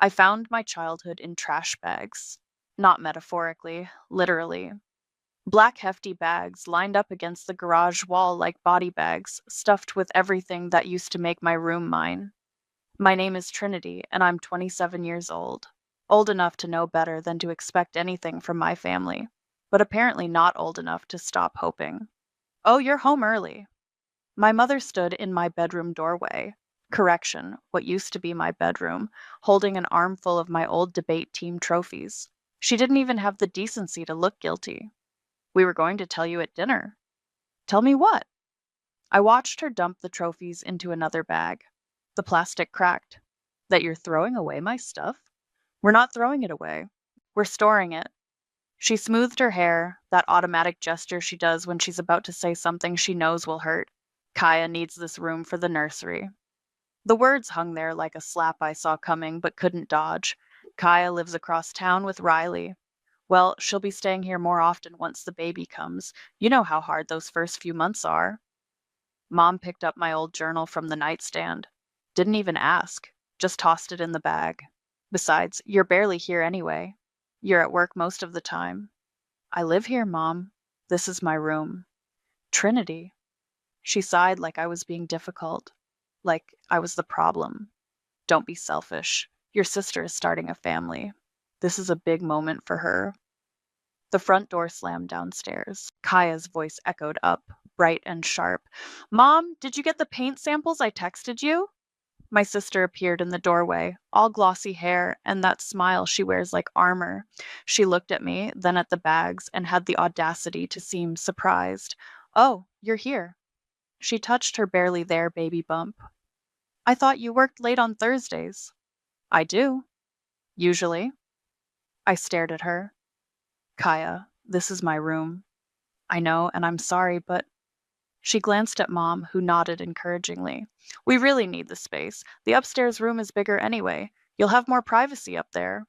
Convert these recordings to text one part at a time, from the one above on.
I found my childhood in trash bags. Not metaphorically, literally. Black hefty bags lined up against the garage wall like body bags, stuffed with everything that used to make my room mine. My name is Trinity, and I'm 27 years old. Old enough to know better than to expect anything from my family, but apparently not old enough to stop hoping. Oh, you're home early. My mother stood in my bedroom doorway. Correction, what used to be my bedroom, holding an armful of my old debate team trophies. She didn't even have the decency to look guilty. We were going to tell you at dinner. Tell me what? I watched her dump the trophies into another bag. The plastic cracked. That you're throwing away my stuff? We're not throwing it away. We're storing it. She smoothed her hair, that automatic gesture she does when she's about to say something she knows will hurt. Kaya needs this room for the nursery. The words hung there like a slap I saw coming but couldn't dodge. Kaya lives across town with Riley. Well, she'll be staying here more often once the baby comes. You know how hard those first few months are. Mom picked up my old journal from the nightstand. Didn't even ask, just tossed it in the bag. Besides, you're barely here anyway. You're at work most of the time. I live here, Mom. This is my room. Trinity. She sighed like I was being difficult, like I was the problem. Don't be selfish. Your sister is starting a family. This is a big moment for her. The front door slammed downstairs. Kaya's voice echoed up, bright and sharp. Mom, did you get the paint samples I texted you? My sister appeared in the doorway, all glossy hair and that smile she wears like armor. She looked at me, then at the bags, and had the audacity to seem surprised. Oh, you're here. She touched her barely there baby bump. I thought you worked late on Thursdays. I do. Usually. I stared at her. Kaya, this is my room. I know, and I'm sorry, but she glanced at Mom, who nodded encouragingly. We really need the space. The upstairs room is bigger anyway. You'll have more privacy up there.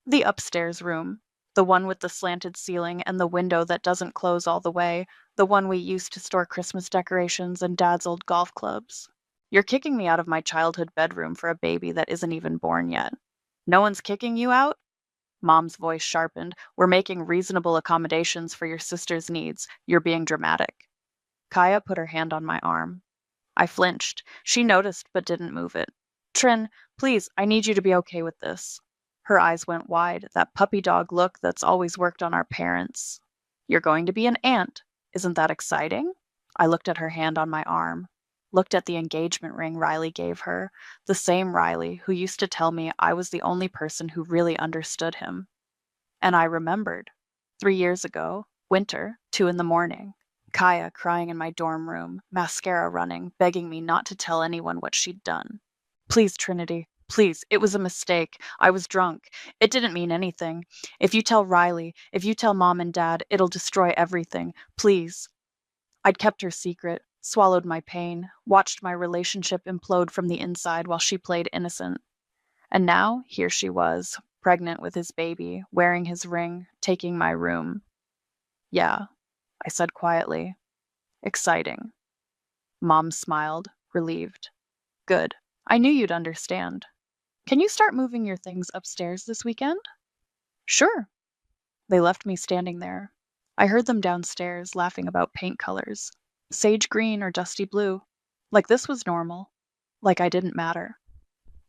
The upstairs room. The one with the slanted ceiling and the window that doesn't close all the way. The one we used to store Christmas decorations and Dad's old golf clubs. You're kicking me out of my childhood bedroom for a baby that isn't even born yet. No one's kicking you out? Mom's voice sharpened. We're making reasonable accommodations for your sister's needs. You're being dramatic. Kaya put her hand on my arm. I flinched. She noticed but didn't move it. Trin, please, I need you to be okay with this. Her eyes went wide, that puppy dog look that's always worked on our parents. You're going to be an aunt. Isn't that exciting? I looked at her hand on my arm, looked at the engagement ring Riley gave her, the same Riley who used to tell me I was the only person who really understood him. And I remembered. 3 years ago, winter, 2 in the morning. Kaya crying in my dorm room, mascara running, begging me not to tell anyone what she'd done. Please, Trinity, please, it was a mistake. I was drunk. It didn't mean anything. If you tell Riley, if you tell Mom and Dad, it'll destroy everything. Please. I'd kept her secret, swallowed my pain, watched my relationship implode from the inside while she played innocent. And now, here she was, pregnant with his baby, wearing his ring, taking my room. Yeah, I said quietly. Exciting. Mom smiled, relieved. Good. I knew you'd understand. Can you start moving your things upstairs this weekend? Sure. They left me standing there. I heard them downstairs laughing about paint colors. Sage green or dusty blue. Like this was normal. Like I didn't matter.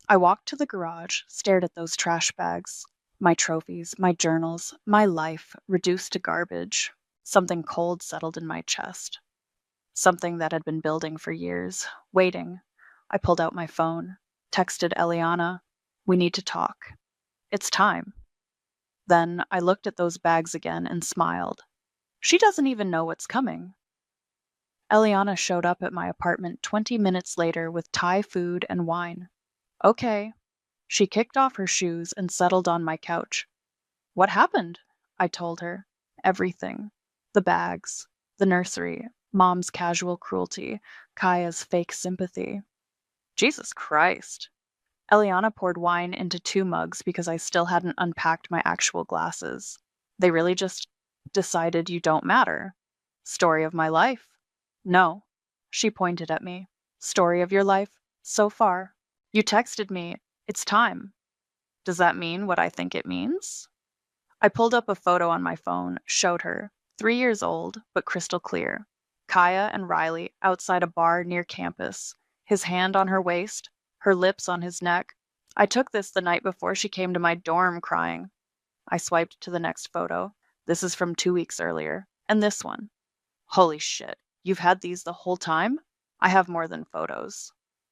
I walked to the garage, stared at those trash bags. My trophies, my journals, my life reduced to garbage. Something cold settled in my chest. Something that had been building for years, waiting. I pulled out my phone, texted Eliana, "We need to talk. It's time." Then I looked at those bags again and smiled. She doesn't even know what's coming. Eliana showed up at my apartment 20 minutes later with Thai food and wine. Okay. She kicked off her shoes and settled on my couch. What happened? I told her. Everything. The bags, the nursery, Mom's casual cruelty, Kaya's fake sympathy. Jesus Christ. Eliana poured wine into 2 mugs because I still hadn't unpacked my actual glasses. They really just decided you don't matter. Story of my life. No. She pointed at me. Story of your life? So far. You texted me. It's time. Does that mean what I think it means? I pulled up a photo on my phone, showed her. 3 years old, but crystal clear. Kaya and Riley outside a bar near campus, his hand on her waist, her lips on his neck. I took this the night before she came to my dorm crying. I swiped to the next photo. This is from 2 weeks earlier. And this one. Holy shit. You've had these the whole time? I have more than photos.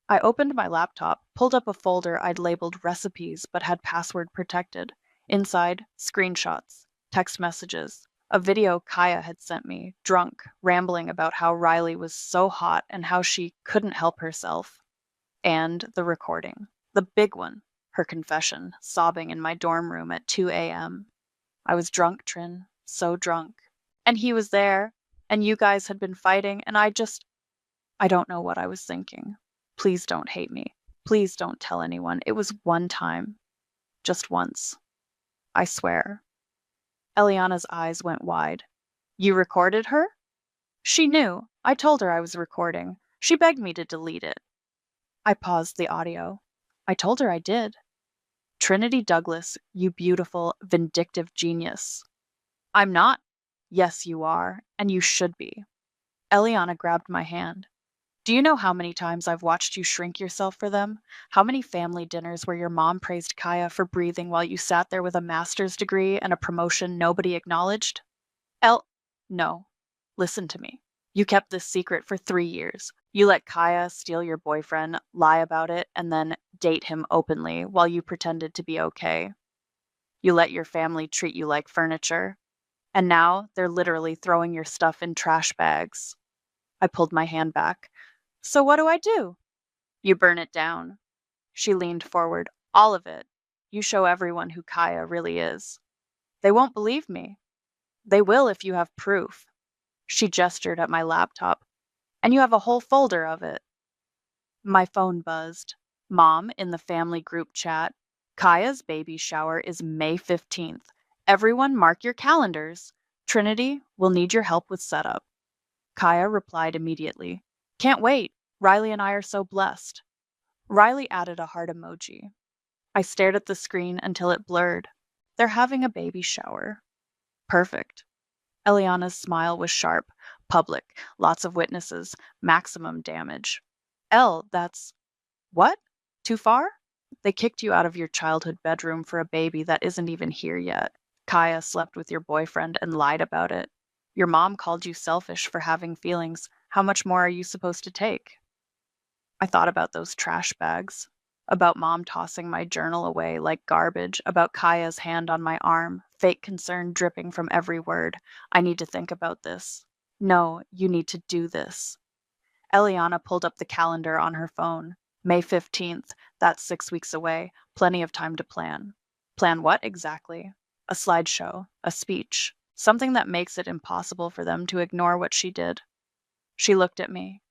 I opened my laptop, pulled up a folder I'd labeled recipes but had password protected. Inside, screenshots, text messages, a video Kaya had sent me, drunk, rambling about how Riley was so hot and how she couldn't help herself. And the recording. The big one. Her confession, sobbing in my dorm room at 2 a.m. I was drunk, Trin, so drunk. And he was there, and you guys had been fighting, and I don't know what I was thinking. Please don't hate me. Please don't tell anyone. It was one time. Just once. I swear. Eliana's eyes went wide. You recorded her? She knew. I told her I was recording. She begged me to delete it. I paused the audio. I told her I did. Trinity Douglas, you beautiful, vindictive genius. I'm not. Yes, you are, and you should be. Eliana grabbed my hand. Do you know how many times I've watched you shrink yourself for them? How many family dinners where your mom praised Kaya for breathing while you sat there with a master's degree and a promotion nobody acknowledged? No. Listen to me. You kept this secret for 3 years. You let Kaya steal your boyfriend, lie about it, and then date him openly while you pretended to be okay. You let your family treat you like furniture. And now they're literally throwing your stuff in trash bags. I pulled my hand back. So what do I do? You burn it down. She leaned forward. All of it. You show everyone who Kaya really is. They won't believe me. They will if you have proof. She gestured at my laptop. And you have a whole folder of it. My phone buzzed. Mom, in the family group chat. Kaya's baby shower is May 15th. Everyone mark your calendars. Trinity, we'll need your help with setup. Kaya replied immediately. Can't wait. Riley and I are so blessed. Riley added a heart emoji. I stared at the screen until it blurred. They're having a baby shower. Perfect. Eliana's smile was sharp. Public. Lots of witnesses. Maximum damage. That's... What? Too far? They kicked you out of your childhood bedroom for a baby that isn't even here yet. Kaya slept with your boyfriend and lied about it. Your mom called you selfish for having feelings. How much more are you supposed to take? I thought about those trash bags. About mom tossing my journal away like garbage. About Kaya's hand on my arm. Fake concern dripping from every word. I need to think about this. No, you need to do this. Eliana pulled up the calendar on her phone. May 15th. That's 6 weeks away. Plenty of time to plan. Plan what exactly? A slideshow. A speech. Something that makes it impossible for them to ignore what she did. She looked at me.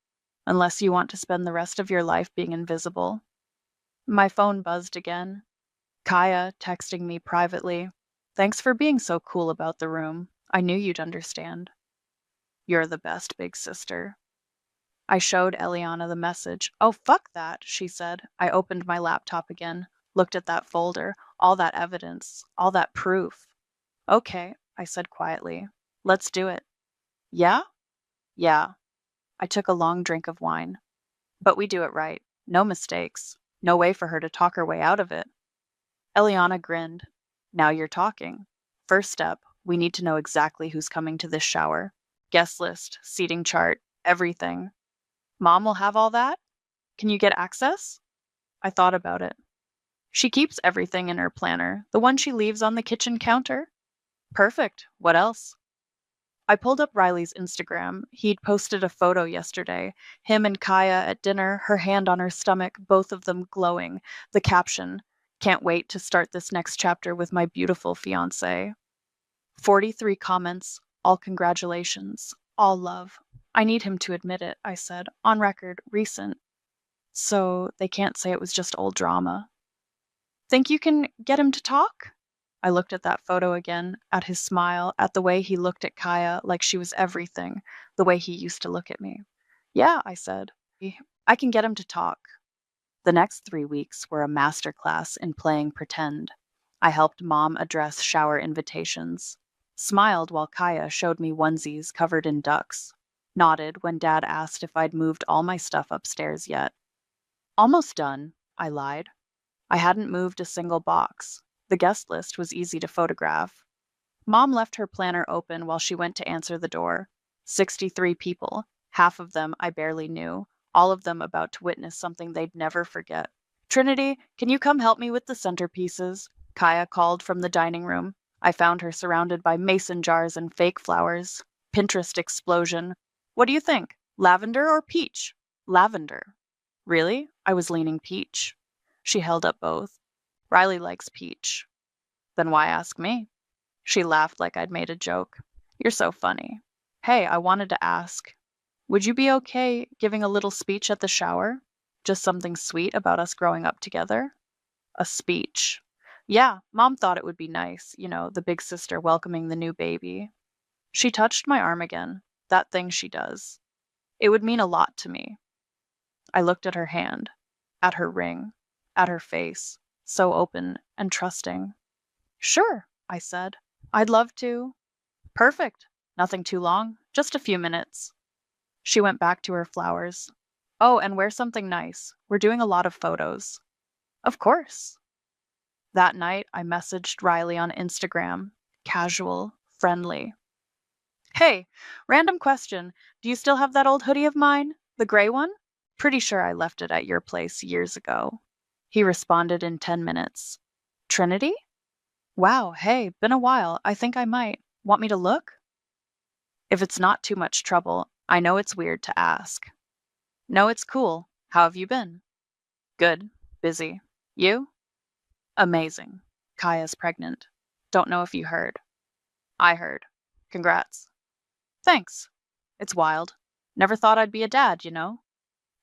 Unless you want to spend the rest of your life being invisible. My phone buzzed again. Kaya texting me privately. Thanks for being so cool about the room. I knew you'd understand. You're the best, big sister. I showed Eliana the message. Oh, fuck that, she said. I opened my laptop again, looked at that folder, all that evidence, all that proof. Okay, I said quietly. Let's do it. Yeah? Yeah. I took a long drink of wine. But we do it right. No mistakes. No way for her to talk her way out of it. Eliana grinned. Now you're talking. First step, we need to know exactly who's coming to this shower. Guest list, seating chart, everything. Mom will have all that? Can you get access? I thought about it. She keeps everything in her planner, the one she leaves on the kitchen counter. Perfect. What else? I pulled up Riley's Instagram. He'd posted a photo yesterday. Him and Kaya at dinner, her hand on her stomach, both of them glowing. The caption, can't wait to start this next chapter with my beautiful fiancé. 43 comments, all congratulations, all love. I need him to admit it, I said, on record, recent. So they can't say it was just old drama. Think you can get him to talk? I looked at that photo again, at his smile, at the way he looked at Kaya like she was everything, the way he used to look at me. Yeah, I said. I can get him to talk. The next 3 weeks were a masterclass in playing pretend. I helped Mom address shower invitations, smiled while Kaya showed me onesies covered in ducks, nodded when Dad asked if I'd moved all my stuff upstairs yet. Almost done, I lied. I hadn't moved a single box. The guest list was easy to photograph. Mom left her planner open while she went to answer the door. 63 people, half of them I barely knew, all of them about to witness something they'd never forget. Trinity, can you come help me with the centerpieces? Kaya called from the dining room. I found her surrounded by mason jars and fake flowers. Pinterest explosion. What do you think? Lavender or peach? Lavender. Really? I was leaning peach. She held up both. Riley likes peach. Then why ask me? She laughed like I'd made a joke. You're so funny. Hey, I wanted to ask, would you be okay giving a little speech at the shower? Just something sweet about us growing up together? A speech. Yeah, Mom thought it would be nice, the big sister welcoming the new baby. She touched my arm again, that thing she does. It would mean a lot to me. I looked at her hand, at her ring, at her face, so open and trusting. Sure, I said. I'd love to. Perfect. Nothing too long, just a few minutes. She went back to her flowers. Oh, and wear something nice. We're doing a lot of photos. Of course. That night, I messaged Riley on Instagram. Casual, friendly. Hey, random question. Do you still have that old hoodie of mine? The gray one? Pretty sure I left it at your place years ago. He responded in 10 minutes. Trinity? Wow, hey, been a while. I think I might. Want me to look? If it's not too much trouble, I know it's weird to ask. No, it's cool. How have you been? Good. Busy. You? Amazing. Kaya's pregnant. Don't know if you heard. I heard. Congrats. Thanks. It's wild. Never thought I'd be a dad.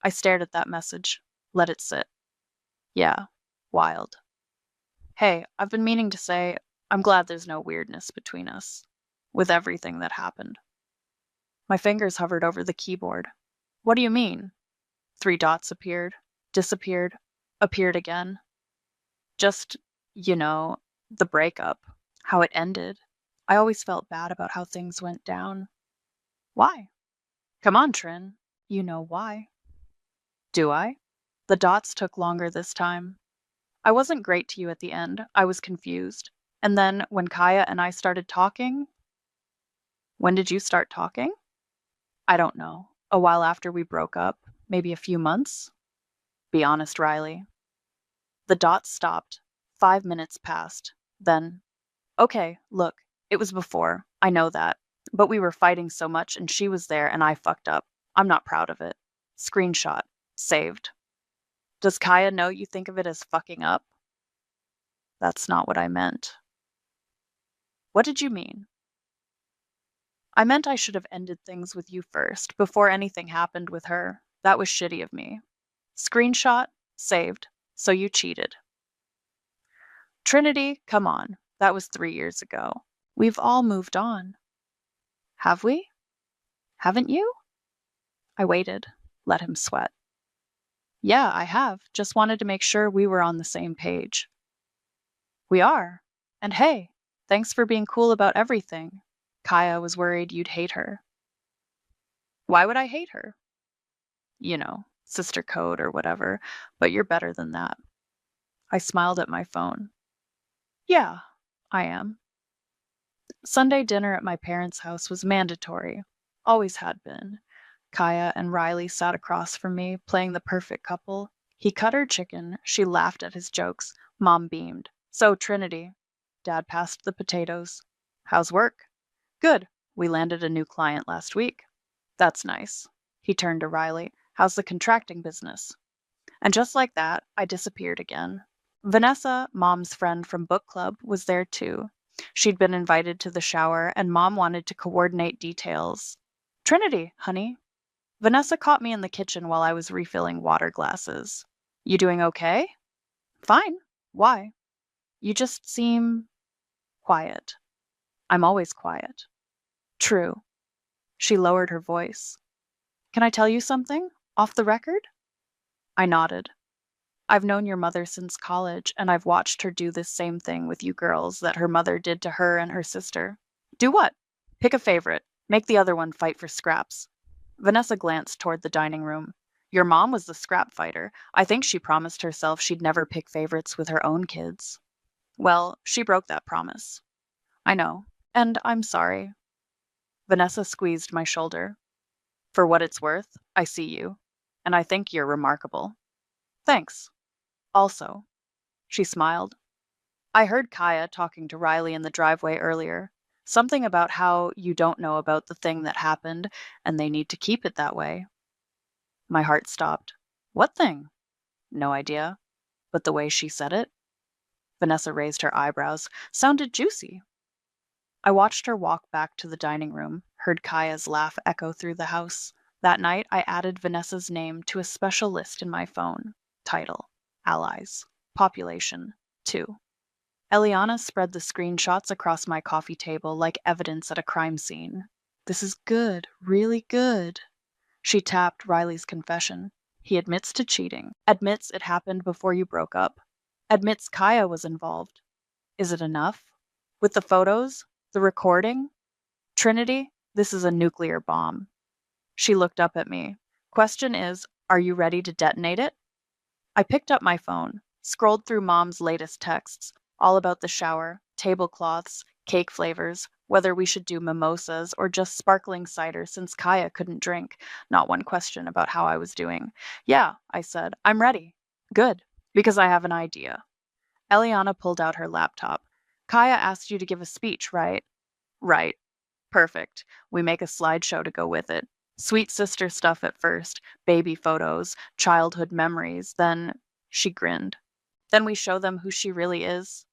I stared at that message. Let it sit. Yeah. Wild. Hey, I've been meaning to say, I'm glad there's no weirdness between us. With everything that happened. My fingers hovered over the keyboard. What do you mean? 3 dots appeared, disappeared, appeared again. Just, the breakup, how it ended. I always felt bad about how things went down. Why? Come on, Trin. You know why. Do I? The dots took longer this time. I wasn't great to you at the end. I was confused. And then when Kaya and I started talking. When did you start talking? I don't know. A while after we broke up. Maybe a few months? Be honest, Riley. The dots stopped. 5 minutes passed. Then, okay, look, it was before. I know that. But we were fighting so much and she was there and I fucked up. I'm not proud of it. Screenshot. Saved. Does Kaya know you think of it as fucking up? That's not what I meant. What did you mean? I meant I should have ended things with you first, before anything happened with her. That was shitty of me. Screenshot. Saved. So you cheated. Trinity, come on. That was 3 years ago. We've all moved on. Have we? Haven't you? I waited. Let him sweat. Yeah, I have. Just wanted to make sure we were on the same page. We are. And hey, thanks for being cool about everything. Kaya was worried you'd hate her. Why would I hate her? Sister code or whatever, but you're better than that. I smiled at my phone. Yeah, I am. Sunday dinner at my parents' house was mandatory. Always had been. Kaya and Riley sat across from me, playing the perfect couple. He cut her chicken. She laughed at his jokes. Mom beamed. So, Trinity. Dad passed the potatoes. How's work? Good. We landed a new client last week. That's nice. He turned to Riley. How's the contracting business? And just like that, I disappeared again. Vanessa, Mom's friend from book club, was there too. She'd been invited to the shower, and Mom wanted to coordinate details. Trinity, honey. Vanessa caught me in the kitchen while I was refilling water glasses. You doing okay? Fine. Why? You just seem quiet. I'm always quiet. True. She lowered her voice. Can I tell you something? Off the record? I nodded. I've known your mother since college, and I've watched her do this same thing with you girls that her mother did to her and her sister. Do what? Pick a favorite. Make the other one fight for scraps. Vanessa glanced toward the dining room. Your mom was the scrap fighter. I think she promised herself she'd never pick favorites with her own kids. Well, she broke that promise. I know. And I'm sorry. Vanessa squeezed my shoulder. For what it's worth, I see you. And I think you're remarkable. Thanks. Also, she smiled. I heard Kaya talking to Riley in the driveway earlier. Something about how you don't know about the thing that happened, and they need to keep it that way. My heart stopped. What thing? No idea. But the way she said it? Vanessa raised her eyebrows. Sounded juicy. I watched her walk back to the dining room, heard Kaya's laugh echo through the house. That night, I added Vanessa's name to a special list in my phone. Title: Allies. Population: 2. Eliana spread the screenshots across my coffee table like evidence at a crime scene. This is good, really good. She tapped Riley's confession. He admits to cheating, admits it happened before you broke up, admits Kaya was involved. Is it enough? With the photos? The recording? Trinity, this is a nuclear bomb. She looked up at me. Question is, are you ready to detonate it? I picked up my phone, scrolled through Mom's latest texts, all about the shower, tablecloths, cake flavors, whether we should do mimosas or just sparkling cider since Kaya couldn't drink. Not one question about how I was doing. Yeah, I said, I'm ready. Good, because I have an idea. Eliana pulled out her laptop. Kaya asked you to give a speech, right? Right. Perfect. We make a slideshow to go with it. Sweet sister stuff at first, baby photos, childhood memories, then she grinned. Then we show them who she really is.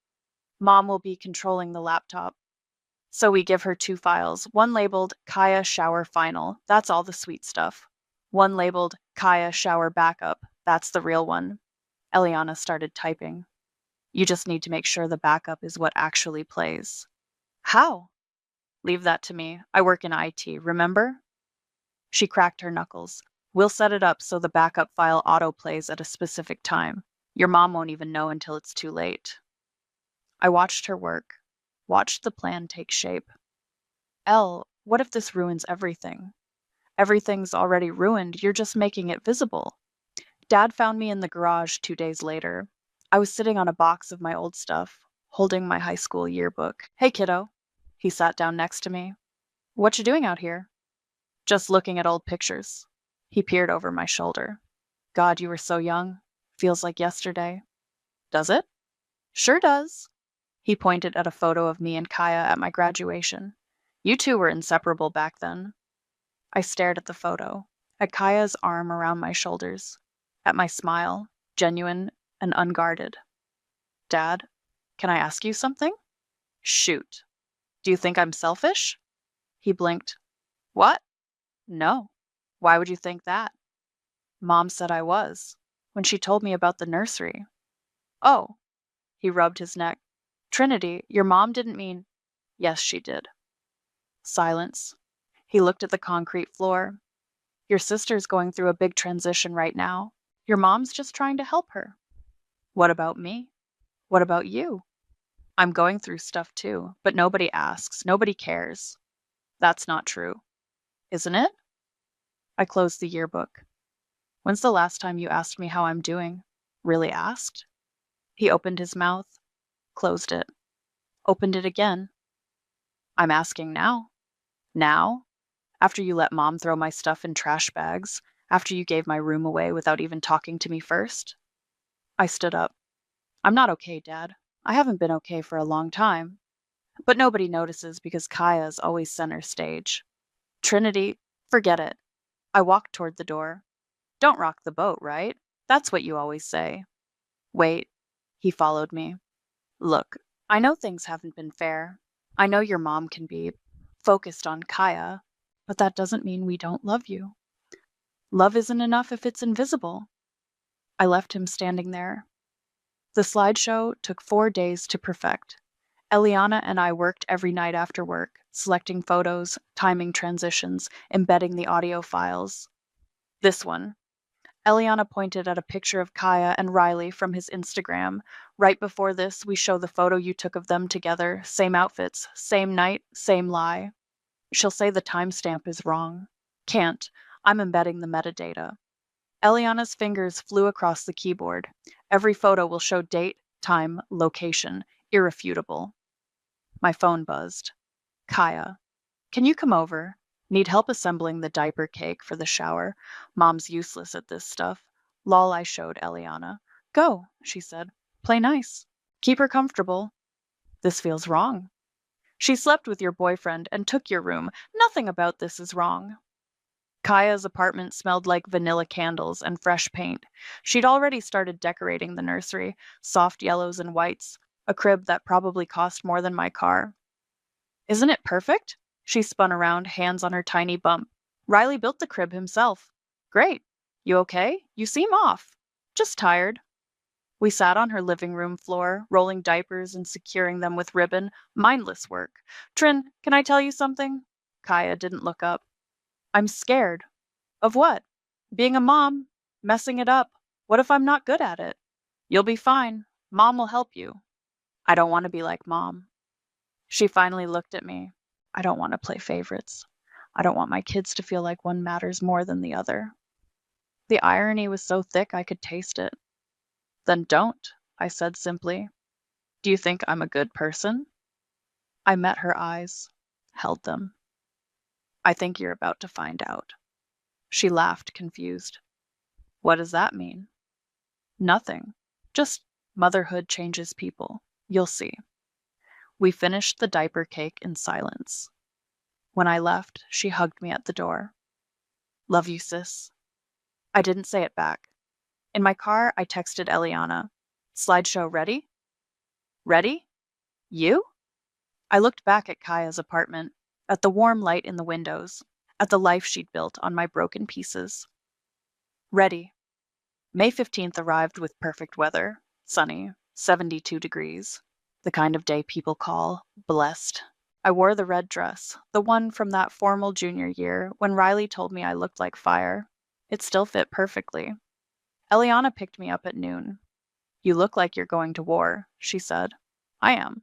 Mom will be controlling the laptop. So we give her 2 files, one labeled Kaya Shower Final, that's all the sweet stuff. One labeled Kaya Shower Backup, that's the real one. Eliana started typing. You just need to make sure the backup is what actually plays. How? Leave that to me. I work in IT, remember? She cracked her knuckles. We'll set it up so the backup file autoplays at a specific time. Your mom won't even know until it's too late. I watched her work, watched the plan take shape. What if this ruins everything? Everything's already ruined, you're just making it visible. Dad found me in the garage 2 days later. I was sitting on a box of my old stuff, holding my high school yearbook. Hey, kiddo. He sat down next to me. What you doing out here? Just looking at old pictures. He peered over my shoulder. God, you were so young. Feels like yesterday. Does it? Sure does. He pointed at a photo of me and Kaya at my graduation. You two were inseparable back then. I stared at the photo, at Kaya's arm around my shoulders, at my smile, genuine and unguarded. Dad, can I ask you something? Shoot. Do you think I'm selfish? He blinked. What? No. Why would you think that? Mom said I was, when she told me about the nursery. Oh. He rubbed his neck. Trinity, your mom didn't mean... Yes, she did. Silence. He looked at the concrete floor. Your sister's going through a big transition right now. Your mom's just trying to help her. What about me? What about you? I'm going through stuff too, but nobody asks, nobody cares. That's not true. Isn't it? I closed the yearbook. When's the last time you asked me how I'm doing? Really asked? He opened his mouth, closed it, opened it again. I'm asking now. Now? After you let Mom throw my stuff in trash bags, after you gave my room away without even talking to me first? I stood up. I'm not okay, Dad. I haven't been okay for a long time. But nobody notices because Kaya's always center stage. Trinity, forget it. I walked toward the door. Don't rock the boat, right? That's what you always say. Wait. He followed me. Look, I know things haven't been fair. I know your mom can be focused on Kaya, but that doesn't mean we don't love you. Love isn't enough if it's invisible. I left him standing there. The slideshow took 4 days to perfect. Eliana and I worked every night after work, selecting photos, timing transitions, embedding the audio files. This one. Eliana pointed at a picture of Kaya and Riley from his Instagram. Right before this, we show the photo you took of them together, same outfits, same night, same lie. She'll say the timestamp is wrong. Can't. I'm embedding the metadata. Eliana's fingers flew across the keyboard. Every photo will show date, time, location. Irrefutable. My phone buzzed. Kaya. Can you come over? Need help assembling the diaper cake for the shower. Mom's useless at this stuff. Lol, I showed Eliana. Go, she said. Play nice. Keep her comfortable. This feels wrong. She slept with your boyfriend and took your room. Nothing about this is wrong. Kaya's apartment smelled like vanilla candles and fresh paint. She'd already started decorating the nursery, soft yellows and whites, a crib that probably cost more than my car. Isn't it perfect? She spun around, hands on her tiny bump. Riley built the crib himself. Great. You okay? You seem off. Just tired. We sat on her living room floor, rolling diapers and securing them with ribbon. Mindless work. Trin, can I tell you something? Kaya didn't look up. I'm scared. Of what? Being a mom. Messing it up. What if I'm not good at it? You'll be fine. Mom will help you. I don't want to be like Mom. She finally looked at me. I don't want to play favorites. I don't want my kids to feel like one matters more than the other. The irony was so thick I could taste it. Then don't, I said simply. Do you think I'm a good person? I met her eyes, held them. I think you're about to find out. She laughed, confused. What does that mean? Nothing. Just motherhood changes people. You'll see. We finished the diaper cake in silence. When I left, she hugged me at the door. Love you, sis. I didn't say it back. In my car, I texted Eliana. Slideshow ready? Ready? You? I looked back at Kaya's apartment, at the warm light in the windows, at the life she'd built on my broken pieces. Ready. May 15th arrived with perfect weather, sunny, 72 degrees, the kind of day people call blessed. I wore the red dress, the one from that formal junior year when Riley told me I looked like fire. It still fit perfectly. Eliana picked me up at noon. You look like you're going to war, she said. I am.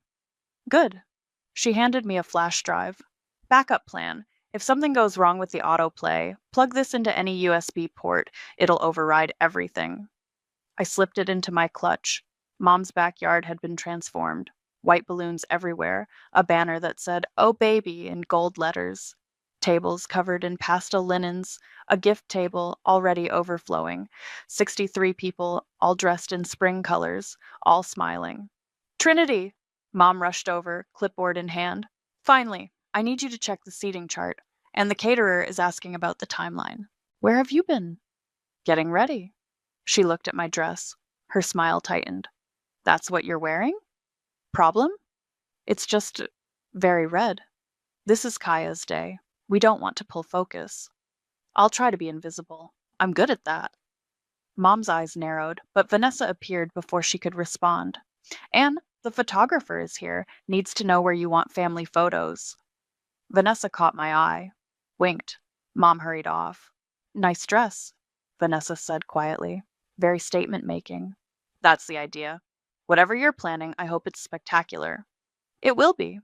Good. She handed me a flash drive. Backup plan. If something goes wrong with the autoplay, plug this into any USB port. It'll override everything. I slipped it into my clutch. Mom's backyard had been transformed. White balloons everywhere, a banner that said, "Oh baby," in gold letters. Tables covered in pastel linens, a gift table already overflowing. 63 people, all dressed in spring colors, all smiling. Trinity! Mom rushed over, clipboard in hand. Finally, I need you to check the seating chart. And the caterer is asking about the timeline. Where have you been? Getting ready. She looked at my dress. Her smile tightened. That's what you're wearing? Problem? It's just very red. This is Kaya's day. We don't want to pull focus. I'll try to be invisible. I'm good at that. Mom's eyes narrowed, but Vanessa appeared before she could respond. And the photographer is here, needs to know where you want family photos. Vanessa caught my eye, winked. Mom hurried off. Nice dress, Vanessa said quietly. Very statement making. That's the idea. Whatever you're planning, I hope it's spectacular. It will be.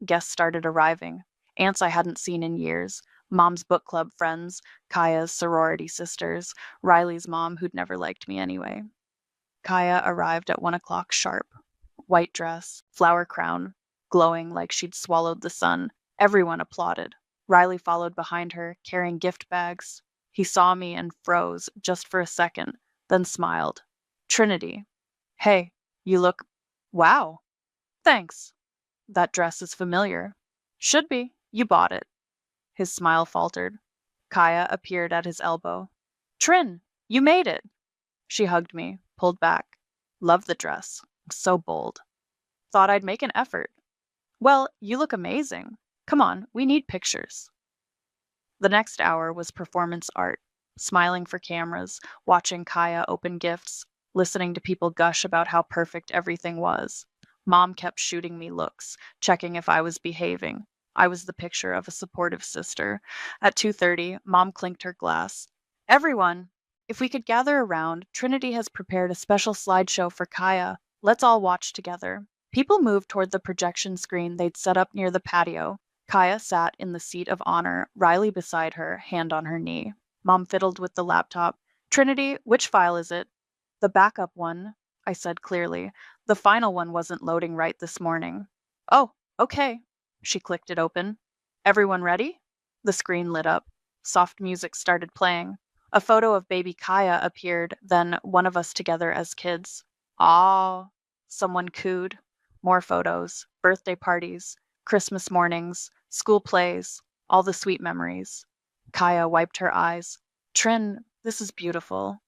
Guests started arriving. Aunts I hadn't seen in years. Mom's book club friends, Kaya's sorority sisters, Riley's mom who'd never liked me anyway. Kaya arrived at 1 o'clock sharp. White dress, flower crown, glowing like she'd swallowed the sun. Everyone applauded. Riley followed behind her, carrying gift bags. He saw me and froze just for a second, then smiled. Trinity. Hey, you look... Wow. Thanks. That dress is familiar. Should be. You bought it. His smile faltered. Kaya appeared at his elbow. Trin, you made it. She hugged me, pulled back. Love the dress. So bold. Thought I'd make an effort. Well, you look amazing. Come on, we need pictures. The next hour was performance art, smiling for cameras, watching Kaya open gifts, listening to people gush about how perfect everything was. Mom kept shooting me looks, checking if I was behaving. I was the picture of a supportive sister. At 2:30, Mom clinked her glass. Everyone, If we could gather around, Trinity has prepared a special slideshow for Kaya. Let's all watch together. People moved toward the projection screen they'd set up near the patio. Kaya sat in the seat of honor, Riley beside her, hand on her knee. Mom fiddled with the laptop. Trinity, which file is it? The backup one, I said clearly. The final one wasn't loading right this morning. Oh, okay. She clicked it open. Everyone ready? The screen lit up. Soft music started playing. A photo of baby Kaya appeared, then one of us together as kids. Ah, someone cooed. More photos, birthday parties, Christmas mornings, school plays, all the sweet memories. Kaya wiped her eyes. Trin, this is beautiful.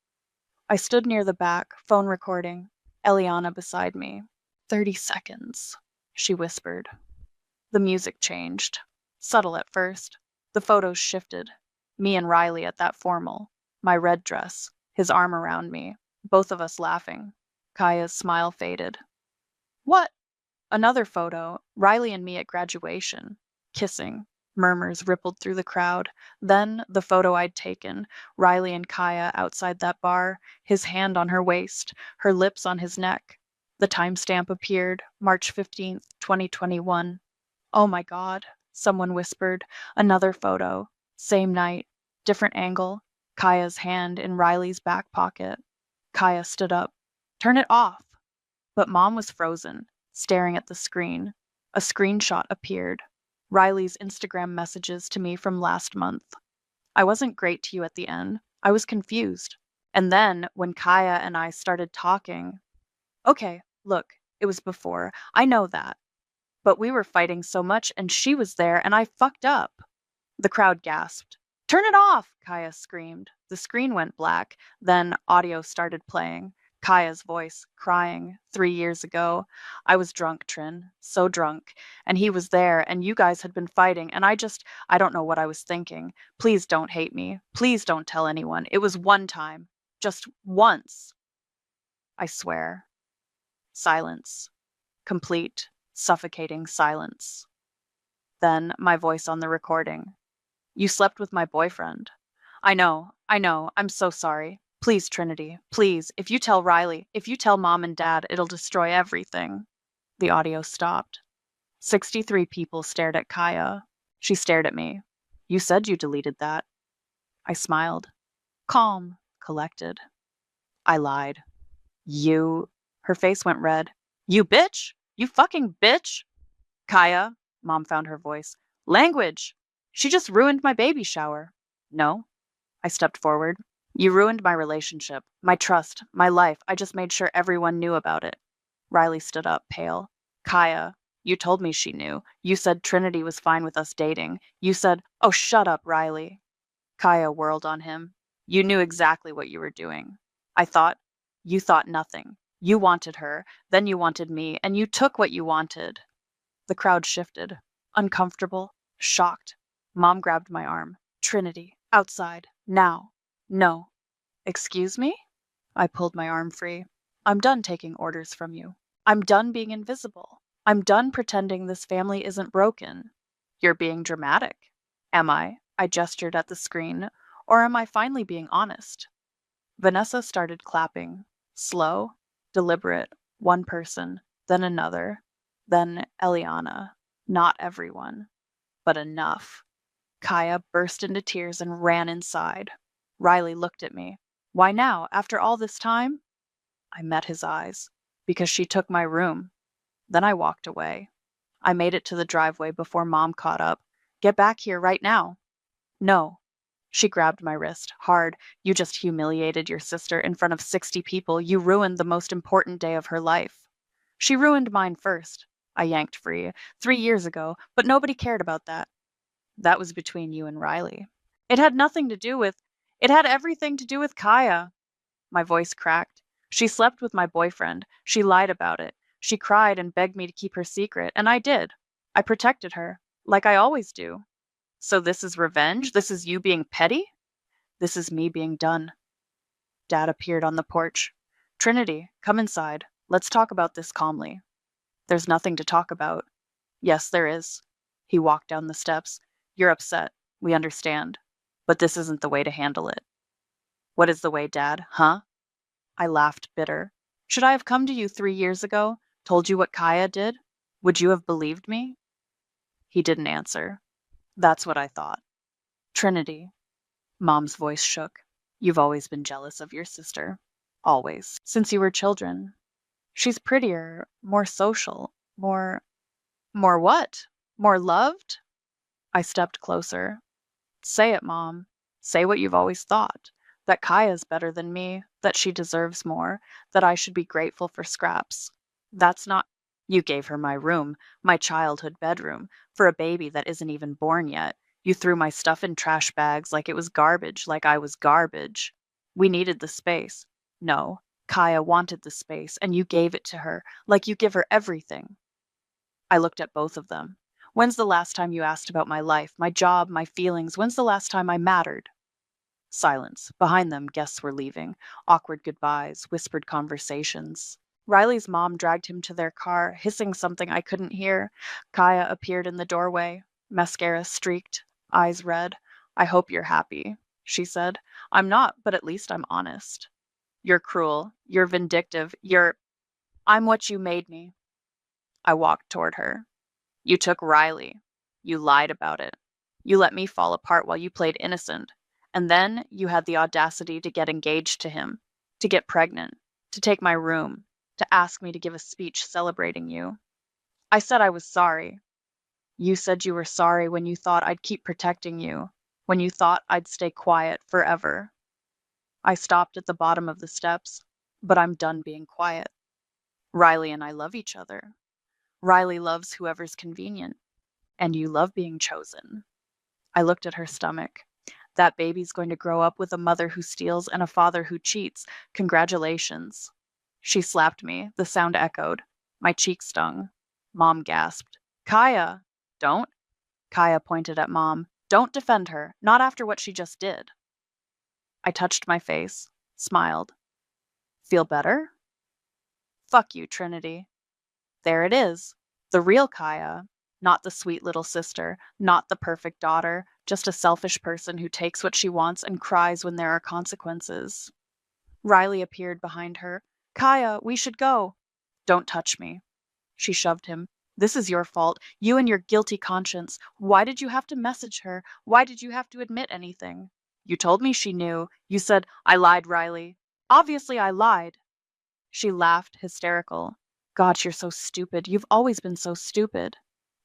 I stood near the back, phone recording. Eliana beside me. 30 seconds, she whispered. The music changed. Subtle at first. The photos shifted. Me and Riley at that formal. My red dress. His arm around me. Both of us laughing. Kaya's smile faded. What? Another photo. Riley and me at graduation. Kissing. Murmurs rippled through the crowd. Then the photo I'd taken. Riley and Kaya outside that bar. His hand on her waist. Her lips on his neck. The timestamp appeared. March 15th, 2021. Oh my God, someone whispered. Another photo. Same night. Different angle. Kaya's hand in Riley's back pocket. Kaya stood up. Turn it off. But Mom was frozen, staring at the screen. A screenshot appeared. Riley's Instagram messages to me from last month. I wasn't great to you at the end. I was confused. And then, when Kaya and I started talking. Okay, look, it was before. I know that. But we were fighting so much, and she was there, and I fucked up. The crowd gasped. Turn it off, Kaya screamed. The screen went black. Then audio started playing. Kaya's voice, crying, 3 years ago. I was drunk, Trin, so drunk. And he was there, and you guys had been fighting, and I don't know what I was thinking. Please don't hate me. Please don't tell anyone. It was one time. Just once. I swear. Silence. Complete, suffocating silence. Then my voice on the recording. You slept with my boyfriend. I know, I'm so sorry. Please, Trinity, please, if you tell Riley, if you tell Mom and Dad, it'll destroy everything. The audio stopped. 63 people stared at Kaya. She stared at me. You said you deleted that. I smiled. Calm, collected. I lied. You. Her face went red. You bitch! You fucking bitch! Kaya, Mom found her voice. Language! She just ruined my baby shower. No. I stepped forward. You ruined my relationship, my trust, my life. I just made sure everyone knew about it. Riley stood up, pale. Kaya, you told me she knew. You said Trinity was fine with us dating. You said, oh, shut up, Riley. Kaya whirled on him. You knew exactly what you were doing. You thought nothing. You wanted her, then you wanted me, and you took what you wanted. The crowd shifted, uncomfortable, shocked. Mom grabbed my arm. Trinity, outside, now. No. Excuse me? I pulled my arm free. I'm done taking orders from you. I'm done being invisible. I'm done pretending this family isn't broken. You're being dramatic. Am I? I gestured at the screen. Or am I finally being honest? Vanessa started clapping. Slow, deliberate, one person, then another, then Eliana. Not everyone, but enough. Kaya burst into tears and ran inside. Riley looked at me. Why now, after all this time? I met his eyes. Because she took my room. Then I walked away. I made it to the driveway before Mom caught up. Get back here right now. No. She grabbed my wrist, hard. You just humiliated your sister in front of 60 people. You ruined the most important day of her life. She ruined mine first. I yanked free. 3 years ago, but nobody cared about that. That was between you and Riley. It had everything to do with Kaya. My voice cracked. She slept with my boyfriend. She lied about it. She cried and begged me to keep her secret, and I did. I protected her, like I always do. So this is revenge? This is you being petty? This is me being done. Dad appeared on the porch. Trinity, come inside. Let's talk about this calmly. There's nothing to talk about. Yes, there is. He walked down the steps. You're upset. We understand. But this isn't the way to handle it. What is the way, Dad? Huh? I laughed, bitter. Should I have come to you 3 years ago, told you what Kaya did? Would you have believed me? He didn't answer. That's what I thought. Trinity. Mom's voice shook. You've always been jealous of your sister. Always. Since you were children. She's prettier, more social, more what? More loved? I stepped closer. Say it, Mom. Say what you've always thought. That Kaya's better than me, that she deserves more, that I should be grateful for scraps. That's not. You gave her my room, my childhood bedroom, for a baby that isn't even born yet. You threw my stuff in trash bags like it was garbage, like I was garbage. We needed the space. No, Kaya wanted the space, and you gave it to her, like you give her everything. I looked at both of them. When's the last time you asked about my life, my job, my feelings? When's the last time I mattered? Silence. Behind them, guests were leaving. Awkward goodbyes, whispered conversations. Riley's mom dragged him to their car, hissing something I couldn't hear. Kaya appeared in the doorway, mascara streaked, eyes red. I hope you're happy, she said. I'm not, but at least I'm honest. You're cruel. You're vindictive. I'm what you made me. I walked toward her. You took Riley. You lied about it. You let me fall apart while you played innocent. And then you had the audacity to get engaged to him, to get pregnant, to take my room, to ask me to give a speech celebrating you. I said I was sorry. You said you were sorry when you thought I'd keep protecting you, when you thought I'd stay quiet forever. I stopped at the bottom of the steps, but I'm done being quiet. Riley and I love each other. Riley loves whoever's convenient. And you love being chosen. I looked at her stomach. That baby's going to grow up with a mother who steals and a father who cheats. Congratulations. She slapped me. The sound echoed. My cheek stung. Mom gasped. Kaya! Don't. Kaya pointed at Mom. Don't defend her. Not after what she just did. I touched my face. Smiled. Feel better? Fuck you, Trinity. There it is. The real Kaya. Not the sweet little sister, not the perfect daughter, just a selfish person who takes what she wants and cries when there are consequences. Riley appeared behind her. Kaya, we should go. Don't touch me. She shoved him. This is your fault. You and your guilty conscience. Why did you have to message her? Why did you have to admit anything? You told me she knew. You said, I lied, Riley. Obviously, I lied. She laughed, hysterical. God, you're so stupid. You've always been so stupid.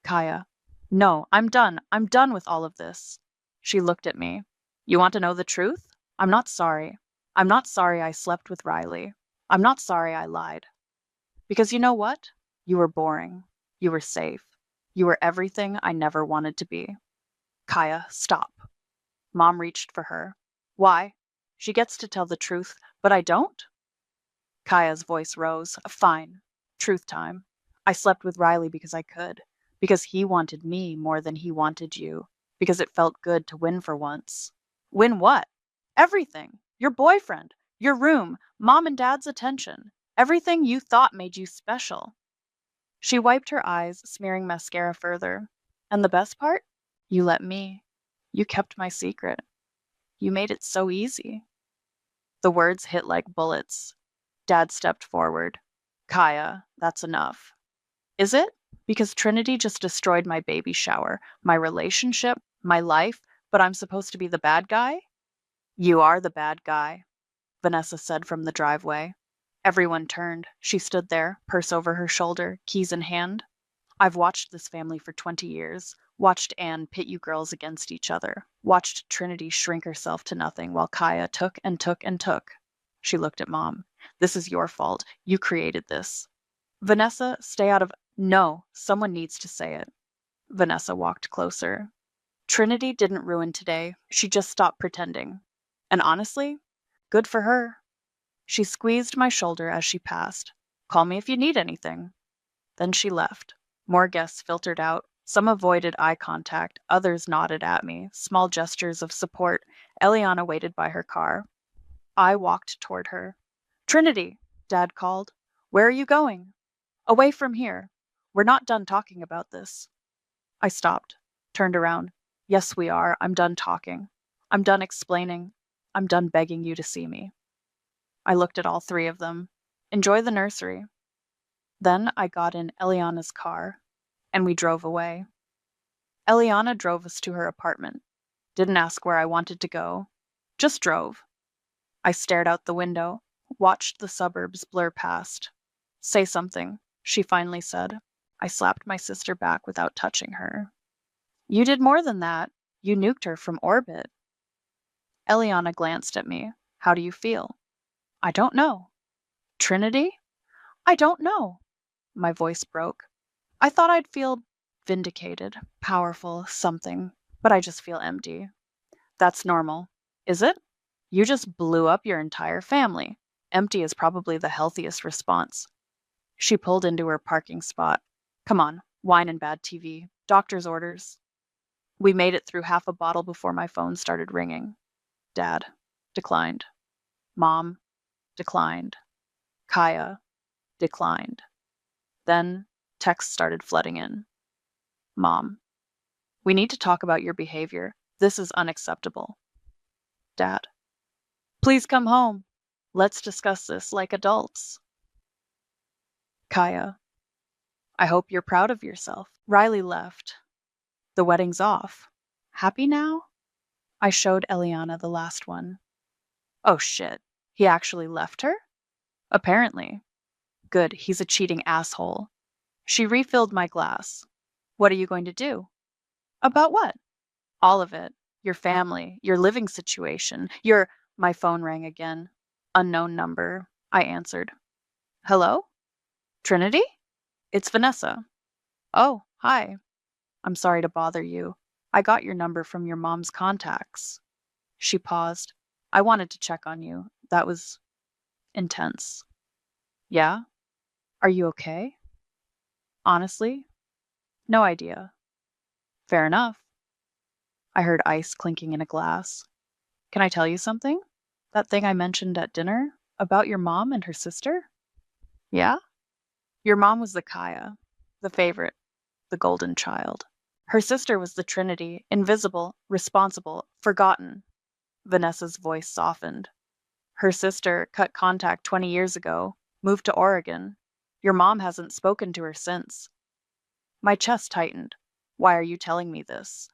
Kaya. No, I'm done. I'm done with all of this. She looked at me. You want to know the truth? I'm not sorry. I'm not sorry I slept with Riley. I'm not sorry I lied. Because you know what? You were boring. You were safe. You were everything I never wanted to be. Kaya, stop. Mom reached for her. Why? She gets to tell the truth, but I don't? Kaya's voice rose. Fine. Truth time. I slept with Riley because I could. Because he wanted me more than he wanted you. Because it felt good to win for once. Win what? Everything. Your boyfriend. Your room. Mom and Dad's attention. Everything you thought made you special. She wiped her eyes, smearing mascara further. And the best part? You let me. You kept my secret. You made it so easy. The words hit like bullets. Dad stepped forward. Kaya, that's enough. Is it? Because Trinity just destroyed my baby shower, my relationship, my life, but I'm supposed to be the bad guy? You are the bad guy, Vanessa said from the driveway. Everyone turned. She stood there, purse over her shoulder, keys in hand. I've watched this family for 20 years, watched Anne pit you girls against each other, watched Trinity shrink herself to nothing while Kaya took and took and took. She looked at Mom. This is your fault. You created this. Vanessa, stay out of. No, someone needs to say it. Vanessa walked closer. Trinity didn't ruin today. She just stopped pretending. And honestly, good for her. She squeezed my shoulder as she passed. Call me if you need anything. Then she left. More guests filtered out. Some avoided eye contact. Others nodded at me, small gestures of support. Eliana waited by her car. I walked toward her. Trinity, Dad called. Where are you going? Away from here. We're not done talking about this. I stopped, turned around. Yes, we are. I'm done talking. I'm done explaining. I'm done begging you to see me. I looked at all three of them. Enjoy the nursery. Then I got in Eliana's car, and we drove away. Eliana drove us to her apartment. Didn't ask where I wanted to go. Just drove. I stared out the window, watched the suburbs blur past. Say something, she finally said. I slapped my sister back without touching her. You did more than that. You nuked her from orbit. Eliana glanced at me. How do you feel? I don't know. Trinity? I don't know. My voice broke. I thought I'd feel vindicated, powerful, something, but I just feel empty. That's normal. Is it? You just blew up your entire family. Empty is probably the healthiest response. She pulled into her parking spot. Come on, wine and bad TV. Doctor's orders. We made it through half a bottle before my phone started ringing. Dad. Declined. Mom. Declined. Kaya. Declined. Then texts started flooding in. Mom. We need to talk about your behavior. This is unacceptable. Dad. Please come home. Let's discuss this like adults. Kaya. I hope you're proud of yourself. Riley left. The wedding's off. Happy now? I showed Eliana the last one. Oh shit. He actually left her? Apparently. Good, he's a cheating asshole. She refilled my glass. What are you going to do? About what? All of it. Your family, your living situation, your. My phone rang again. Unknown number. I answered. Hello? Trinity? It's Vanessa. Oh, hi. I'm sorry to bother you. I got your number from your mom's contacts. She paused. I wanted to check on you. That was intense. Yeah? Are you okay? Honestly? No idea. Fair enough. I heard ice clinking in a glass. Can I tell you something? That thing I mentioned at dinner about your mom and her sister? Yeah? Your mom was the Kaya, the favorite, the golden child. Her sister was the Trinity, invisible, responsible, forgotten. Vanessa's voice softened. Her sister cut contact 20 years ago, moved to Oregon. Your mom hasn't spoken to her since. My chest tightened. Why are you telling me this?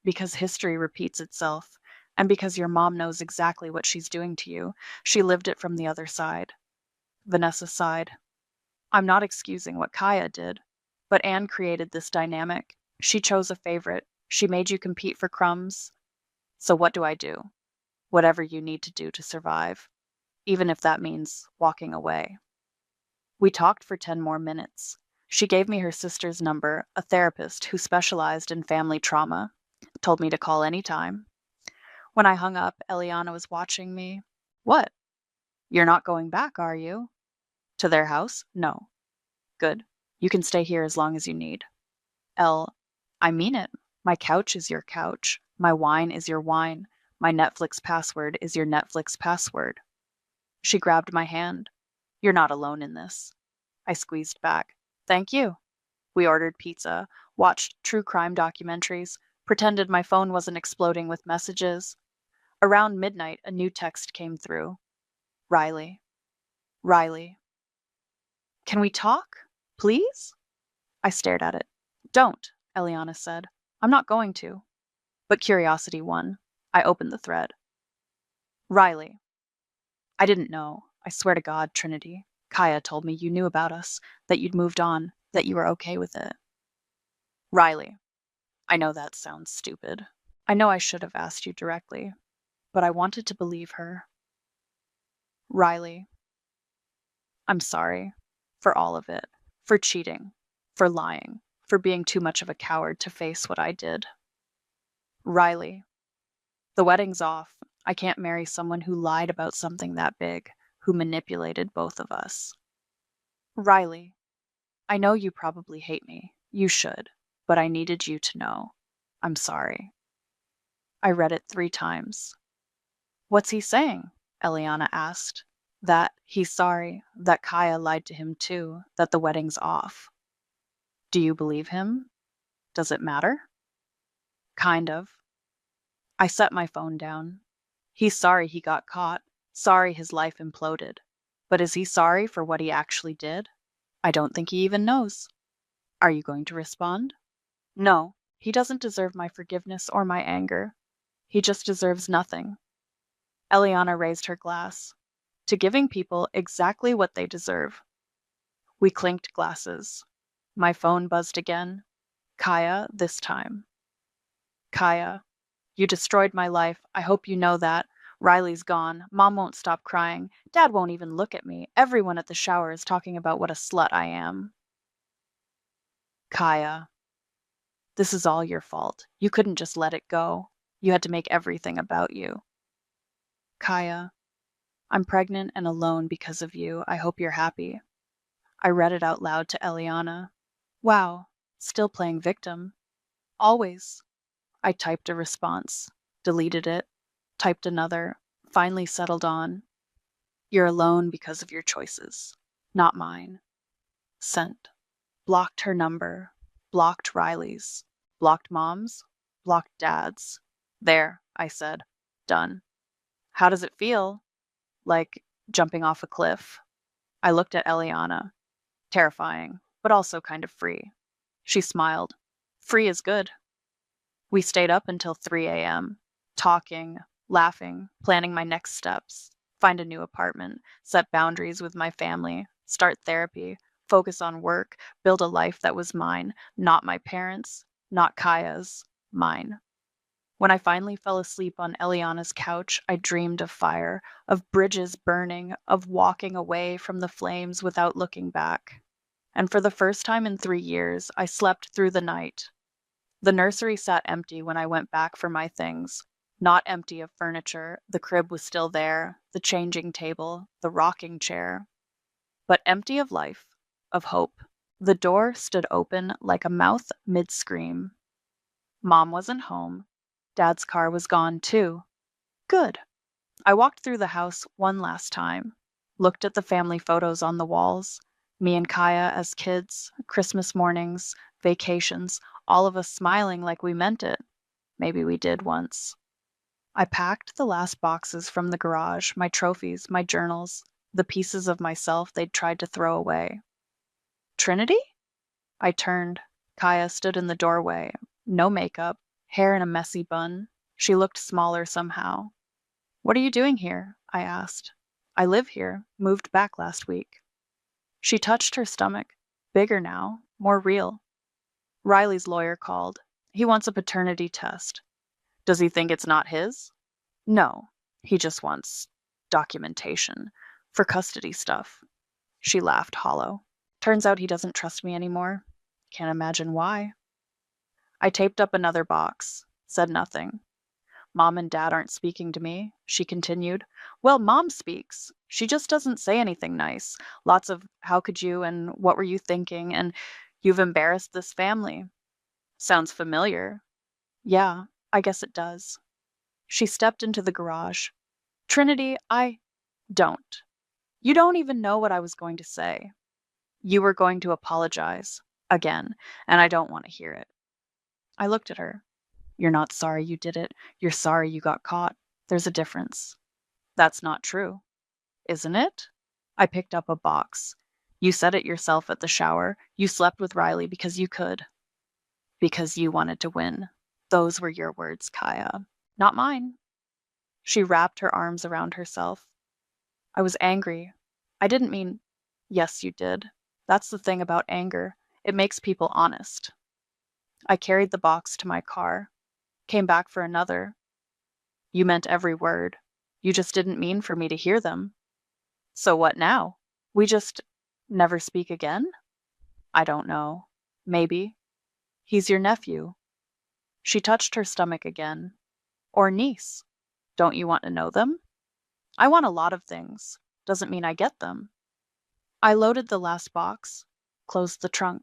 Because history repeats itself, and because your mom knows exactly what she's doing to you. She lived it from the other side. Vanessa sighed. I'm not excusing what Kaya did, but Anne created this dynamic. She chose a favorite. She made you compete for crumbs. So what do I do? Whatever you need to do to survive, even if that means walking away. We talked for 10 more minutes. She gave me her sister's number, a therapist who specialized in family trauma. Told me to call anytime. When I hung up, Eliana was watching me. What? You're not going back, are you? To their house? No. Good. You can stay here as long as you need. I mean it. My couch is your couch. My wine is your wine. My Netflix password is your Netflix password. She grabbed my hand. You're not alone in this. I squeezed back. Thank you. We ordered pizza, watched true crime documentaries, pretended my phone wasn't exploding with messages. Around midnight, a new text came through. Riley. Riley. Can we talk? Please? I stared at it. Don't, Eliana said. I'm not going to. But curiosity won. I opened the thread. Riley. I didn't know. I swear to God, Trinity. Kaya told me you knew about us, that you'd moved on, that you were okay with it. Riley. I know that sounds stupid. I know I should have asked you directly, but I wanted to believe her. Riley. I'm sorry. For all of it. For cheating. For lying. For being too much of a coward to face what I did. Riley. The wedding's off. I can't marry someone who lied about something that big, who manipulated both of us. Riley. I know you probably hate me. You should. But I needed you to know. I'm sorry. I read it 3 times. What's he saying? Eliana asked. That he's sorry, that Kaya lied to him too, that the wedding's off. Do you believe him? Does it matter? Kind of. I set my phone down. He's sorry he got caught, sorry his life imploded. But is he sorry for what he actually did? I don't think he even knows. Are you going to respond? No, he doesn't deserve my forgiveness or my anger. He just deserves nothing. Eliana raised her glass. To giving people exactly what they deserve. We clinked glasses. My phone buzzed again. Kaya, this time. Kaya, you destroyed my life. I hope you know that. Riley's gone. Mom won't stop crying. Dad won't even look at me. Everyone at the shower is talking about what a slut I am. Kaya, this is all your fault. You couldn't just let it go. You had to make everything about you. Kaya, I'm pregnant and alone because of you. I hope you're happy. I read it out loud to Eliana. Wow, still playing victim. Always. I typed a response, deleted it, typed another, finally settled on. You're alone because of your choices, not mine. Sent. Blocked her number, blocked Riley's, blocked Mom's, blocked Dad's. There, I said. Done. How does it feel? Like jumping off a cliff. I looked at Eliana. Terrifying, but also kind of free. She smiled. Free is good. We stayed up until 3 a.m., talking, laughing, planning my next steps, find a new apartment, set boundaries with my family, start therapy, focus on work, build a life that was mine, not my parents', not Kaya's, mine. When I finally fell asleep on Eliana's couch, I dreamed of fire, of bridges burning, of walking away from the flames without looking back. And for the first time in 3 years, I slept through the night. The nursery sat empty when I went back for my things. Not empty of furniture, the crib was still there, the changing table, the rocking chair. But empty of life, of hope. The door stood open like a mouth mid-scream. Mom wasn't home. Dad's car was gone too. Good. I walked through the house one last time, looked at the family photos on the walls, me and Kaya as kids, Christmas mornings, vacations, all of us smiling like we meant it. Maybe we did once. I packed the last boxes from the garage, my trophies, my journals, the pieces of myself they'd tried to throw away. Trinity? I turned. Kaya stood in the doorway, no makeup, hair in a messy bun. She looked smaller somehow. What are you doing here? I asked. I live here, moved back last week. She touched her stomach, bigger now, more real. Riley's lawyer called. He wants a paternity test. Does he think it's not his? No, he just wants documentation for custody stuff. She laughed hollow. Turns out he doesn't trust me anymore. Can't imagine why. I taped up another box, said nothing. Mom and Dad aren't speaking to me, she continued. Well, Mom speaks. She just doesn't say anything nice. Lots of how could you and what were you thinking and you've embarrassed this family. Sounds familiar. Yeah, I guess it does. She stepped into the garage. Trinity, I don't. You don't even know what I was going to say. You were going to apologize. Again, and I don't want to hear it. I looked at her. You're not sorry you did it. You're sorry you got caught. There's a difference. That's not true. Isn't it? I picked up a box. You said it yourself at the shower. You slept with Riley because you could. Because you wanted to win. Those were your words, Kaya. Not mine. She wrapped her arms around herself. I was angry. I didn't mean, yes, you did. That's the thing about anger. It makes people honest. I carried the box to my car. Came back for another. You meant every word. You just didn't mean for me to hear them. So what now? We just never speak again? I don't know. Maybe. He's your nephew. She touched her stomach again. Or niece. Don't you want to know them? I want a lot of things. Doesn't mean I get them. I loaded the last box, closed the trunk.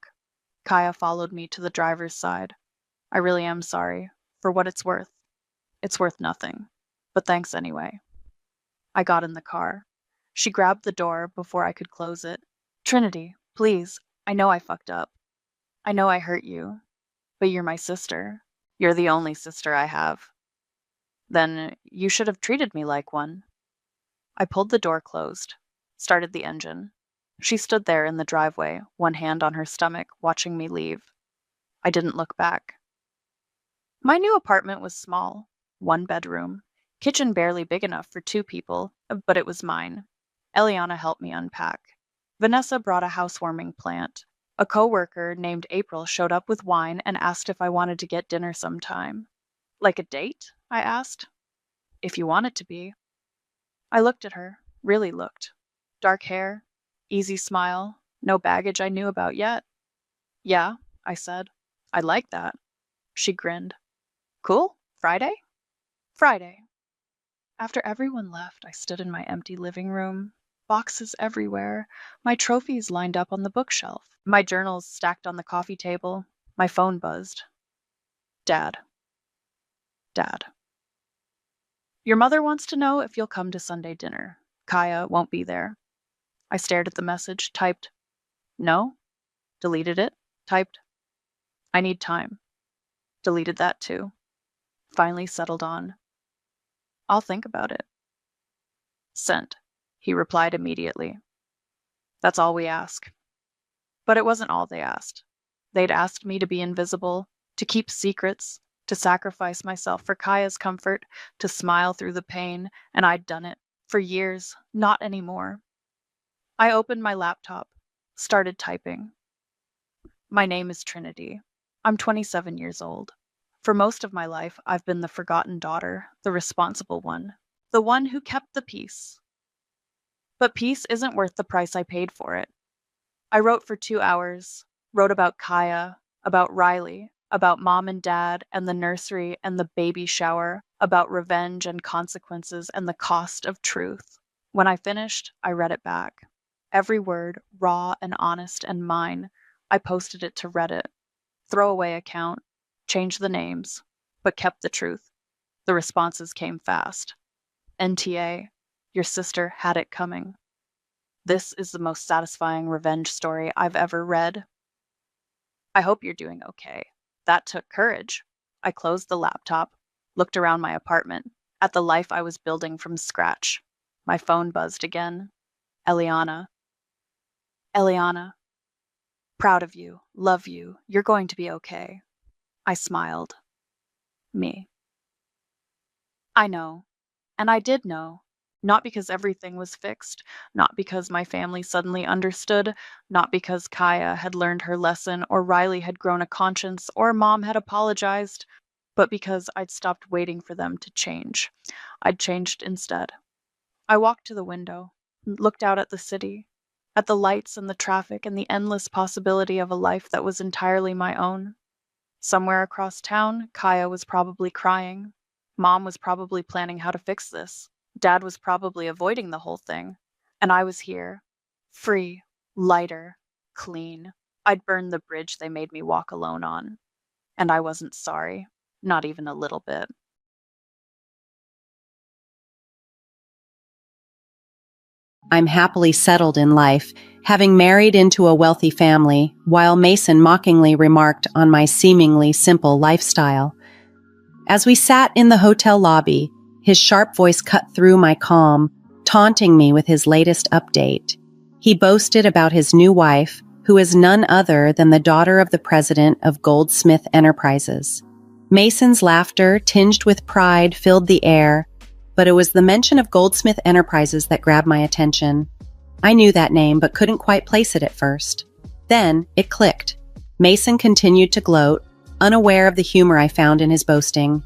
Kaya followed me to the driver's side. I really am sorry, for what it's worth. It's worth nothing. But thanks anyway. I got in the car. She grabbed the door before I could close it. Trinity, please, I know I fucked up. I know I hurt you. But you're my sister. You're the only sister I have. Then you should have treated me like one. I pulled the door closed, started the engine. She stood there in the driveway, one hand on her stomach, watching me leave. I didn't look back. My new apartment was small, one bedroom, kitchen barely big enough for two people, but it was mine. Eliana helped me unpack. Vanessa brought a housewarming plant. A coworker named April showed up with wine and asked if I wanted to get dinner sometime. Like a date? I asked. If you want it to be. I looked at her, really looked. Dark hair, easy smile, no baggage I knew about yet. Yeah, I said. I'd like that. She grinned. Cool? Friday? Friday. After everyone left, I stood in my empty living room. Boxes everywhere, my trophies lined up on the bookshelf, my journals stacked on the coffee table. My phone buzzed. Dad. Dad. Your mother wants to know if you'll come to Sunday dinner. Kaya won't be there. I stared at the message, typed, no, deleted it, typed, I need time. Deleted that too. Finally settled on, I'll think about it. Sent. He replied immediately. That's all we ask. But it wasn't all they asked. They'd asked me to be invisible, to keep secrets, to sacrifice myself for Kaya's comfort, to smile through the pain, and I'd done it. For years, not anymore. I opened my laptop, started typing. My name is Trinity. I'm 27 years old. For most of my life, I've been the forgotten daughter, the responsible one, the one who kept the peace. But peace isn't worth the price I paid for it. I wrote for 2 hours, wrote about Kaya, about Riley, about mom and dad and the nursery and the baby shower, about revenge and consequences and the cost of truth. When I finished, I read it back. Every word, raw and honest and mine. I posted it to Reddit. Throwaway account, changed the names, but kept the truth. The responses came fast. NTA, your sister had it coming. This is the most satisfying revenge story I've ever read. I hope you're doing okay. That took courage. I closed the laptop, looked around my apartment, at the life I was building from scratch. My phone buzzed again. Eliana. Eliana. Proud of you. Love you. You're going to be okay. I smiled. Me. I know. And I did know. Not because everything was fixed, not because my family suddenly understood, not because Kaya had learned her lesson, or Riley had grown a conscience, or Mom had apologized, but because I'd stopped waiting for them to change. I'd changed instead. I walked to the window, looked out at the city, at the lights and the traffic and the endless possibility of a life that was entirely my own. Somewhere across town, Kaya was probably crying. Mom was probably planning how to fix this. Dad was probably avoiding the whole thing. And I was here, free, lighter, clean. I'd burned the bridge they made me walk alone on. And I wasn't sorry, not even a little bit. I'm happily settled in life, having married into a wealthy family, while Mason mockingly remarked on my seemingly simple lifestyle. As we sat in the hotel lobby, his sharp voice cut through my calm, taunting me with his latest update. He boasted about his new wife, who is none other than the daughter of the president of Goldsmith Enterprises. Mason's laughter, tinged with pride, filled the air, but it was the mention of Goldsmith Enterprises that grabbed my attention. I knew that name, but couldn't quite place it at first. Then, it clicked. Mason continued to gloat, unaware of the humor I found in his boasting.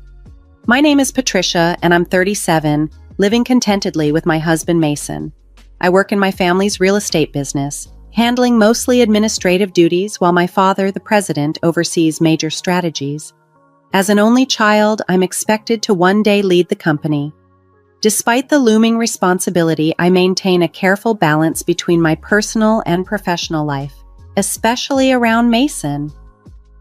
My name is Patricia, and I'm 37, living contentedly with my husband Mason. I work in my family's real estate business, handling mostly administrative duties while my father, the president, oversees major strategies. As an only child, I'm expected to one day lead the company. Despite the looming responsibility, I maintain a careful balance between my personal and professional life, especially around Mason.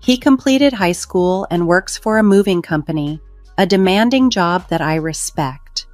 He completed high school and works for a moving company, a demanding job that I respect.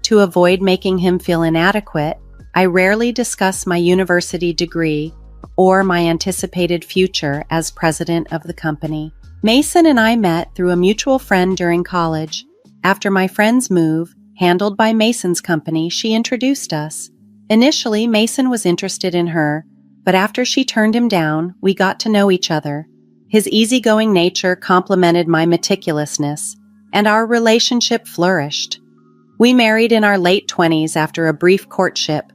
To avoid making him feel inadequate, I rarely discuss my university degree or my anticipated future as president of the company. Mason and I met through a mutual friend during college. After my friend's move, handled by Mason's company, she introduced us. Initially, Mason was interested in her, but after she turned him down, we got to know each other. His easygoing nature complemented my meticulousness, and our relationship flourished. We married in our late 20s after a brief courtship.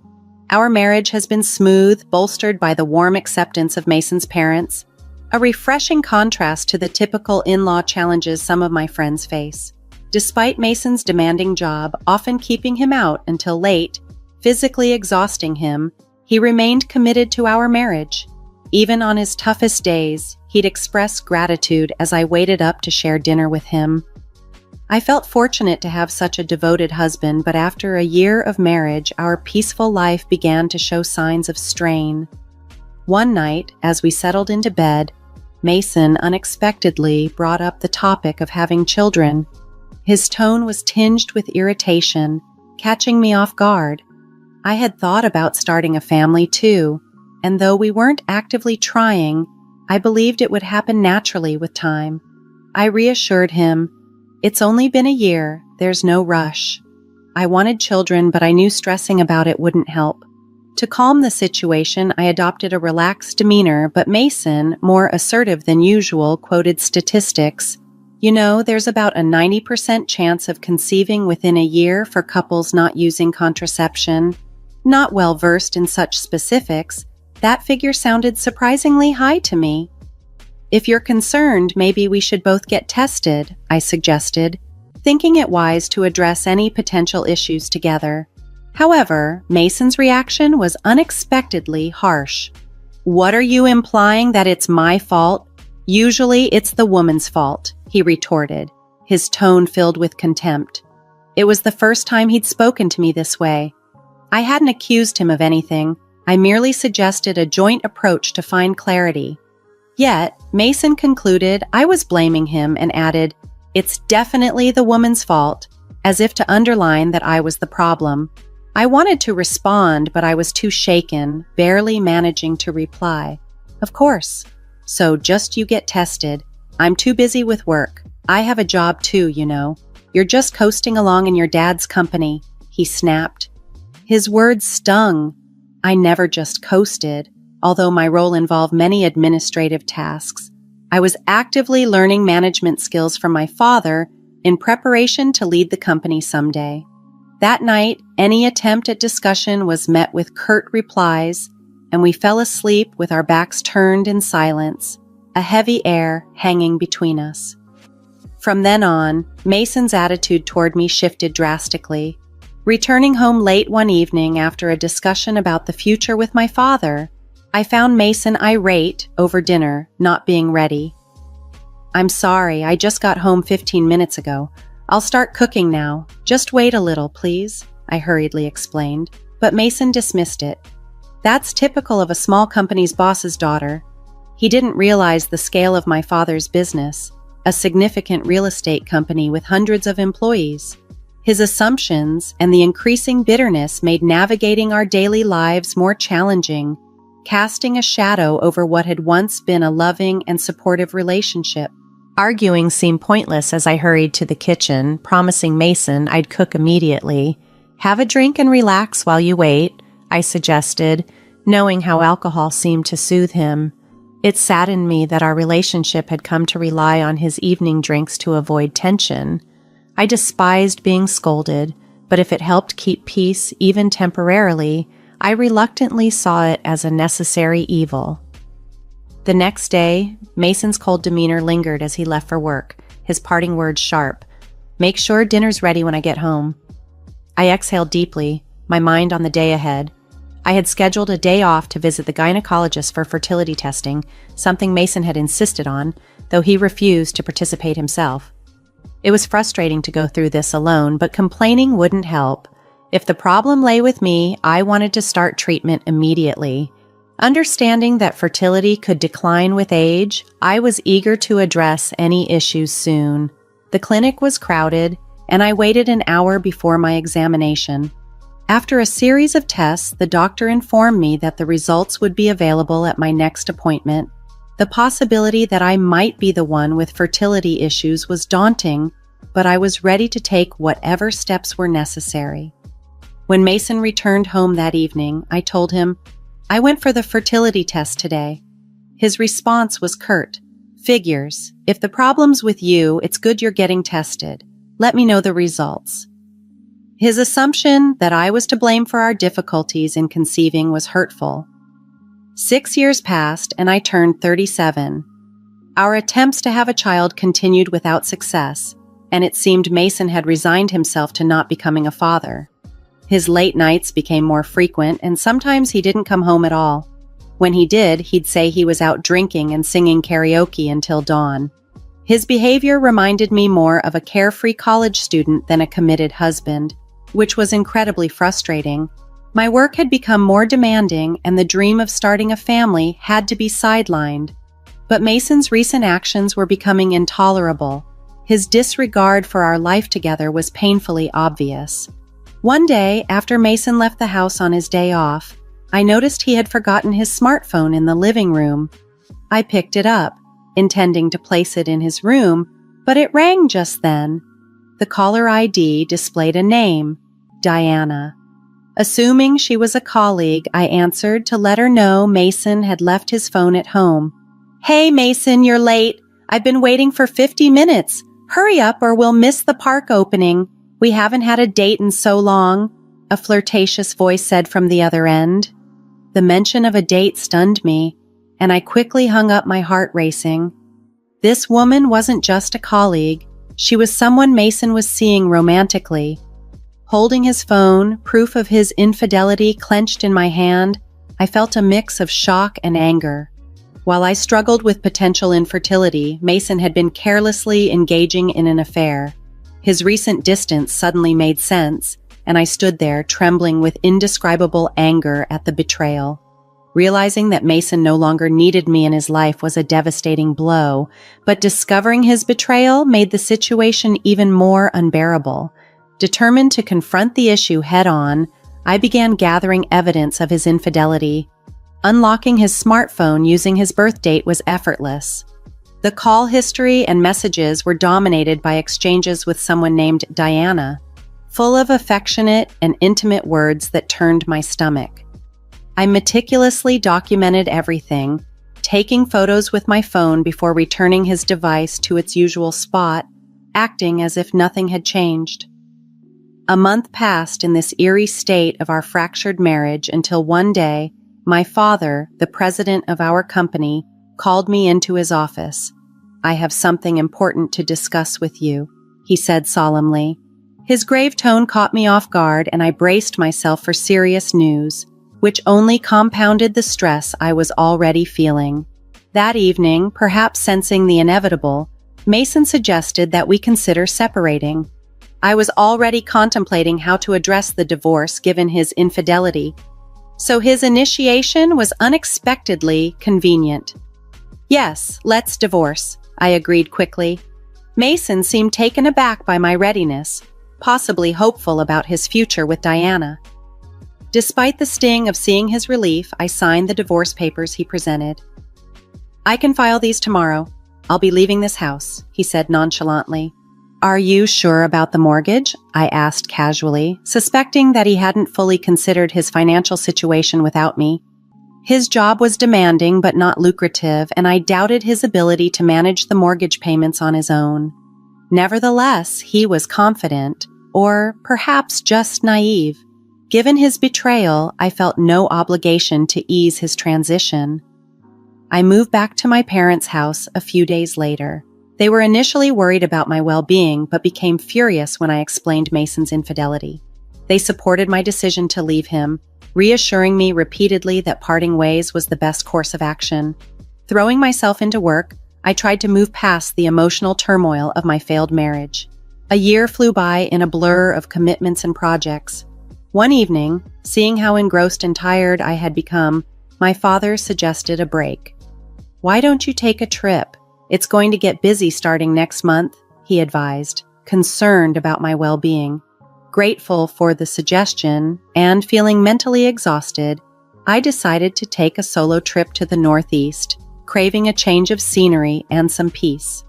Our marriage has been smooth, bolstered by the warm acceptance of Mason's parents, a refreshing contrast to the typical in-law challenges some of my friends face. Despite Mason's demanding job, often keeping him out until late, physically exhausting him, he remained committed to our marriage. Even on his toughest days, he'd express gratitude as I waited up to share dinner with him. I felt fortunate to have such a devoted husband, but after a year of marriage, our peaceful life began to show signs of strain. One night, as we settled into bed, Mason unexpectedly brought up the topic of having children. His tone was tinged with irritation, catching me off guard. I had thought about starting a family too, and though we weren't actively trying, I believed it would happen naturally with time. I reassured him, "It's only been a year, there's no rush." I wanted children, but I knew stressing about it wouldn't help. To calm the situation, I adopted a relaxed demeanor, but Mason, more assertive than usual, quoted statistics. "You know, there's about a 90% chance of conceiving within a year for couples not using contraception." Not well versed in such specifics, that figure sounded surprisingly high to me. "If you're concerned, maybe we should both get tested," I suggested, thinking it wise to address any potential issues together. However, Mason's reaction was unexpectedly harsh. "What are you implying, that it's my fault? Usually it's the woman's fault," he retorted, his tone filled with contempt. It was the first time he'd spoken to me this way. I hadn't accused him of anything. I merely suggested a joint approach to find clarity. Yet, Mason concluded I was blaming him and added, "It's definitely the woman's fault," as if to underline that I was the problem. I wanted to respond, but I was too shaken, barely managing to reply. "Of course. So just you get tested. I'm too busy with work. I have a job too, you know. You're just coasting along in your dad's company," he snapped. His words stung. I never just coasted, although my role involved many administrative tasks. I was actively learning management skills from my father in preparation to lead the company someday. That night, any attempt at discussion was met with curt replies, and we fell asleep with our backs turned in silence, a heavy air hanging between us. From then on, Mason's attitude toward me shifted drastically. Returning home late one evening after a discussion about the future with my father, I found Mason irate over dinner not being ready. "I'm sorry, I just got home 15 minutes ago. I'll start cooking now. Just wait a little, please," I hurriedly explained, but Mason dismissed it. That's typical of a small company's boss's daughter. He didn't realize the scale of my father's business, a significant real estate company with hundreds of employees. His assumptions and the increasing bitterness made navigating our daily lives more challenging, casting a shadow over what had once been a loving and supportive relationship. Arguing seemed pointless as I hurried to the kitchen, promising Mason I'd cook immediately. "Have a drink and relax while you wait," I suggested, knowing how alcohol seemed to soothe him. It saddened me that our relationship had come to rely on his evening drinks to avoid tension. I despised being scolded, but if it helped keep peace even temporarily, I reluctantly saw it as a necessary evil. The next day, Mason's cold demeanor lingered as he left for work, his parting words sharp. "Make sure dinner's ready when I get home." I exhaled deeply, my mind on the day ahead. I had scheduled a day off to visit the gynecologist for fertility testing, something Mason had insisted on, though he refused to participate himself. It was frustrating to go through this alone, but complaining wouldn't help. If the problem lay with me, I wanted to start treatment immediately. Understanding that fertility could decline with age, I was eager to address any issues soon. The clinic was crowded, and I waited an hour before my examination. After a series of tests, the doctor informed me that the results would be available at my next appointment. The possibility that I might be the one with fertility issues was daunting, but I was ready to take whatever steps were necessary. When Mason returned home that evening, I told him, "I went for the fertility test today." His response was curt. "Figures. If the problem's with you, it's good you're getting tested. Let me know the results." His assumption that I was to blame for our difficulties in conceiving was hurtful. 6 years passed and I turned 37. Our attempts to have a child continued without success, and it seemed Mason had resigned himself to not becoming a father. His late nights became more frequent, and sometimes he didn't come home at all. When he did, he'd say he was out drinking and singing karaoke until dawn. His behavior reminded me more of a carefree college student than a committed husband, which was incredibly frustrating. My work had become more demanding, and the dream of starting a family had to be sidelined. But Mason's recent actions were becoming intolerable. His disregard for our life together was painfully obvious. One day, after Mason left the house on his day off, I noticed he had forgotten his smartphone in the living room. I picked it up, intending to place it in his room, but it rang just then. The caller ID displayed a name, Diana. Assuming she was a colleague, I answered to let her know Mason had left his phone at home. "Hey, Mason, you're late. I've been waiting for 50 minutes. Hurry up or we'll miss the park opening. We haven't had a date in so long," a flirtatious voice said from the other end. The mention of a date stunned me, and I quickly hung up, my heart racing. This woman wasn't just a colleague. She was someone Mason was seeing romantically. Holding his phone, proof of his infidelity clenched in my hand, I felt a mix of shock and anger. While I struggled with potential infertility, Mason had been carelessly engaging in an affair. His recent distance suddenly made sense, and I stood there trembling with indescribable anger at the betrayal. Realizing that Mason no longer needed me in his life was a devastating blow, but discovering his betrayal made the situation even more unbearable. Determined to confront the issue head-on, I began gathering evidence of his infidelity. Unlocking his smartphone using his birth date was effortless. The call history and messages were dominated by exchanges with someone named Diana, full of affectionate and intimate words that turned my stomach. I meticulously documented everything, taking photos with my phone before returning his device to its usual spot, acting as if nothing had changed. A month passed in this eerie state of our fractured marriage until one day, my father, the president of our company, called me into his office. "I have something important to discuss with you," he said solemnly. His grave tone caught me off guard, and I braced myself for serious news, which only compounded the stress I was already feeling. That evening, perhaps sensing the inevitable, Mason suggested that we consider separating. I was already contemplating how to address the divorce given his infidelity, so his initiation was unexpectedly convenient. "Yes, let's divorce," I agreed quickly. Mason seemed taken aback by my readiness, possibly hopeful about his future with Diana. Despite the sting of seeing his relief, I signed the divorce papers he presented. "I can file these tomorrow. I'll be leaving this house," he said nonchalantly. "Are you sure about the mortgage?" I asked casually, suspecting that he hadn't fully considered his financial situation without me. His job was demanding but not lucrative, and I doubted his ability to manage the mortgage payments on his own. Nevertheless, he was confident, or perhaps just naive. Given his betrayal, I felt no obligation to ease his transition. I moved back to my parents' house a few days later. They were initially worried about my well-being, but became furious when I explained Mason's infidelity. They supported my decision to leave him, reassuring me repeatedly that parting ways was the best course of action. Throwing myself into work, I tried to move past the emotional turmoil of my failed marriage. A year flew by in a blur of commitments and projects. One evening, seeing how engrossed and tired I had become, my father suggested a break. "Why don't you take a trip? It's going to get busy starting next month," he advised, concerned about my well-being. Grateful for the suggestion and feeling mentally exhausted, I decided to take a solo trip to the Northeast, craving a change of scenery and some peace.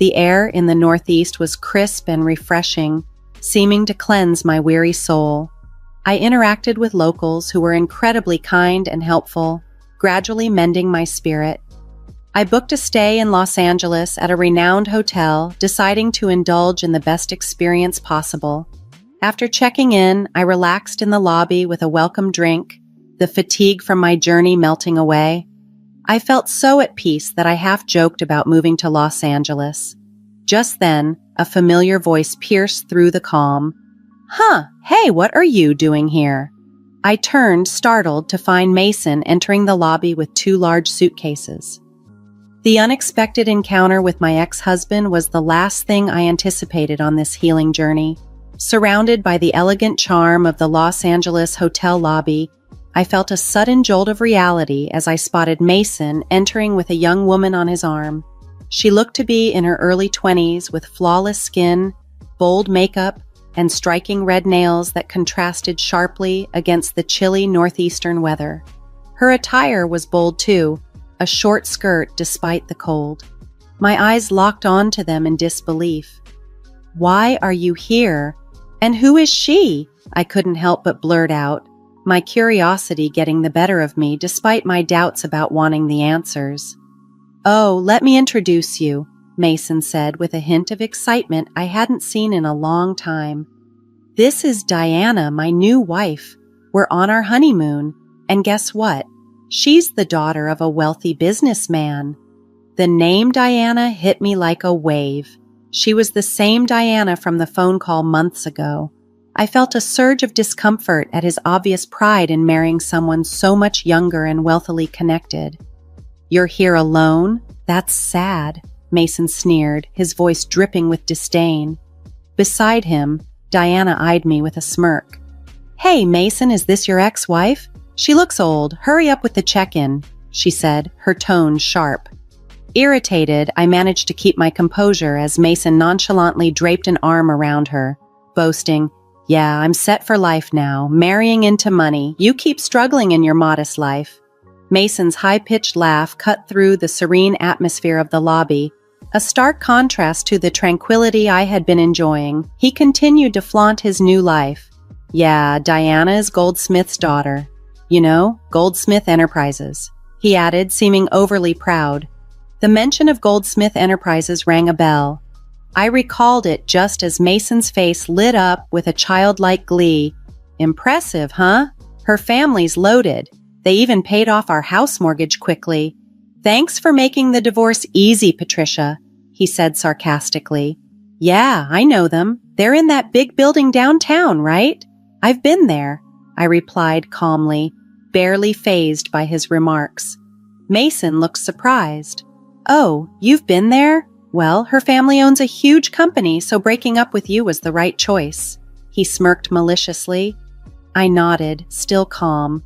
The air in the northeast was crisp and refreshing, seeming to cleanse my weary soul. I interacted with locals who were incredibly kind and helpful, gradually mending my spirit. I booked a stay in Los Angeles at a renowned hotel, deciding to indulge in the best experience possible. After checking in, I relaxed in the lobby with a welcome drink, the fatigue from my journey melting away. I felt so at peace that I half joked about moving to Los Angeles. Just then, a familiar voice pierced through the calm. Hey, what are you doing here?" I turned, startled, to find Mason entering the lobby with 2 large suitcases. The unexpected encounter with my ex-husband was the last thing I anticipated on this healing journey. Surrounded by the elegant charm of the Los Angeles hotel lobby, I felt a sudden jolt of reality as I spotted Mason entering with a young woman on his arm. She looked to be in her early 20s with flawless skin, bold makeup, and striking red nails that contrasted sharply against the chilly northeastern weather. Her attire was bold too, a short skirt despite the cold. My eyes locked onto them in disbelief. "Why are you here? And who is she?" I couldn't help but blurt out, my curiosity getting the better of me despite my doubts about wanting the answers. "Oh, let me introduce you," Mason said with a hint of excitement I hadn't seen in a long time. "This is Diana, my new wife. We're on our honeymoon, and guess what? She's the daughter of a wealthy businessman." The name Diana hit me like a wave. She was the same Diana from the phone call months ago. I felt a surge of discomfort at his obvious pride in marrying someone so much younger and wealthily connected. "You're here alone? That's sad," Mason sneered, his voice dripping with disdain. Beside him, Diana eyed me with a smirk. "Hey, Mason, is this your ex-wife? She looks old. Hurry up with the check-in," she said, her tone sharp. Irritated, I managed to keep my composure as Mason nonchalantly draped an arm around her, boasting, "Yeah, I'm set for life now, marrying into money. You keep struggling in your modest life." Mason's high-pitched laugh cut through the serene atmosphere of the lobby, a stark contrast to the tranquility I had been enjoying. He continued to flaunt his new life. "Yeah, Diana is Goldsmith's daughter. You know, Goldsmith Enterprises," he added, seeming overly proud. The mention of Goldsmith Enterprises rang a bell. I recalled it just as Mason's face lit up with a childlike glee. "Impressive, huh? Her family's loaded. They even paid off our house mortgage quickly. Thanks for making the divorce easy, Patricia," he said sarcastically. "Yeah, I know them. They're in that big building downtown, right?" "I've been there," I replied calmly, barely fazed by his remarks. Mason looked surprised. "Oh, you've been there? Well, her family owns a huge company, so breaking up with you was the right choice." He smirked maliciously. I nodded, still calm.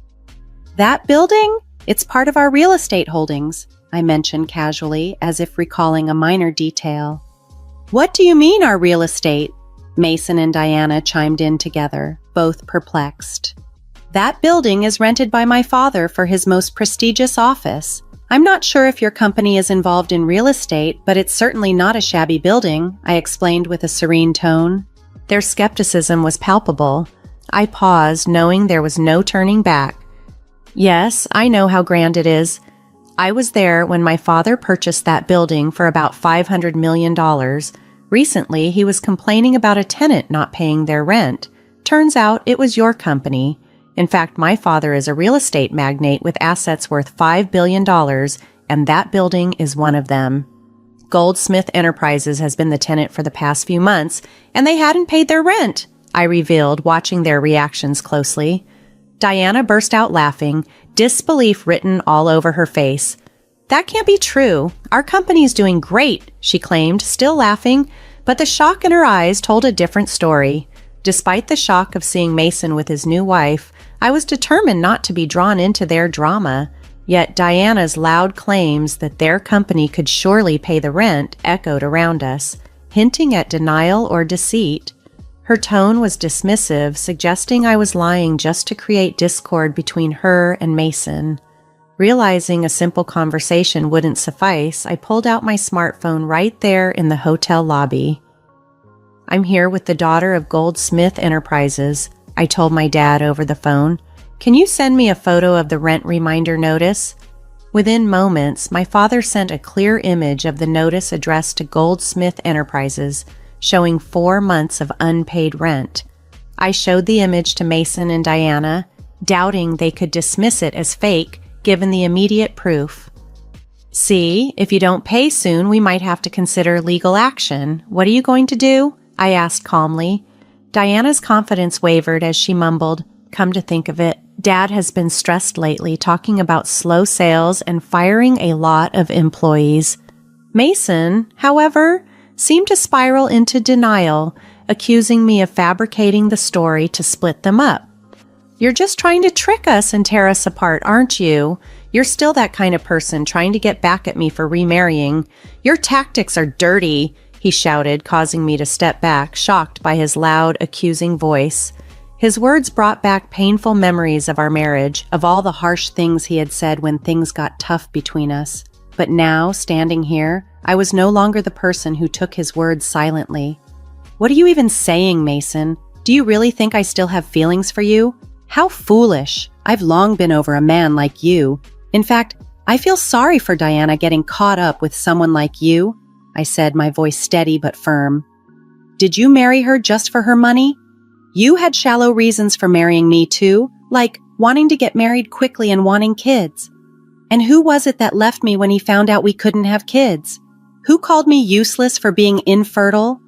"That building? It's part of our real estate holdings," I mentioned casually, as if recalling a minor detail. "What do you mean, our real estate?" Mason and Diana chimed in together, both perplexed. "That building is rented by my father for his most prestigious office. I'm not sure if your company is involved in real estate, but it's certainly not a shabby building," I explained with a serene tone. Their skepticism was palpable. I paused, knowing there was no turning back. "Yes, I know how grand it is. I was there when my father purchased that building for about $500 million. Recently, he was complaining about a tenant not paying their rent. Turns out it was your company. In fact, my father is a real estate magnate with assets worth $5 billion, and that building is one of them. Goldsmith Enterprises has been the tenant for the past few months, and they hadn't paid their rent," I revealed, watching their reactions closely. Diana burst out laughing, disbelief written all over her face. "That can't be true. Our company's doing great," she claimed, still laughing, but the shock in her eyes told a different story. Despite the shock of seeing Mason with his new wife, I was determined not to be drawn into their drama. Yet Diana's loud claims that their company could surely pay the rent echoed around us, hinting at denial or deceit. Her tone was dismissive, suggesting I was lying just to create discord between her and Mason. Realizing a simple conversation wouldn't suffice, I pulled out my smartphone right there in the hotel lobby. "I'm here with the daughter of Goldsmith Enterprises," I told my dad over the phone. "Can you send me a photo of the rent reminder notice?" Within moments, my father sent a clear image of the notice addressed to Goldsmith Enterprises, showing 4 months of unpaid rent. I showed the image to Mason and Diana, doubting they could dismiss it as fake given the immediate proof. "See, if you don't pay soon, we might have to consider legal action. What are you going to do?" I asked calmly. Diana's confidence wavered as she mumbled, "Come to think of it, Dad has been stressed lately, talking about slow sales and firing a lot of employees." Mason, however, seemed to spiral into denial, accusing me of fabricating the story to split them up. "You're just trying to trick us and tear us apart, aren't you? You're still that kind of person trying to get back at me for remarrying. Your tactics are dirty," he shouted, causing me to step back, shocked by his loud, accusing voice. His words brought back painful memories of our marriage, of all the harsh things he had said when things got tough between us. But now, standing here, I was no longer the person who took his words silently. "What are you even saying, Mason? Do you really think I still have feelings for you? How foolish. I've long been over a man like you. In fact, I feel sorry for Diana getting caught up with someone like you," I said, my voice steady but firm. "Did you marry her just for her money? You had shallow reasons for marrying me too, like wanting to get married quickly and wanting kids. And who was it that left me when he found out we couldn't have kids? Who called me useless for being infertile?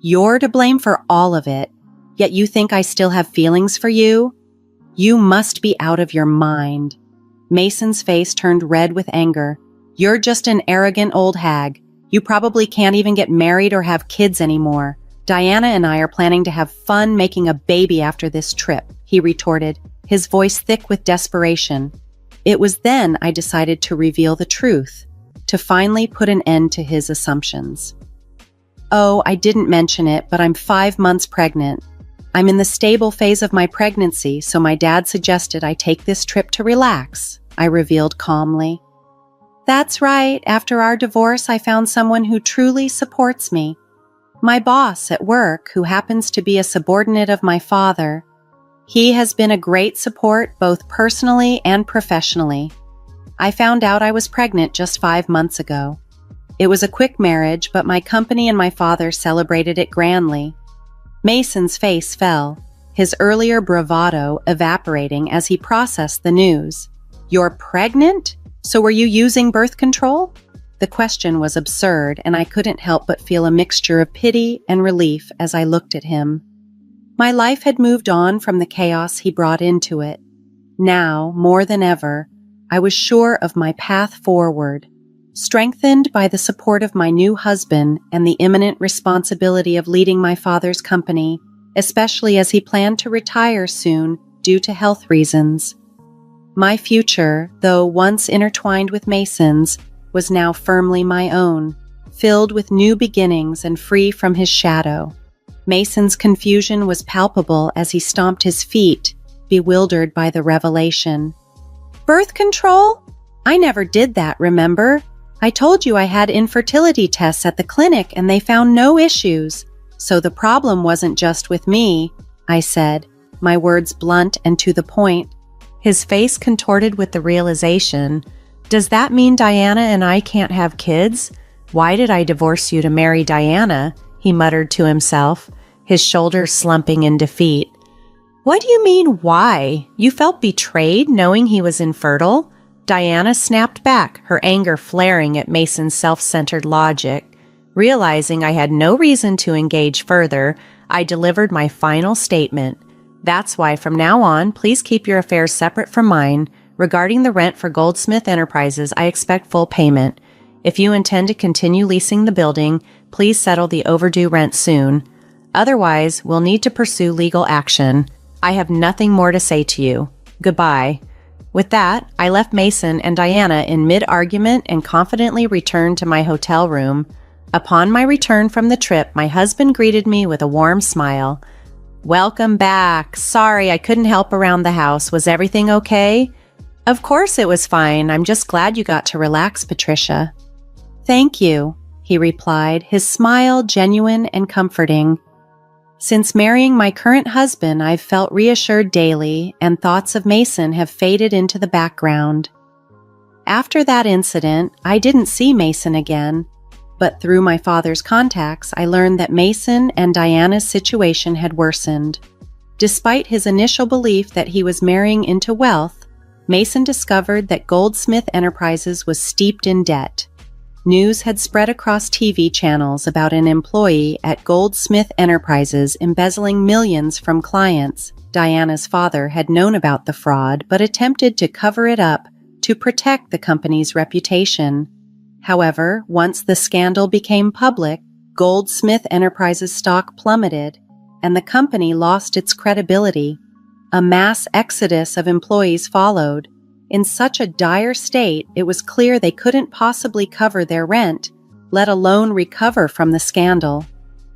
You're to blame for all of it, yet you think I still have feelings for you? You must be out of your mind." Mason's face turned red with anger. "You're just an arrogant old hag. You probably can't even get married or have kids anymore. Diana and I are planning to have fun making a baby after this trip," he retorted, his voice thick with desperation. It was then I decided to reveal the truth, to finally put an end to his assumptions. "Oh, I didn't mention it, but I'm 5 months pregnant. I'm in the stable phase of my pregnancy, so my dad suggested I take this trip to relax," I revealed calmly. "That's right. After our divorce, I found someone who truly supports me. My boss at work, who happens to be a subordinate of my father. He has been a great support both personally and professionally. I found out I was pregnant just 5 months ago. It was a quick marriage, but my company and my father celebrated it grandly." Mason's face fell, his earlier bravado evaporating as he processed the news. "You're pregnant? So were you using birth control?" The question was absurd, and I couldn't help but feel a mixture of pity and relief as I looked at him. My life had moved on from the chaos he brought into it. Now, more than ever, I was sure of my path forward, strengthened by the support of my new husband and the imminent responsibility of leading my father's company, especially as he planned to retire soon due to health reasons. My future, though once intertwined with Mason's, was now firmly my own, filled with new beginnings and free from his shadow. Mason's confusion was palpable as he stomped his feet, bewildered by the revelation. "Birth control? I never did that, remember? I told you I had infertility tests at the clinic and they found no issues. So the problem wasn't just with me," I said, my words blunt and to the point. His face contorted with the realization. "Does that mean Diana and I can't have kids? Why did I divorce you to marry Diana?" he muttered to himself, his shoulders slumping in defeat. "What do you mean, why? You felt betrayed knowing he was infertile?" Diana snapped back, her anger flaring at Mason's self-centered logic. Realizing I had no reason to engage further, I delivered my final statement. "That's why from now on, please keep your affairs separate from mine. Regarding the rent for Goldsmith Enterprises, I expect full payment. If you intend to continue leasing the building, please settle the overdue rent soon. Otherwise, we'll need to pursue legal action. I have nothing more to say to you. Goodbye." With that, I left Mason and Diana in mid-argument and confidently returned to my hotel room. Upon my return from the trip, my husband greeted me with a warm smile. "Welcome back. Sorry I couldn't help around the house. Was everything okay?" Of course it was fine. I'm just glad you got to relax, Patricia. Thank you, he replied, his smile genuine and comforting. Since marrying my current husband, I've felt reassured daily, and thoughts of Mason have faded into the background. After that incident, I didn't see Mason again, but through my father's contacts, I learned that Mason and Diana's situation had worsened. Despite his initial belief that he was marrying into wealth, Mason discovered that Goldsmith Enterprises was steeped in debt. News had spread across TV channels about an employee at Goldsmith Enterprises embezzling millions from clients. Diana's father had known about the fraud but attempted to cover it up to protect the company's reputation. However, once the scandal became public, Goldsmith Enterprises stock plummeted, and the company lost its credibility. A mass exodus of employees followed. In such a dire state, it was clear they couldn't possibly cover their rent, let alone recover from the scandal.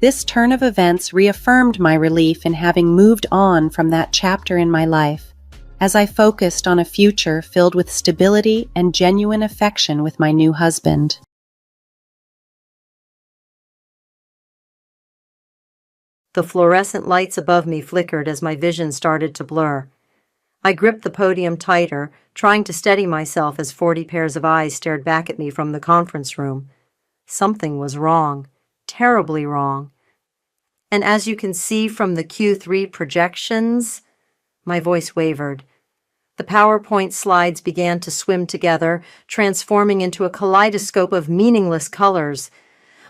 This turn of events reaffirmed my relief in having moved on from that chapter in my life, as I focused on a future filled with stability and genuine affection with my new husband. The fluorescent lights above me flickered as my vision started to blur. I gripped the podium tighter, trying to steady myself as 40 pairs of eyes stared back at me from the conference room. Something was wrong, terribly wrong. And as you can see from the Q3 projections, my voice wavered. The PowerPoint slides began to swim together, transforming into a kaleidoscope of meaningless colors.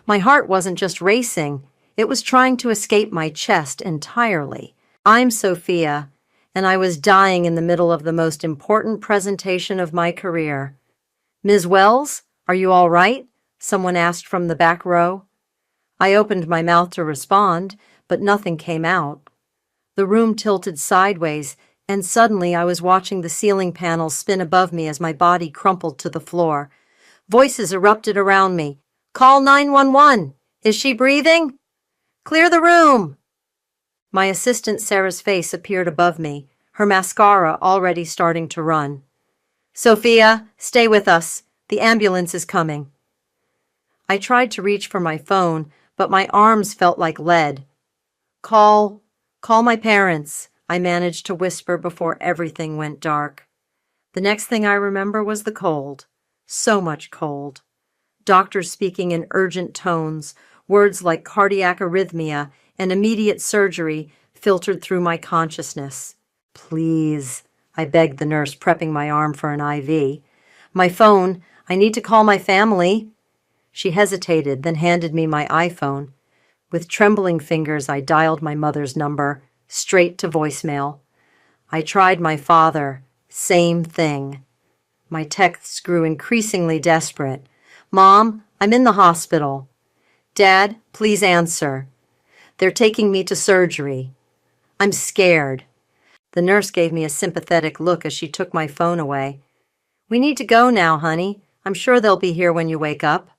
My heart wasn't just racing, it was trying to escape my chest entirely. I'm Sophia, and I was dying in the middle of the most important presentation of my career. Ms. Wells, are you all right? Someone asked from the back row. I opened my mouth to respond, but nothing came out. The room tilted sideways, and suddenly I was watching the ceiling panels spin above me as my body crumpled to the floor. Voices erupted around me. Call 911! Is she breathing? Clear the room! My assistant Sarah's face appeared above me, her mascara already starting to run. Sophia, stay with us. The ambulance is coming. I tried to reach for my phone, but my arms felt like lead. Call my parents, I managed to whisper before everything went dark. The next thing I remember was the cold. So much cold. Doctors speaking in urgent tones, words like cardiac arrhythmia and immediate surgery filtered through my consciousness. Please, I begged the nurse, prepping my arm for an IV. My phone, I need to call my family. She hesitated, then handed me my iPhone. With trembling fingers, I dialed my mother's number, straight to voicemail. I tried my father. Same thing. My texts grew increasingly desperate. Mom, I'm in the hospital. Dad, please answer. They're taking me to surgery. I'm scared. The nurse gave me a sympathetic look as she took my phone away. We need to go now, honey. I'm sure they'll be here when you wake up.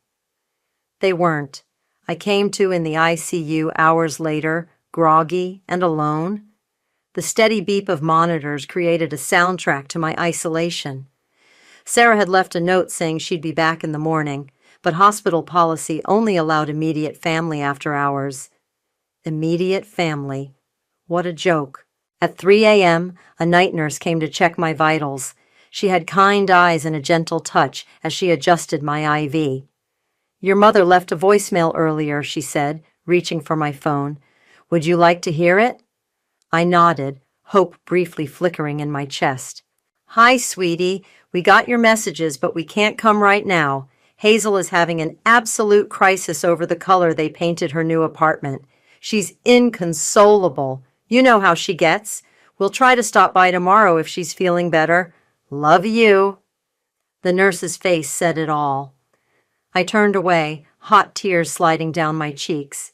They weren't. I came to in the ICU hours later, groggy and alone. The steady beep of monitors created a soundtrack to my isolation. Sarah had left a note saying she'd be back in the morning, but hospital policy only allowed immediate family after hours. Immediate family. What a joke. At 3 a.m., a night nurse came to check my vitals. She had kind eyes and a gentle touch as she adjusted my IV. Your mother left a voicemail earlier, she said, reaching for my phone. Would you like to hear it? I nodded, hope briefly flickering in my chest. Hi, sweetie. We got your messages, but we can't come right now. Hazel is having an absolute crisis over the color they painted her new apartment. She's inconsolable. You know how she gets. We'll try to stop by tomorrow if she's feeling better. Love you. The nurse's face said it all. I turned away, hot tears sliding down my cheeks.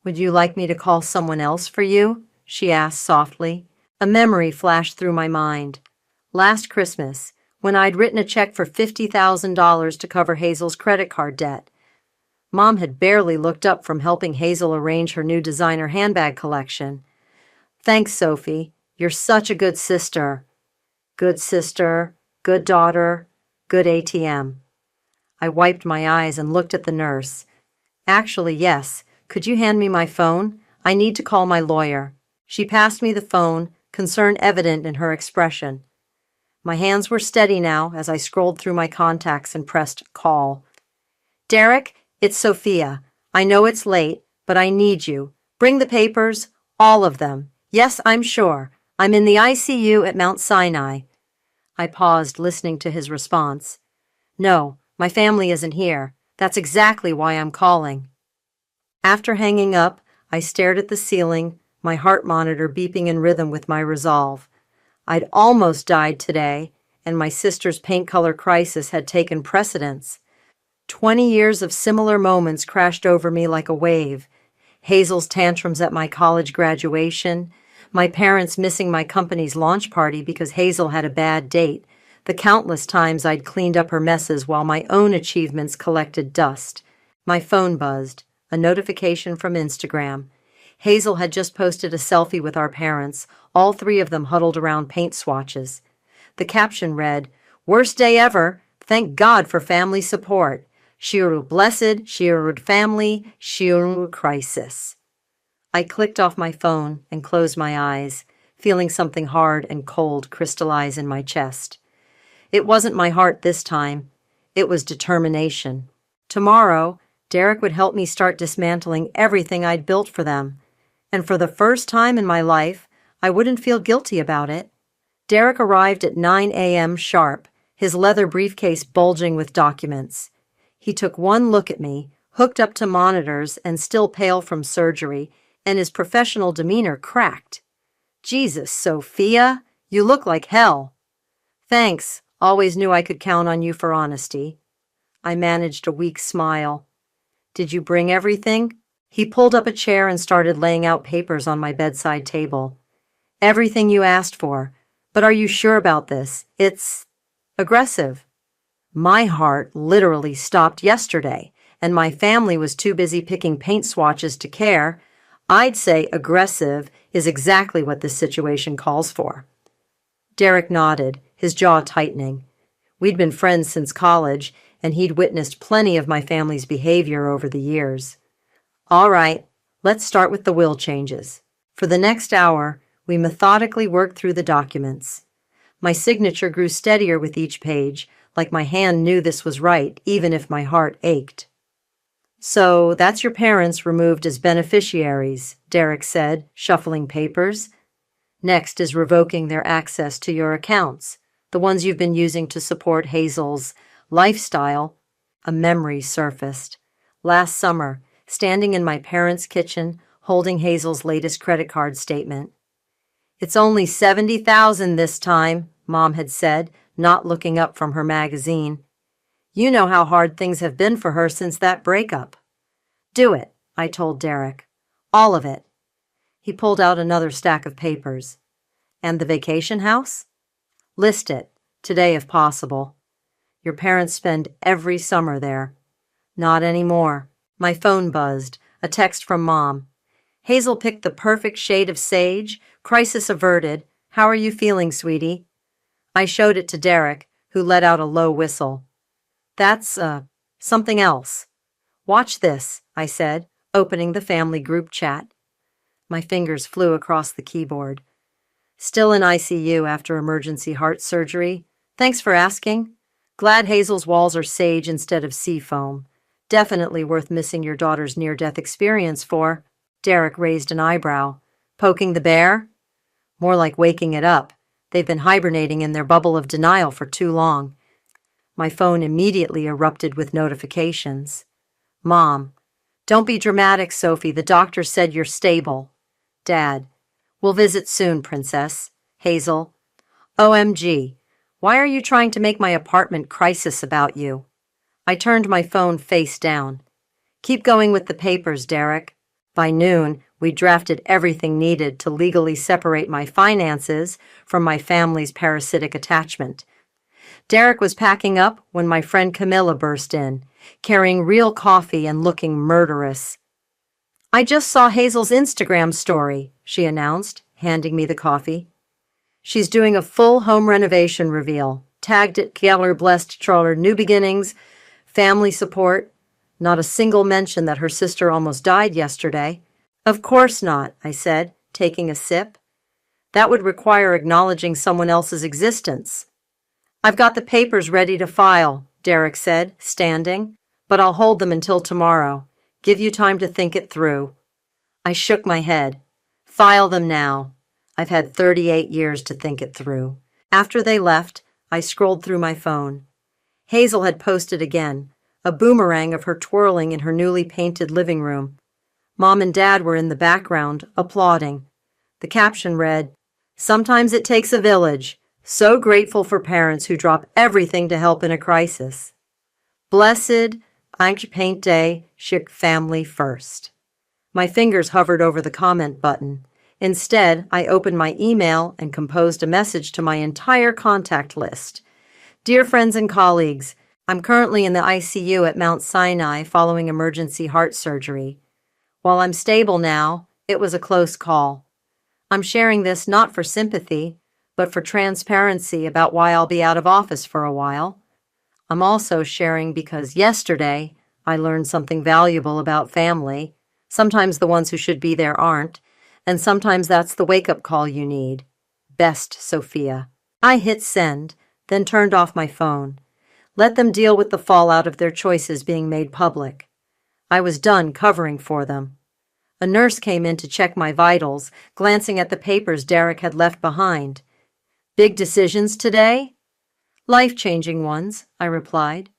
Would you like me to call someone else for you? She asked softly. A memory flashed through my mind. Last Christmas, when I'd written a check for $50,000 to cover Hazel's credit card debt. Mom had barely looked up from helping Hazel arrange her new designer handbag collection. Thanks, Sophie. You're such a good sister. Good sister, good daughter, good ATM. I wiped my eyes and looked at the nurse. Actually, yes. Could you hand me my phone? I need to call my lawyer. She passed me the phone, concern evident in her expression. My hands were steady now as I scrolled through my contacts and pressed call. Derek, it's Sophia. I know it's late, but I need you. Bring the papers, all of them. Yes, I'm sure. I'm in the ICU at Mount Sinai. I paused, listening to his response. No, my family isn't here. That's exactly why I'm calling. After hanging up, I stared at the ceiling, my heart monitor beeping in rhythm with my resolve. I'd almost died today, and my sister's paint color crisis had taken precedence. 20 years of similar moments crashed over me like a wave. Hazel's tantrums at my college graduation, my parents missing my company's launch party because Hazel had a bad date, the countless times I'd cleaned up her messes while my own achievements collected dust. My phone buzzed, a notification from Instagram. Hazel had just posted a selfie with our parents, all three of them huddled around paint swatches. The caption read, "Worst day ever. Thank God for family support. Shiru blessed, Shiru family, Shiru crisis." I clicked off my phone and closed my eyes, feeling something hard and cold crystallize in my chest. It wasn't my heart this time. It was determination. Tomorrow, Derek would help me start dismantling everything I'd built for them. And for the first time in my life, I wouldn't feel guilty about it. Derek arrived at 9 a.m. sharp, his leather briefcase bulging with documents. He took one look at me, hooked up to monitors and still pale from surgery, and his professional demeanor cracked. "Jesus, Sophia, you look like hell." "Thanks. Always knew I could count on you for honesty." I managed a weak smile. "Did you bring everything?" He pulled up a chair and started laying out papers on my bedside table. "Everything you asked for. But are you sure about this? It's aggressive." My heart literally stopped yesterday, and my family was too busy picking paint swatches to care. I'd say aggressive is exactly what this situation calls for. Derek nodded, his jaw tightening. We'd been friends since college, and he'd witnessed plenty of my family's behavior over the years. "All right, let's start with the will changes." For the next hour, we methodically worked through the documents. My signature grew steadier with each page, like my hand knew this was right, even if my heart ached. "So that's your parents removed as beneficiaries," Derek said, shuffling papers. "Next is revoking their access to your accounts, the ones you've been using to support Hazel's lifestyle." A memory surfaced. Last summer, standing in my parents' kitchen, holding Hazel's latest credit card statement. "It's only $70,000 this time," Mom had said, not looking up from her magazine. "You know how hard things have been for her since that breakup." "Do it," I told Derek. "All of it." He pulled out another stack of papers. "And the vacation house?" "List it, today if possible." "Your parents spend every summer there." "Not anymore." My phone buzzed, a text from Mom. "Hazel picked the perfect shade of sage, crisis averted. How are you feeling, sweetie?" I showed it to Derek, who let out a low whistle. "That's, something else." "Watch this," I said, opening the family group chat. My fingers flew across the keyboard. "Still in ICU after emergency heart surgery. Thanks for asking. Glad Hazel's walls are sage instead of sea foam. Definitely worth missing your daughter's near-death experience for." Derek raised an eyebrow. "Poking the bear?" "More like waking it up. They've been hibernating in their bubble of denial for too long." My phone immediately erupted with notifications. "Mom, don't be dramatic, Sophie. The doctor said you're stable." "Dad, we'll visit soon, Princess." Hazel, "OMG, why are you trying to make my apartment crisis about you?" I turned my phone face down. "Keep going with the papers, Derek." By noon, we drafted everything needed to legally separate my finances from my family's parasitic attachment. Derek was packing up when my friend Camilla burst in, carrying real coffee and looking murderous. "I just saw Hazel's Instagram story," she announced, handing me the coffee. She's doing a full home renovation reveal. Tagged it Keller Blessed Troller New Beginnings, family support. Not a single mention that her sister almost died yesterday. Of course not, I said, taking a sip. That would require acknowledging someone else's existence. I've got the papers ready to file, Derek said, standing, but I'll hold them until tomorrow. Give you time to think it through. I shook my head. File them now. I've had 38 years to think it through. After they left, I scrolled through my phone. Hazel had posted again, a boomerang of her twirling in her newly painted living room. Mom and Dad were in the background, applauding. The caption read, "Sometimes it takes a village. So grateful for parents who drop everything to help in a crisis. Blessed, Ange Paint Day, Chic Family First." My fingers hovered over the comment button. Instead, I opened my email and composed a message to my entire contact list. Dear friends and colleagues, I'm currently in the ICU at Mount Sinai following emergency heart surgery. While I'm stable now, it was a close call. I'm sharing this not for sympathy, but for transparency about why I'll be out of office for a while. I'm also sharing because yesterday I learned something valuable about family. Sometimes the ones who should be there aren't, and sometimes that's the wake-up call you need. Best, Sophia. I hit send, then turned off my phone. Let them deal with the fallout of their choices being made public. I was done covering for them. A nurse came in to check my vitals, glancing at the papers Derek had left behind. Big decisions today? Life-changing ones, I replied.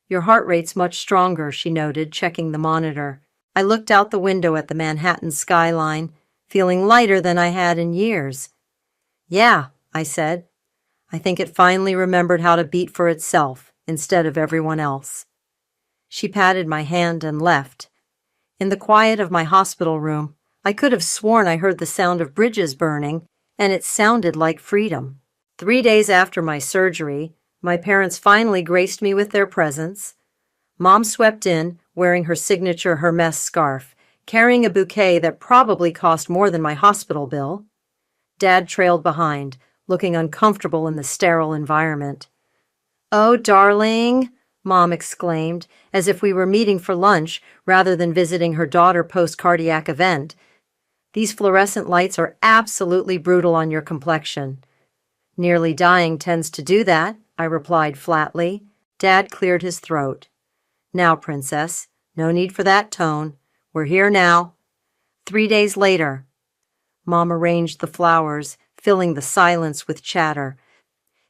Your heart rate's much stronger, she noted, checking the monitor. I looked out the window at the Manhattan skyline, feeling lighter than I had in years. Yeah, I said. I think it finally remembered how to beat for itself instead of everyone else. She patted my hand and left. In the quiet of my hospital room, I could have sworn I heard the sound of bridges burning, and it sounded like freedom. 3 days after my surgery, my parents finally graced me with their presence. Mom swept in, wearing her signature Hermes scarf, carrying a bouquet that probably cost more than my hospital bill. Dad trailed behind, looking uncomfortable in the sterile environment. "Oh, darling," Mom exclaimed, as if we were meeting for lunch rather than visiting her daughter post-cardiac event. "These fluorescent lights are absolutely brutal on your complexion." "Nearly dying tends to do that," I replied flatly. Dad cleared his throat. "Now, Princess, no need for that tone. We're here now." 3 days later, Mom arranged the flowers, filling the silence with chatter.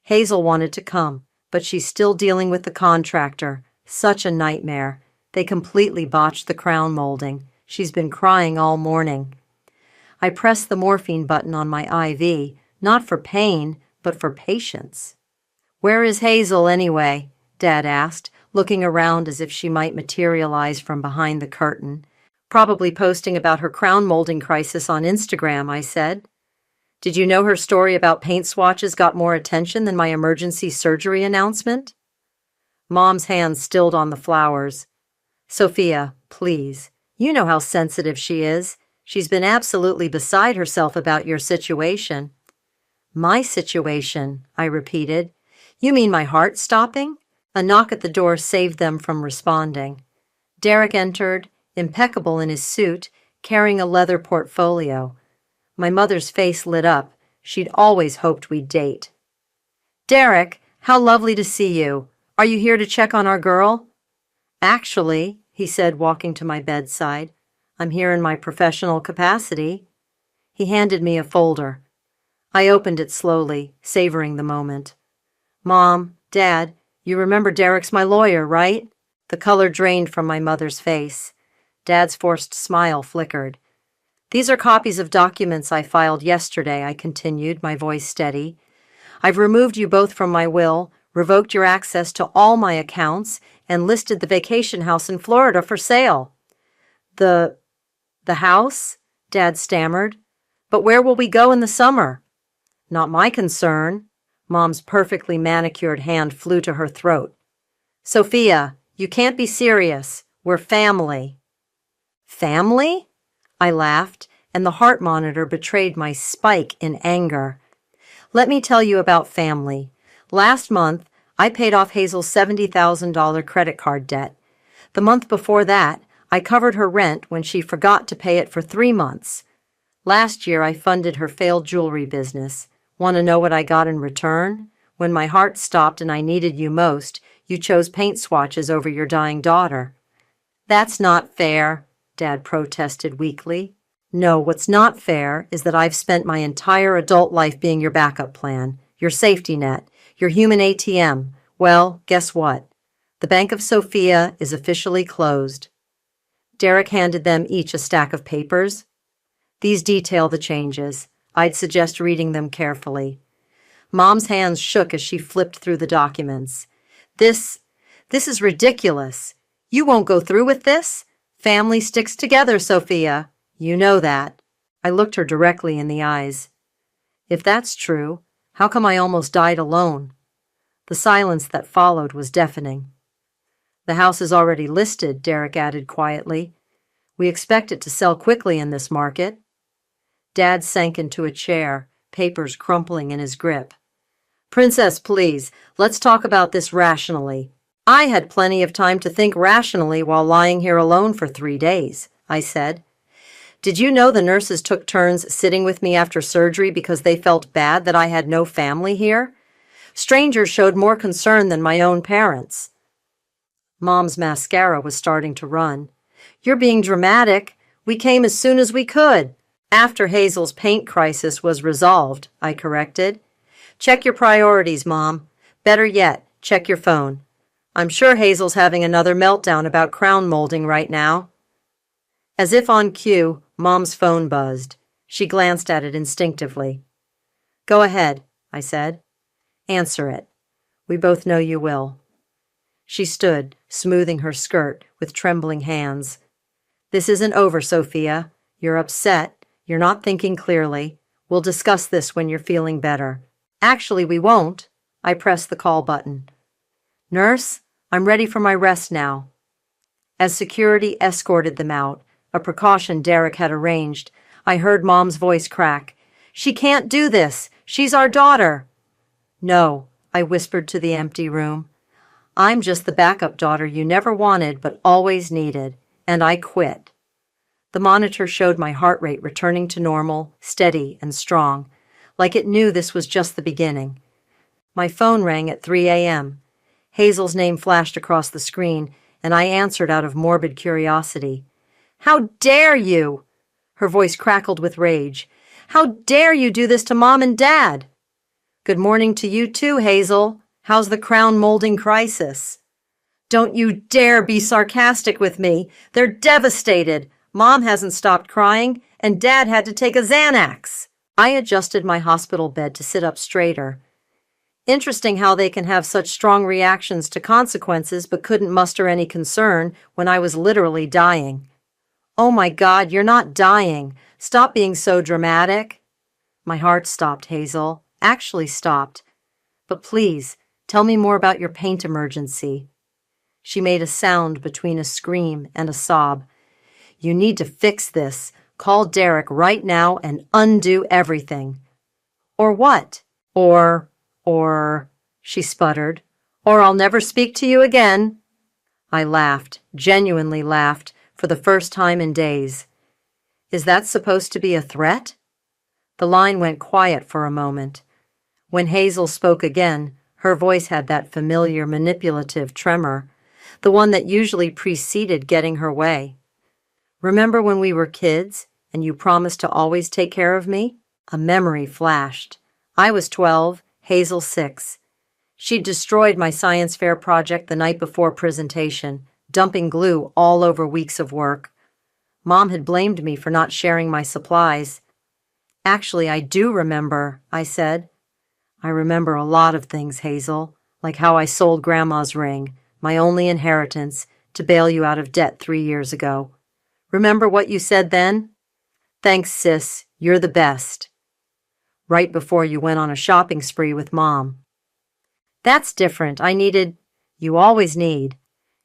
Hazel wanted to come, but she's still dealing with the contractor. Such a nightmare. They completely botched the crown molding. She's been crying all morning. I pressed the morphine button on my IV, not for pain, but for patience. "Where is Hazel, anyway?" Dad asked, looking around as if she might materialize from behind the curtain. "Probably posting about her crown molding crisis on Instagram," I said. "Did you know her story about paint swatches got more attention than my emergency surgery announcement?" Mom's hands stilled on the flowers. "Sophia, please. You know how sensitive she is. She's been absolutely beside herself about your situation." "My situation," I repeated. "You mean my heart stopping?" A knock at the door saved them from responding. Derek entered, impeccable in his suit, carrying a leather portfolio. My mother's face lit up. She'd always hoped we'd date. "Derek, how lovely to see you. Are you here to check on our girl?" "Actually," he said, walking to my bedside, "I'm here in my professional capacity." He handed me a folder. I opened it slowly, savoring the moment. "Mom, Dad, you remember Derek's my lawyer, right?" The color drained from my mother's face. Dad's forced smile flickered. "These are copies of documents I filed yesterday," I continued, my voice steady. "I've removed you both from my will, revoked your access to all my accounts, and listed the vacation house in Florida for sale." The house?" Dad stammered. "But where will we go in the summer?" "Not my concern." Mom's perfectly manicured hand flew to her throat. "Sophia, you can't be serious. We're family." "Family?" I laughed, and the heart monitor betrayed my spike in anger. Let me tell you about family. Last month, I paid off Hazel's $70,000 credit card debt. The month before that, I covered her rent when she forgot to pay it for 3 months. Last year, I funded her failed jewelry business. Want to know what I got in return? When my heart stopped and I needed you most, you chose paint swatches over your dying daughter. That's not fair, Dad protested weakly. No, what's not fair is that I've spent my entire adult life being your backup plan, your safety net, your human ATM. Well, guess what? The Bank of Sophia is officially closed. Derek handed them each a stack of papers. These detail the changes. I'd suggest reading them carefully. Mom's hands shook as she flipped through the documents. This is ridiculous. You won't go through with this? Family sticks together, Sophia. You know that. I looked her directly in the eyes. If that's true, how come I almost died alone? The silence that followed was deafening. The house is already listed, Derek added quietly. We expect it to sell quickly in this market. Dad sank into a chair, papers crumpling in his grip. Princess, please, let's talk about this rationally. I had plenty of time to think rationally while lying here alone for 3 days, I said. Did you know the nurses took turns sitting with me after surgery because they felt bad that I had no family here? Strangers showed more concern than my own parents. Mom's mascara was starting to run. You're being dramatic. We came as soon as we could. After Hazel's paint crisis was resolved, I corrected. Check your priorities, Mom. Better yet, check your phone. I'm sure Hazel's having another meltdown about crown molding right now. As if on cue, Mom's phone buzzed. She glanced at it instinctively. Go ahead, I said. Answer it. We both know you will. She stood, smoothing her skirt with trembling hands. This isn't over, Sophia. You're upset. You're not thinking clearly. We'll discuss this when you're feeling better. Actually, we won't. I pressed the call button. Nurse, I'm ready for my rest now. As security escorted them out, a precaution Derek had arranged, I heard Mom's voice crack. She can't do this. She's our daughter. No, I whispered to the empty room. I'm just the backup daughter you never wanted but always needed, and I quit. The monitor showed my heart rate returning to normal, steady and strong, like it knew this was just the beginning. My phone rang at 3 a.m. Hazel's name flashed across the screen, and I answered out of morbid curiosity. How dare you? Her voice crackled with rage. How dare you do this to Mom and Dad? Good morning to you too, Hazel. How's the crown molding crisis? Don't you dare be sarcastic with me. They're devastated. Mom hasn't stopped crying, and Dad had to take a Xanax. I adjusted my hospital bed to sit up straighter. Interesting how they can have such strong reactions to consequences but couldn't muster any concern when I was literally dying. Oh my God, you're not dying. Stop being so dramatic. My heart stopped, Hazel. Actually stopped. But please, tell me more about your paint emergency. She made a sound between a scream and a sob. You need to fix this. Call Derek right now and undo everything. Or what? Or, she sputtered. Or I'll never speak to you again. I laughed, genuinely laughed, for the first time in days. Is that supposed to be a threat? The line went quiet for a moment. When Hazel spoke again, her voice had that familiar manipulative tremor, the one that usually preceded getting her way. Remember when we were kids and you promised to always take care of me? A memory flashed. I was 12, Hazel 6. She'd destroyed my science fair project the night before presentation, dumping glue all over weeks of work. Mom had blamed me for not sharing my supplies. Actually, I do remember, I said. I remember a lot of things, Hazel, like how I sold Grandma's ring, my only inheritance, to bail you out of debt 3 years ago. Remember what you said then? Thanks, sis. You're the best. Right before you went on a shopping spree with Mom. That's different. You always need.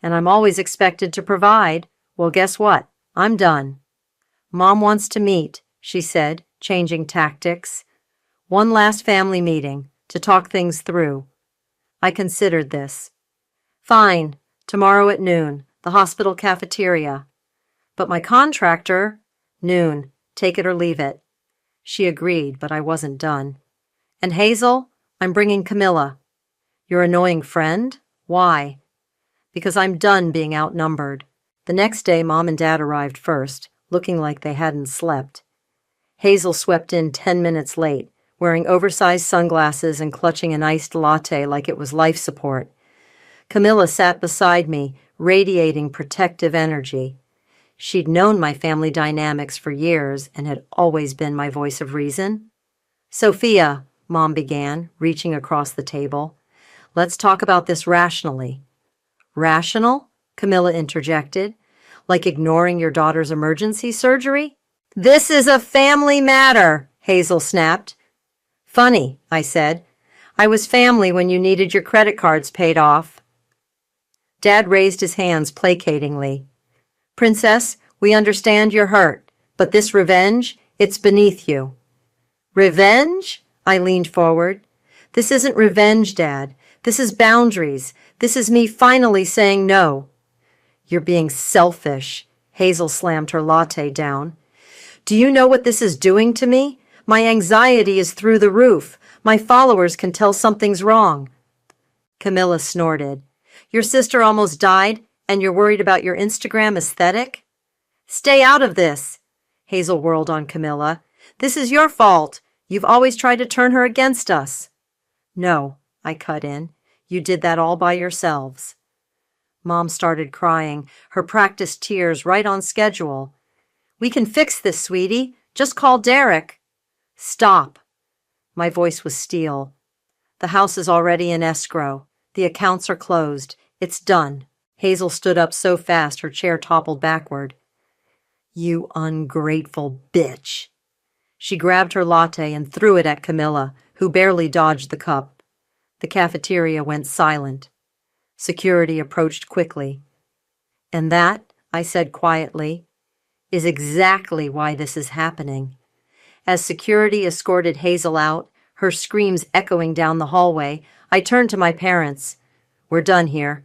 And I'm always expected to provide. Well, guess what? I'm done. Mom wants to meet, she said, changing tactics. One last family meeting to talk things through. I considered this. Fine, tomorrow at noon, the hospital cafeteria. But my contractor, noon, take it or leave it. She agreed, but I wasn't done. And Hazel, I'm bringing Camilla. Your annoying friend? Why? Because I'm done being outnumbered. The next day, Mom and Dad arrived first, looking like they hadn't slept. Hazel swept in 10 minutes late, wearing oversized sunglasses and clutching an iced latte like it was life support. Camilla sat beside me, radiating protective energy. She'd known my family dynamics for years and had always been my voice of reason. Sophia, Mom began, reaching across the table. Let's talk about this rationally. Rational? Camilla interjected. Like ignoring your daughter's emergency surgery? This is a family matter, Hazel snapped. Funny, I said. I was family when you needed your credit cards paid off. Dad raised his hands placatingly. Princess, we understand you're hurt, but this revenge, it's beneath you. Revenge? I leaned forward. This isn't revenge, Dad. This is boundaries. This is me finally saying no. You're being selfish. Hazel slammed her latte down. Do you know what this is doing to me? My anxiety is through the roof. My followers can tell something's wrong. Camilla snorted. Your sister almost died, and you're worried about your Instagram aesthetic? Stay out of this. Hazel whirled on Camilla. This is your fault. You've always tried to turn her against us. No, I cut in. You did that all by yourselves. Mom started crying, her practiced tears right on schedule. We can fix this, sweetie. Just call Derek. Stop. My voice was steel. The house is already in escrow. The accounts are closed. It's done. Hazel stood up so fast her chair toppled backward. You ungrateful bitch. She grabbed her latte and threw it at Camilla, who barely dodged the cup. The cafeteria went silent. Security approached quickly. And that, I said quietly, is exactly why this is happening. As security escorted Hazel out, her screams echoing down the hallway, I turned to my parents. We're done here.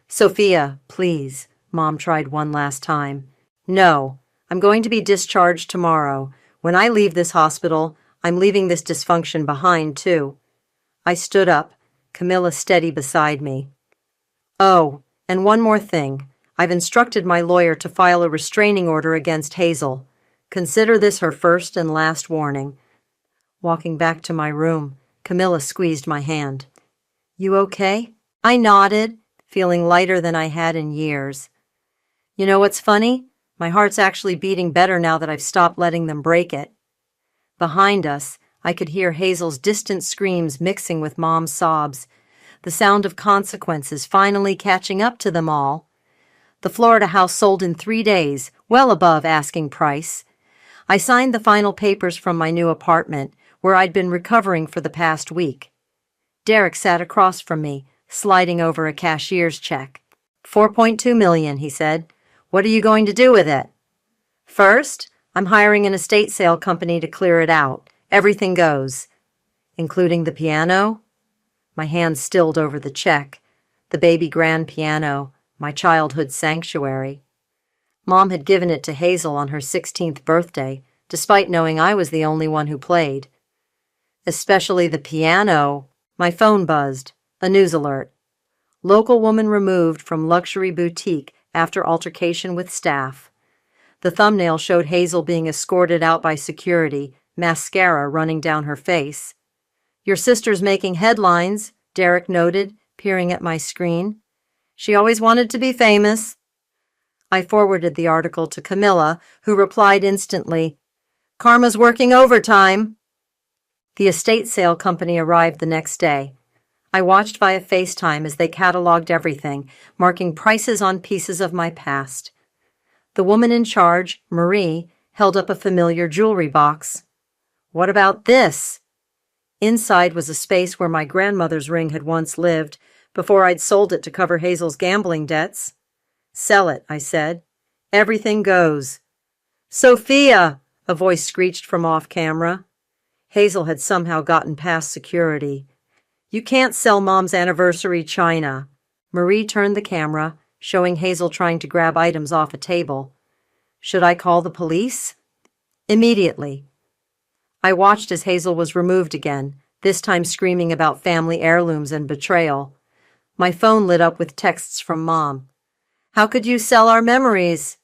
Sophia, please, Mom tried one last time. No, I'm going to be discharged tomorrow. When I leave this hospital, I'm leaving this dysfunction behind, too. I stood up, Camilla steady beside me. Oh, and one more thing. I've instructed my lawyer to file a restraining order against Hazel. Consider this her first and last warning. Walking back to my room, Camilla squeezed my hand. You okay? I nodded, feeling lighter than I had in years. You know what's funny? My heart's actually beating better now that I've stopped letting them break it. Behind us, I could hear Hazel's distant screams mixing with Mom's sobs, the sound of consequences finally catching up to them all. The Florida house sold in 3 days, well above asking price. I signed the final papers from my new apartment, where I'd been recovering for the past week. Derek sat across from me, sliding over a cashier's check. $4.2 million, he said. What are you going to do with it? First, I'm hiring an estate sale company to clear it out. Everything goes. Including the piano? My hand stilled over the check. The baby grand piano, my childhood sanctuary. Mom had given it to Hazel on her 16th birthday, despite knowing I was the only one who played. Especially the piano. My phone buzzed. A news alert. Local woman removed from luxury boutique after altercation with staff. The thumbnail showed Hazel being escorted out by security, mascara running down her face. Your sister's making headlines, Derek noted, peering at my screen. She always wanted to be famous. I forwarded the article to Camilla, who replied instantly, Karma's working overtime. The estate sale company arrived the next day. I watched via FaceTime as they cataloged everything, marking prices on pieces of my past. The woman in charge, Marie, held up a familiar jewelry box. What about this? Inside was a space where my grandmother's ring had once lived, before I'd sold it to cover Hazel's gambling debts. Sell it, I said. Everything goes. Sophia, a voice screeched from off camera. Hazel had somehow gotten past security. "You can't sell Mom's anniversary china." Marie turned the camera, showing Hazel trying to grab items off a table. "Should I call the police?" "Immediately." I watched as Hazel was removed again, this time screaming about family heirlooms and betrayal. My phone lit up with texts from Mom. "How could you sell our memories?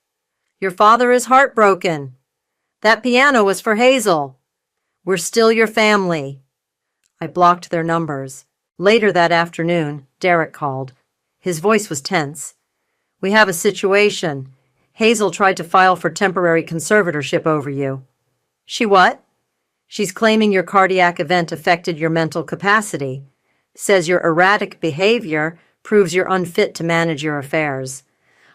Your father is heartbroken. That piano was for Hazel. We're still your family." I blocked their numbers. Later that afternoon, Derek called. His voice was tense. "We have a situation. Hazel tried to file for temporary conservatorship over you." "She what?" "She's claiming your cardiac event affected your mental capacity. Says your erratic behavior proves you're unfit to manage your affairs."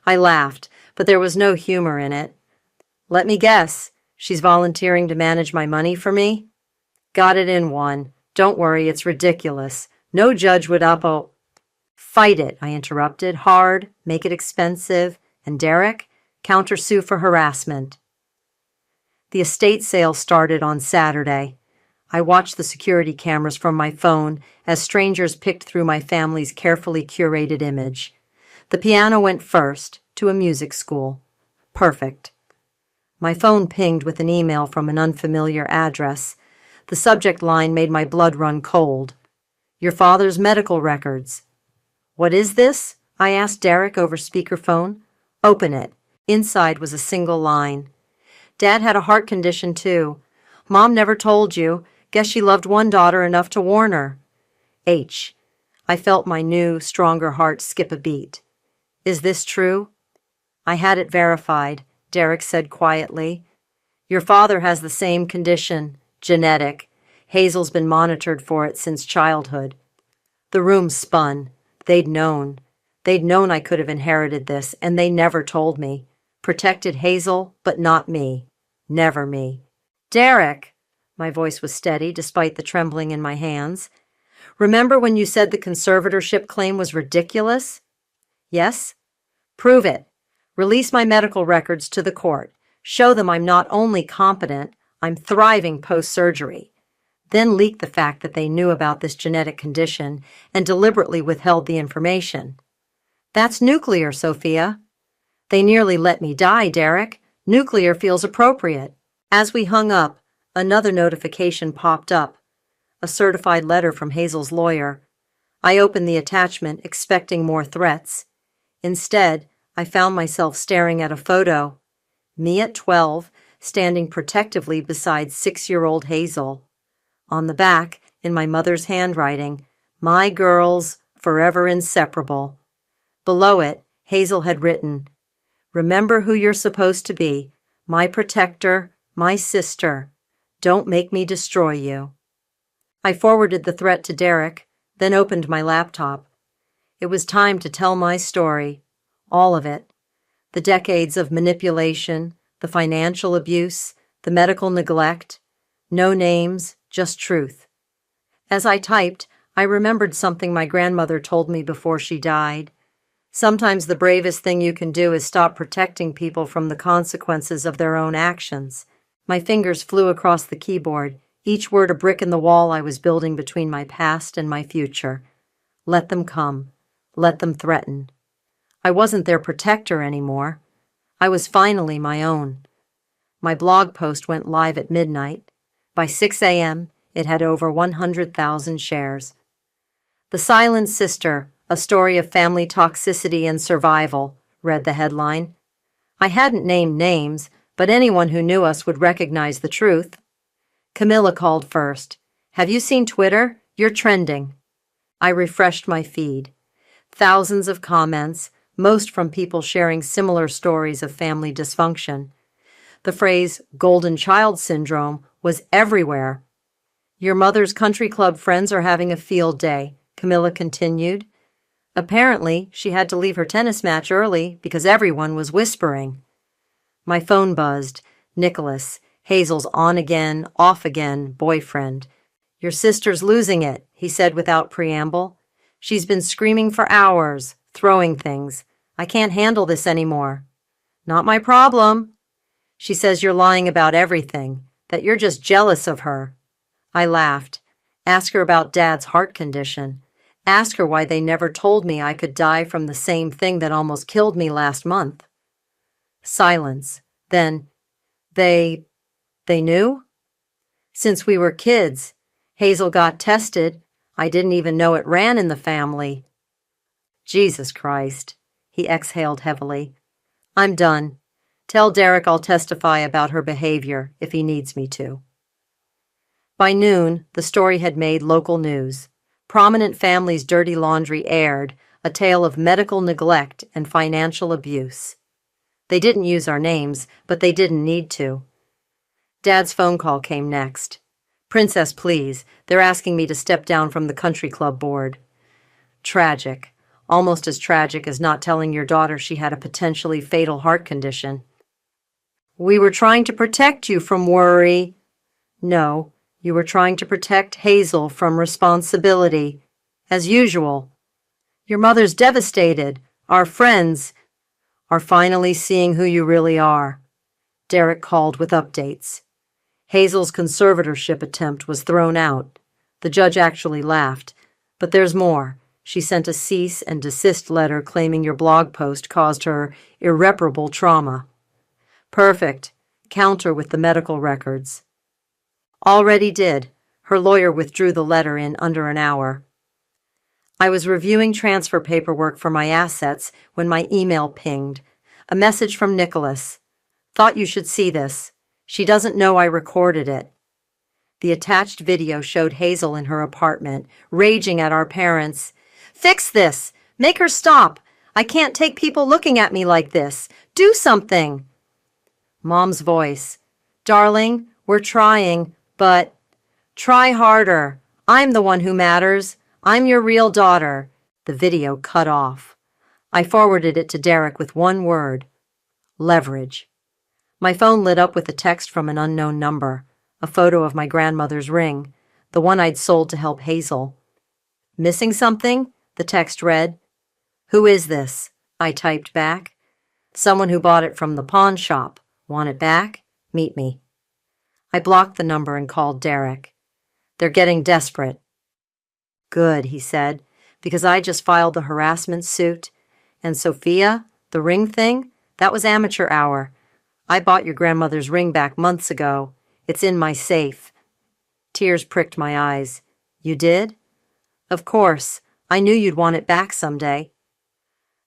I laughed, but there was no humor in it. "Let me guess. She's volunteering to manage my money for me?" "Got it in one. Don't worry, it's ridiculous. No judge would Fight it," I interrupted. "Hard, make it expensive, and Derek, countersue for harassment." The estate sale started on Saturday. I watched the security cameras from my phone as strangers picked through my family's carefully curated image. The piano went first, to a music school. Perfect. My phone pinged with an email from an unfamiliar address. The subject line made my blood run cold. "Your father's medical records." "What is this?" I asked Derek over speakerphone. "Open it." Inside was a single line. "Dad had a heart condition, too. Mom never told you. Guess she loved one daughter enough to warn her." H. I felt my new, stronger heart skip a beat. "Is this true?" "I had it verified," Derek said quietly. "Your father has the same condition, genetic. Hazel's been monitored for it since childhood." The room spun. They'd known. They'd known I could have inherited this, and they never told me. Protected Hazel, but not me. Never me. "Derek!" My voice was steady, despite the trembling in my hands. "Remember when you said the conservatorship claim was ridiculous?" "Yes." "Prove it. Release my medical records to the court. Show them I'm not only competent, I'm thriving post-surgery. Then leak the fact that they knew about this genetic condition and deliberately withheld the information." "That's nuclear, Sophia." "They nearly let me die, Derek. Nuclear feels appropriate." As we hung up, another notification popped up. A certified letter from Hazel's lawyer. I opened the attachment, expecting more threats. Instead, I found myself staring at a photo. Me at 12, standing protectively beside 6-year-old Hazel. On the back, in my mother's handwriting, "My girls, forever inseparable." Below it, Hazel had written, "Remember who you're supposed to be, my protector, my sister. Don't make me destroy you." I forwarded the threat to Derek, then opened my laptop. It was time to tell my story. All of it. The decades of manipulation, the financial abuse, the medical neglect. No names, just truth. As I typed, I remembered something my grandmother told me before she died. Sometimes the bravest thing you can do is stop protecting people from the consequences of their own actions. My fingers flew across the keyboard, each word a brick in the wall I was building between my past and my future. Let them come. Let them threaten. I wasn't their protector anymore. I was finally my own. My blog post went live at midnight. By 6 a.m., it had over 100,000 shares. "The Silent Sister, a story of family toxicity and survival," read the headline. I hadn't named names, but anyone who knew us would recognize the truth. Camilla called first. "Have you seen Twitter? You're trending." I refreshed my feed. Thousands of comments, most from people sharing similar stories of family dysfunction. The phrase golden child syndrome was everywhere. "Your mother's country club friends are having a field day," Camilla continued. Apparently, she had to leave her tennis match early because everyone was whispering. My phone buzzed. Nicholas, Hazel's on-again, off-again boyfriend. "Your sister's losing it," he said without preamble. "She's been screaming for hours, throwing things. I can't handle this anymore." "Not my problem." "She says you're lying about everything, that you're just jealous of her." I laughed. Ask her about Dad's heart condition. Ask her why they never told me I could die from the same thing that almost killed me last month. Silence. Then, they knew? Since we were kids. Hazel got tested. I didn't even know it ran in the family. Jesus Christ. He exhaled heavily. I'm done. Tell Derek I'll testify about her behavior if he needs me to. By noon, the story had made local news. Prominent families' dirty laundry aired, a tale of medical neglect and financial abuse. They didn't use our names, but they didn't need to. Dad's phone call came next. Princess, please, they're asking me to step down from the country club board. Tragic. Almost as tragic as not telling your daughter she had a potentially fatal heart condition. We were trying to protect you from worry. No, you were trying to protect Hazel from responsibility. As usual. Your mother's devastated. Our friends are finally seeing who you really are. Derek called with updates. Hazel's conservatorship attempt was thrown out. The judge actually laughed. But there's more. She sent a cease and desist letter claiming your blog post caused her irreparable trauma. Perfect. Counter with the medical records. Already did. Her lawyer withdrew the letter in under an hour. I was reviewing transfer paperwork for my assets when my email pinged. A message from Nicholas. Thought you should see this. She doesn't know I recorded it. The attached video showed Hazel in her apartment, raging at our parents. Fix this! Make her stop! I can't take people looking at me like this. Do something! Mom's voice. Darling, we're trying, but try harder. I'm the one who matters. I'm your real daughter. The video cut off. I forwarded it to Derek with one word. Leverage. My phone lit up with a text from an unknown number, a photo of my grandmother's ring, the one I'd sold to help Hazel. Missing something? The text read. Who is this? I typed back. Someone who bought it from the pawn shop. Want it back? Meet me. I blocked the number and called Derek. They're getting desperate. Good, he said, because I just filed the harassment suit. And Sophia, the ring thing, that was amateur hour. I bought your grandmother's ring back months ago. It's in my safe. Tears pricked my eyes. You did? Of course. I knew you'd want it back someday.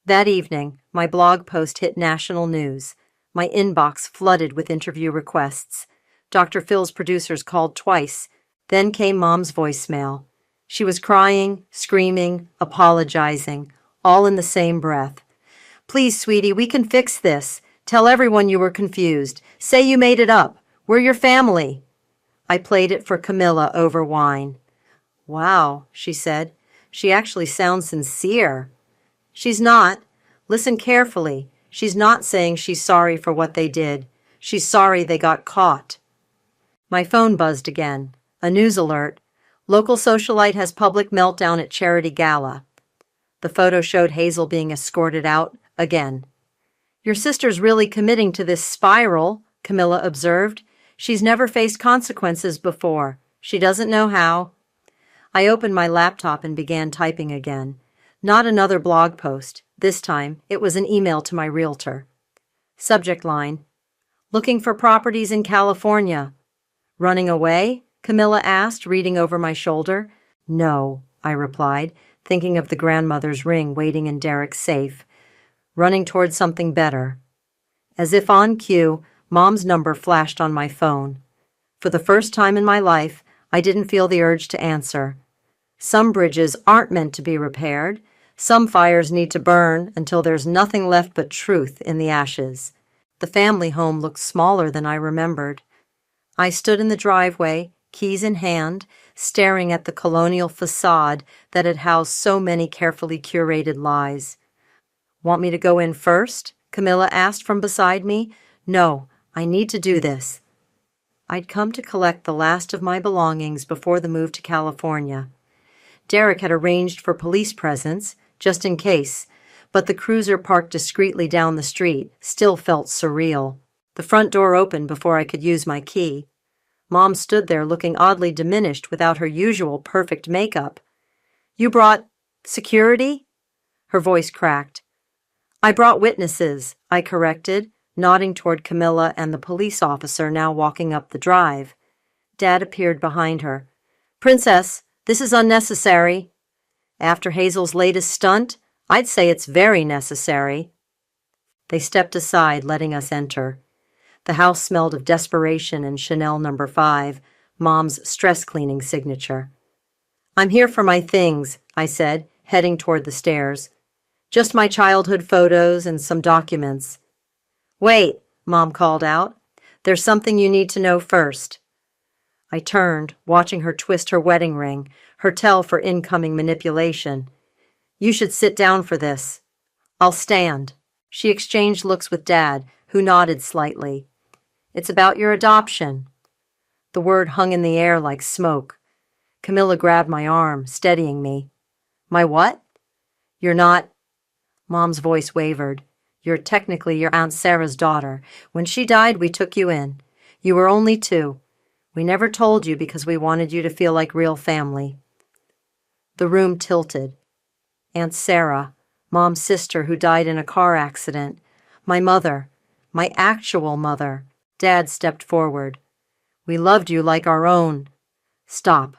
That evening, my blog post hit national news. My inbox flooded with interview requests. Dr. Phil's producers called twice. Then came Mom's voicemail. She was crying, screaming, apologizing, all in the same breath. Please, sweetie, we can fix this. Tell everyone you were confused. Say you made it up. We're your family. I played it for Camilla over wine. Wow, she said. She actually sounds sincere. She's not. Listen carefully. She's not saying she's sorry for what they did. She's sorry they got caught. My phone buzzed again. A news alert. Local socialite has public meltdown at charity gala. The photo showed Hazel being escorted out again. Your sister's really committing to this spiral, Camilla observed. She's never faced consequences before. She doesn't know how. I opened my laptop and began typing again. Not another blog post. This time, it was an email to my realtor. Subject line. Looking for properties in California. Running away? Camilla asked, reading over my shoulder. No, I replied, thinking of the grandmother's ring waiting in Derek's safe. Running towards something better. As if on cue, Mom's number flashed on my phone. For the first time in my life, I didn't feel the urge to answer. Some bridges aren't meant to be repaired. Some fires need to burn until there's nothing left but truth in the ashes. The family home looked smaller than I remembered. I stood in the driveway, keys in hand, staring at the colonial facade that had housed so many carefully curated lies. Want me to go in first? Camilla asked from beside me. No, I need to do this. I'd come to collect the last of my belongings before the move to California. Derek had arranged for police presence, just in case, but the cruiser parked discreetly down the street still felt surreal. The front door opened before I could use my key. Mom stood there looking oddly diminished without her usual perfect makeup. You brought security? Her voice cracked. I brought witnesses, I corrected, nodding toward Camilla and the police officer now walking up the drive. Dad appeared behind her. Princess, this is unnecessary. After Hazel's latest stunt, I'd say it's very necessary. They stepped aside, letting us enter. The house smelled of desperation and Chanel No. 5, Mom's stress-cleaning signature. I'm here for my things, I said, heading toward the stairs. Just my childhood photos and some documents. Wait, Mom called out. There's something you need to know first. I turned, watching her twist her wedding ring, her tell for incoming manipulation. You should sit down for this. I'll stand. She exchanged looks with Dad, who nodded slightly. It's about your adoption. The word hung in the air like smoke. Camilla grabbed my arm, steadying me. My what? You're not... Mom's voice wavered. You're technically your Aunt Sarah's daughter. When she died, we took you in. You were only 2. We never told you because we wanted you to feel like real family. The room tilted. Aunt Sarah, Mom's sister who died in a car accident. My mother. My actual mother. Dad stepped forward. We loved you like our own. Stop.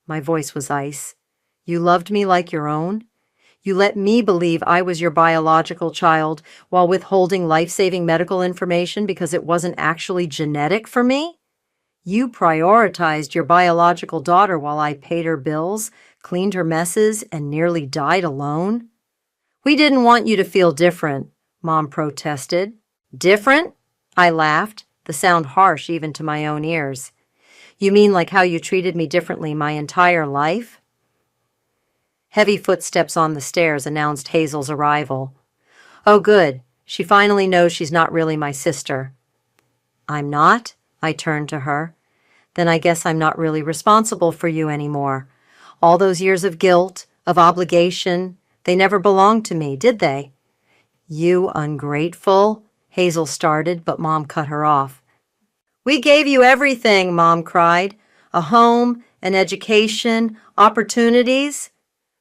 My voice was ice. You loved me like your own? You let me believe I was your biological child while withholding life-saving medical information because it wasn't actually genetic for me? You prioritized your biological daughter while I paid her bills, cleaned her messes, and nearly died alone? We didn't want you to feel different, Mom protested. Different? I laughed, the sound harsh even to my own ears. You mean like how you treated me differently my entire life? Heavy footsteps on the stairs announced Hazel's arrival. Oh, good. She finally knows she's not really my sister. I'm not? I turned to her. Then I guess I'm not really responsible for you anymore. All those years of guilt, of obligation, they never belonged to me, did they? You ungrateful, Hazel started, but Mom cut her off. We gave you everything, Mom cried. A home, an education, opportunities.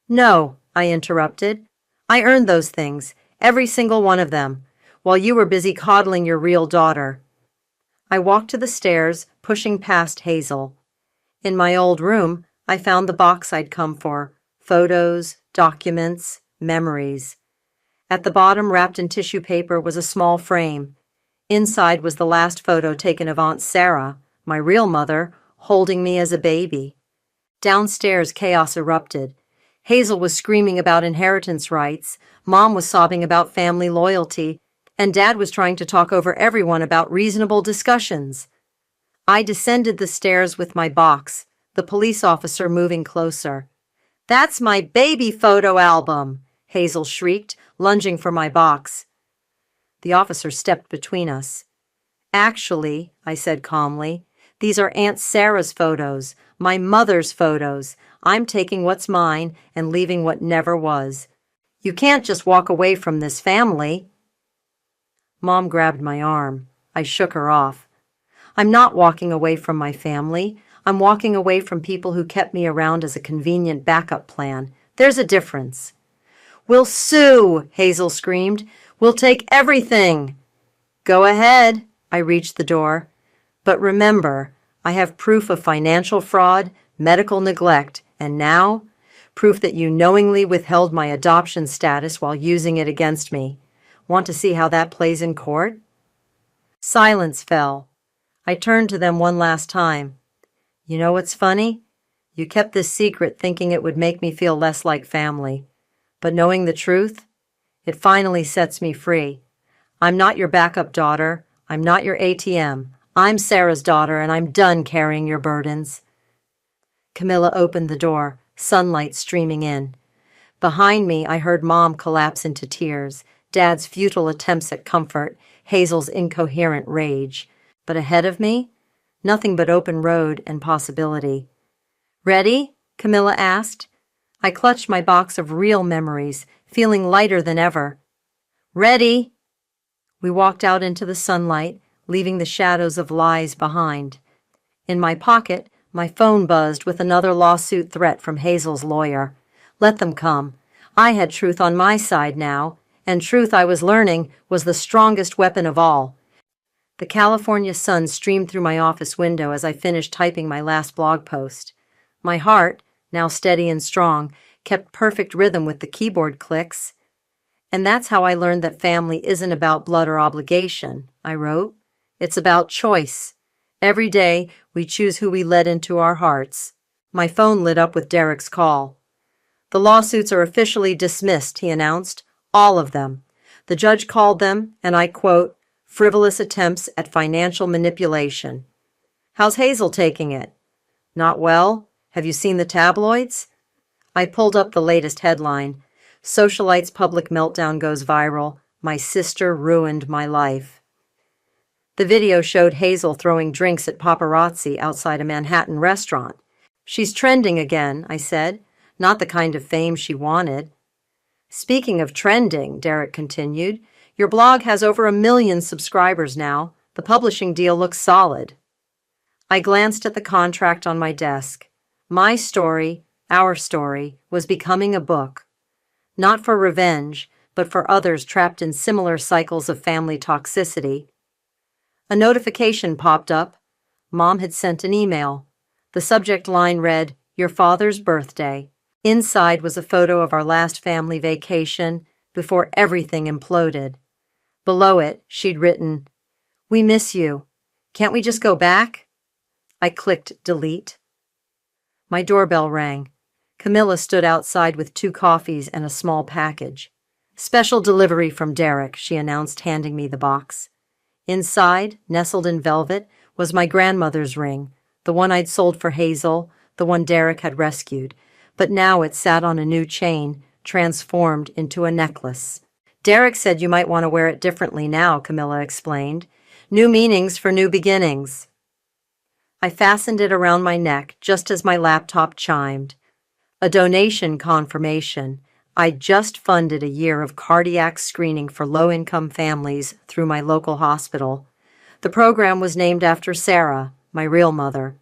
No, I interrupted. I earned those things, every single one of them, while you were busy coddling your real daughter. I walked to the stairs, pushing past Hazel. In my old room, I found the box I'd come for. Photos, documents, memories. At the bottom, wrapped in tissue paper, was a small frame. Inside was the last photo taken of Aunt Sarah, my real mother, holding me as a baby. Downstairs, chaos erupted. Hazel was screaming about inheritance rights, Mom was sobbing about family loyalty, and Dad was trying to talk over everyone about reasonable discussions. I descended the stairs with my box, the police officer moving closer. That's my baby photo album, Hazel shrieked, lunging for my box. The officer stepped between us. Actually, I said calmly, these are Aunt Sarah's photos, my mother's photos. I'm taking what's mine and leaving what never was. You can't just walk away from this family. Mom grabbed my arm. I shook her off. I'm not walking away from my family. I'm walking away from people who kept me around as a convenient backup plan. There's a difference. We'll sue, Hazel screamed. We'll take everything. Go ahead. I reached the door. But remember, I have proof of financial fraud, medical neglect, and now, proof that you knowingly withheld my adoption status while using it against me. Want to see how that plays in court? Silence fell. I turned to them one last time. You know what's funny? You kept this secret thinking it would make me feel less like family. But knowing the truth, it finally sets me free. I'm not your backup daughter. I'm not your ATM. I'm Sarah's daughter, and I'm done carrying your burdens. Camilla opened the door, sunlight streaming in. Behind me, I heard Mom collapse into tears, Dad's futile attempts at comfort, Hazel's incoherent rage. But ahead of me, nothing but open road and possibility. Ready? Camilla asked. I clutched my box of real memories, feeling lighter than ever. Ready? We walked out into the sunlight, leaving the shadows of lies behind. In my pocket, my phone buzzed with another lawsuit threat from Hazel's lawyer. Let them come. I had truth on my side now, and truth, I was learning, was the strongest weapon of all. The California sun streamed through my office window as I finished typing my last blog post. My heart, now steady and strong, kept perfect rhythm with the keyboard clicks. And that's how I learned that family isn't about blood or obligation, I wrote. It's about choice. Every day, we choose who we let into our hearts. My phone lit up with Derek's call. The lawsuits are officially dismissed, he announced. All of them. The judge called them, and I quote, frivolous attempts at financial manipulation. How's Hazel taking it? Not well? Have you seen the tabloids? I pulled up the latest headline. Socialite's public meltdown goes viral. My sister ruined my life. The video showed Hazel throwing drinks at paparazzi outside a Manhattan restaurant. She's trending again, I said. Not the kind of fame she wanted. Speaking of trending, Derek continued, your blog has over 1 million subscribers now. The publishing deal looks solid. I glanced at the contract on my desk. My story, our story, was becoming a book. Not for revenge, but for others trapped in similar cycles of family toxicity. A notification popped up. Mom had sent an email. The subject line read, Your father's birthday. Inside was a photo of our last family vacation before everything imploded. Below it, she'd written, We miss you. Can't we just go back? I clicked delete. My doorbell rang. Camilla stood outside with 2 coffees and a small package. Special delivery from Derek, she announced, handing me the box. Inside, nestled in velvet, was my grandmother's ring, the one I'd sold for Hazel, the one Derek had rescued, but now it sat on a new chain, transformed into a necklace. Derek said you might want to wear it differently now, Camilla explained. New meanings for new beginnings. I fastened it around my neck just as my laptop chimed. A donation confirmation. I'd just funded a year of cardiac screening for low-income families through my local hospital. The program was named after Sarah, my real mother.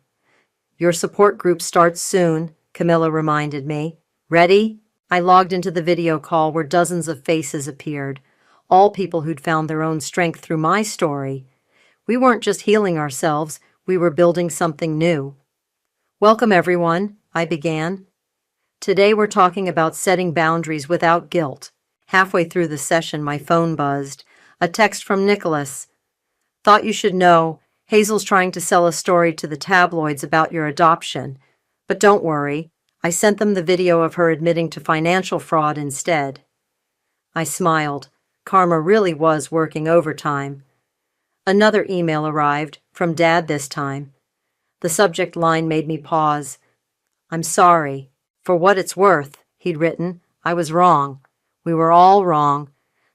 Your support group starts soon, Camilla reminded me. Ready? I logged into the video call where dozens of faces appeared, all people who'd found their own strength through my story. We weren't just healing ourselves, we were building something new. Welcome, everyone, I began. Today we're talking about setting boundaries without guilt. Halfway through the session, my phone buzzed. A text from Nicholas. Thought you should know, Hazel's trying to sell a story to the tabloids about your adoption. But don't worry, I sent them the video of her admitting to financial fraud instead. I smiled. Karma really was working overtime. Another email arrived, from Dad this time. The subject line made me pause. I'm sorry. For what it's worth, he'd written, I was wrong. We were all wrong.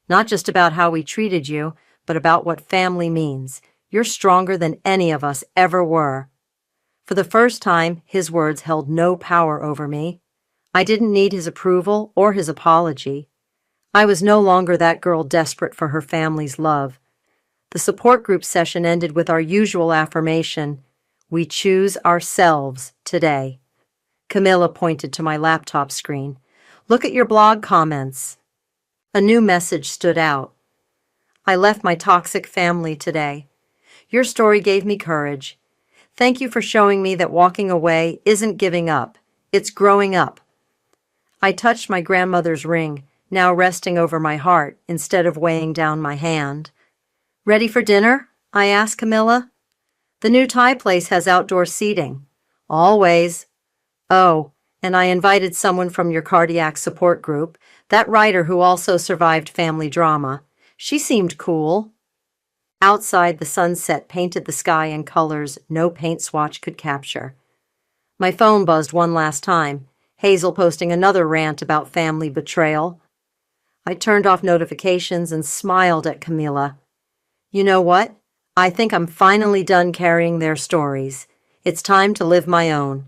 Not just about how we treated you, but about what family means. You're stronger than any of us ever were. For the first time, his words held no power over me. I didn't need his approval or his apology. I was no longer that girl desperate for her family's love. The support group session ended with our usual affirmation, we choose ourselves today. Camilla pointed to my laptop screen. Look at your blog comments. A new message stood out. I left my toxic family today. Your story gave me courage. Thank you for showing me that walking away isn't giving up. It's growing up. I touched my grandmother's ring, now resting over my heart instead of weighing down my hand. Ready for dinner? I asked Camilla. The new Thai place has outdoor seating. Always. Oh, and I invited someone from your cardiac support group, that writer who also survived family drama. She seemed cool. Outside, the sunset painted the sky in colors no paint swatch could capture. My phone buzzed one last time, Hazel posting another rant about family betrayal. I turned off notifications and smiled at Camilla. You know what? I think I'm finally done carrying their stories. It's time to live my own.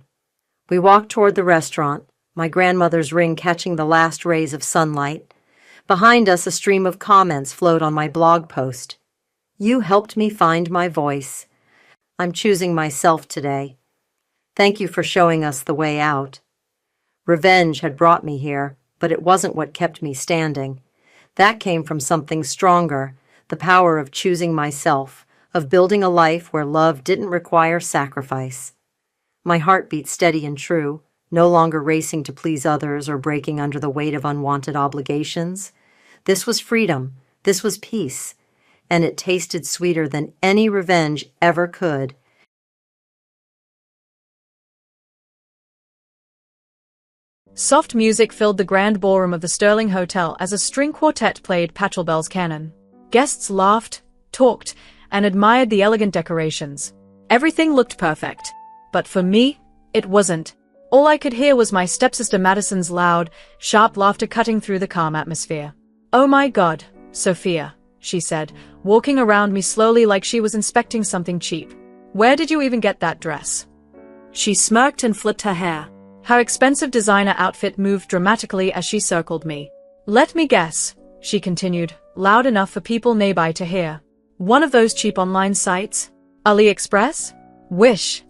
We walked toward the restaurant, my grandmother's ring catching the last rays of sunlight. Behind us, a stream of comments flowed on my blog post. You helped me find my voice. I'm choosing myself today. Thank you for showing us the way out. Revenge had brought me here, but it wasn't what kept me standing. That came from something stronger, the power of choosing myself, of building a life where love didn't require sacrifice. My heart beat steady and true, no longer racing to please others or breaking under the weight of unwanted obligations. This was freedom, this was peace, and it tasted sweeter than any revenge ever could. Soft music filled the grand ballroom of the Sterling Hotel as a string quartet played Pachelbel's canon. Guests laughed, talked, and admired the elegant decorations. Everything looked perfect. But for me, it wasn't. All I could hear was my stepsister Madison's loud, sharp laughter cutting through the calm atmosphere. "Oh my God, Sophia," she said, walking around me slowly like she was inspecting something cheap. "Where did you even get that dress?" She smirked and flipped her hair. Her expensive designer outfit moved dramatically as she circled me. "Let me guess," she continued, loud enough for people nearby to hear. "One of those cheap online sites? AliExpress? Wish?"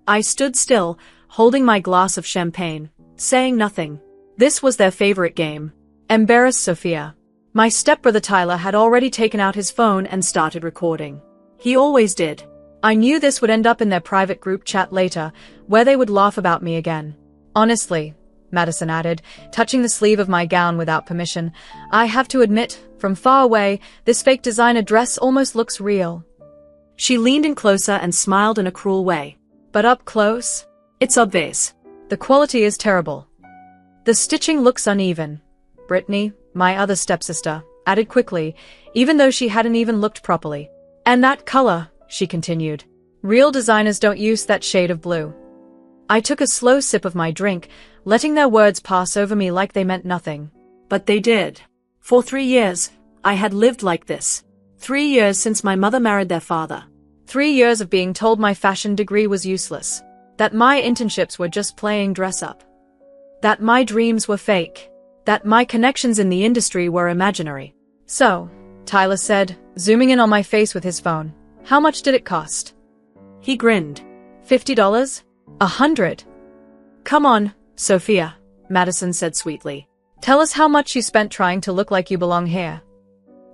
I stood still, holding my glass of champagne, saying nothing. This was their favorite game. Embarrass Sophia. My stepbrother Tyler had already taken out his phone and started recording. He always did. I knew this would end up in their private group chat later, where they would laugh about me again. "Honestly," Madison added, touching the sleeve of my gown without permission, "I have to admit, from far away, this fake designer dress almost looks real." She leaned in closer and smiled in a cruel way. "But up close? It's obvious. The quality is terrible. The stitching looks uneven." Brittany, my other stepsister, added quickly, even though she hadn't even looked properly. "And that color," she continued. "Real designers don't use that shade of blue." I took a slow sip of my drink, letting their words pass over me like they meant nothing. But they did. For 3 years, I had lived like this. 3 years since my mother married their father. 3 years of being told my fashion degree was useless. That my internships were just playing dress up. That my dreams were fake. That my connections in the industry were imaginary. "So," Tyler said, zooming in on my face with his phone, "how much did it cost?" He grinned. $50? 100? "Come on, Sophia," Madison said sweetly. "Tell us how much you spent trying to look like you belong here."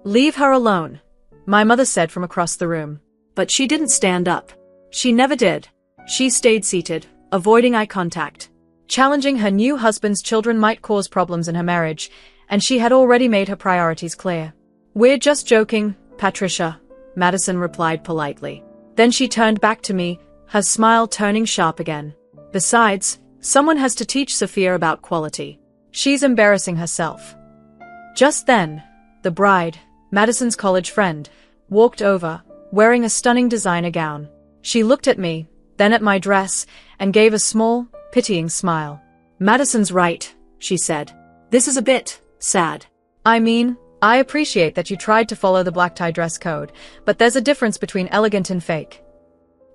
"Leave her alone," my mother said from across the room. But she didn't stand up. She never did. She stayed seated, avoiding eye contact. Challenging her new husband's children might cause problems in her marriage, and she had already made her priorities clear. "We're just joking, Patricia," Madison replied politely. Then she turned back to me, her smile turning sharp again. "Besides, someone has to teach Sophia about quality. She's embarrassing herself." Just then, the bride, Madison's college friend, walked over, wearing a stunning designer gown. She looked at me, then at my dress, and gave a small, pitying smile. "Madison's right," she said. "This is a bit sad. I mean, I appreciate that you tried to follow the black tie dress code, but there's a difference between elegant and fake.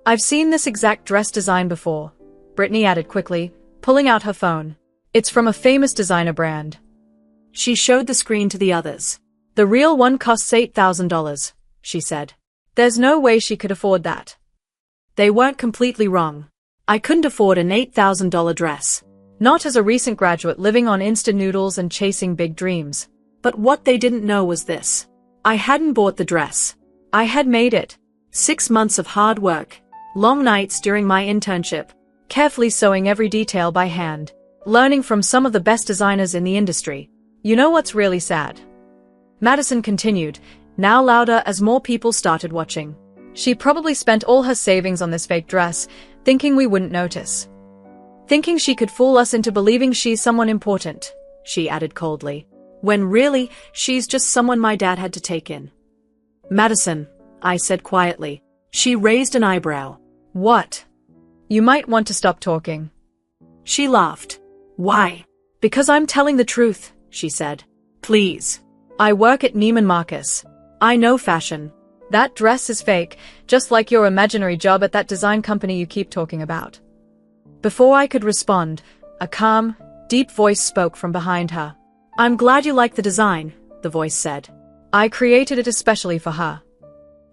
I've seen this exact dress design before," Brittany added quickly, pulling out her phone. "It's from a famous designer brand." She showed the screen to the others. "The real one costs $8,000, she said. "There's no way she could afford that." They weren't completely wrong. I couldn't afford an $8,000 dress. Not as a recent graduate living on instant noodles and chasing big dreams. But what they didn't know was this. I hadn't bought the dress. I had made it. 6 months of hard work. Long nights during my internship. Carefully sewing every detail by hand. Learning from some of the best designers in the industry. You know what's really sad?" Madison continued, now louder as more people started watching. "She probably spent all her savings on this fake dress, thinking we wouldn't notice. Thinking she could fool us into believing she's someone important," she added coldly. "When really, she's just someone my dad had to take in." "Madison," I said quietly. She raised an eyebrow. "What?" "You might want to stop talking." She laughed. "Why?" "Because I'm telling the truth," she said. "Please. I work at Neiman Marcus. I know fashion. That dress is fake, just like your imaginary job at that design company you keep talking about." Before I could respond, a calm, deep voice spoke from behind her. "I'm glad you like the design," the voice said. "I created it especially for her."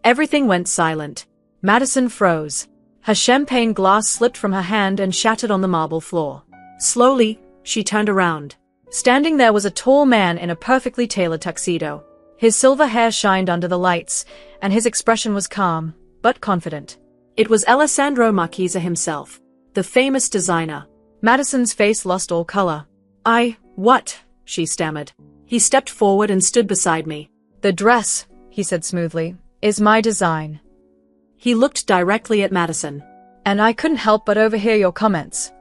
Everything went silent. Madison froze. Her champagne glass slipped from her hand and shattered on the marble floor. Slowly, she turned around. Standing there was a tall man in a perfectly tailored tuxedo. His silver hair shined under the lights, and his expression was calm, but confident. It was Alessandro Marchesa himself, the famous designer. Madison's face lost all color. What? She stammered. He stepped forward and stood beside me. The dress, he said smoothly, is my design. He looked directly at Madison. And I couldn't help but overhear your comments.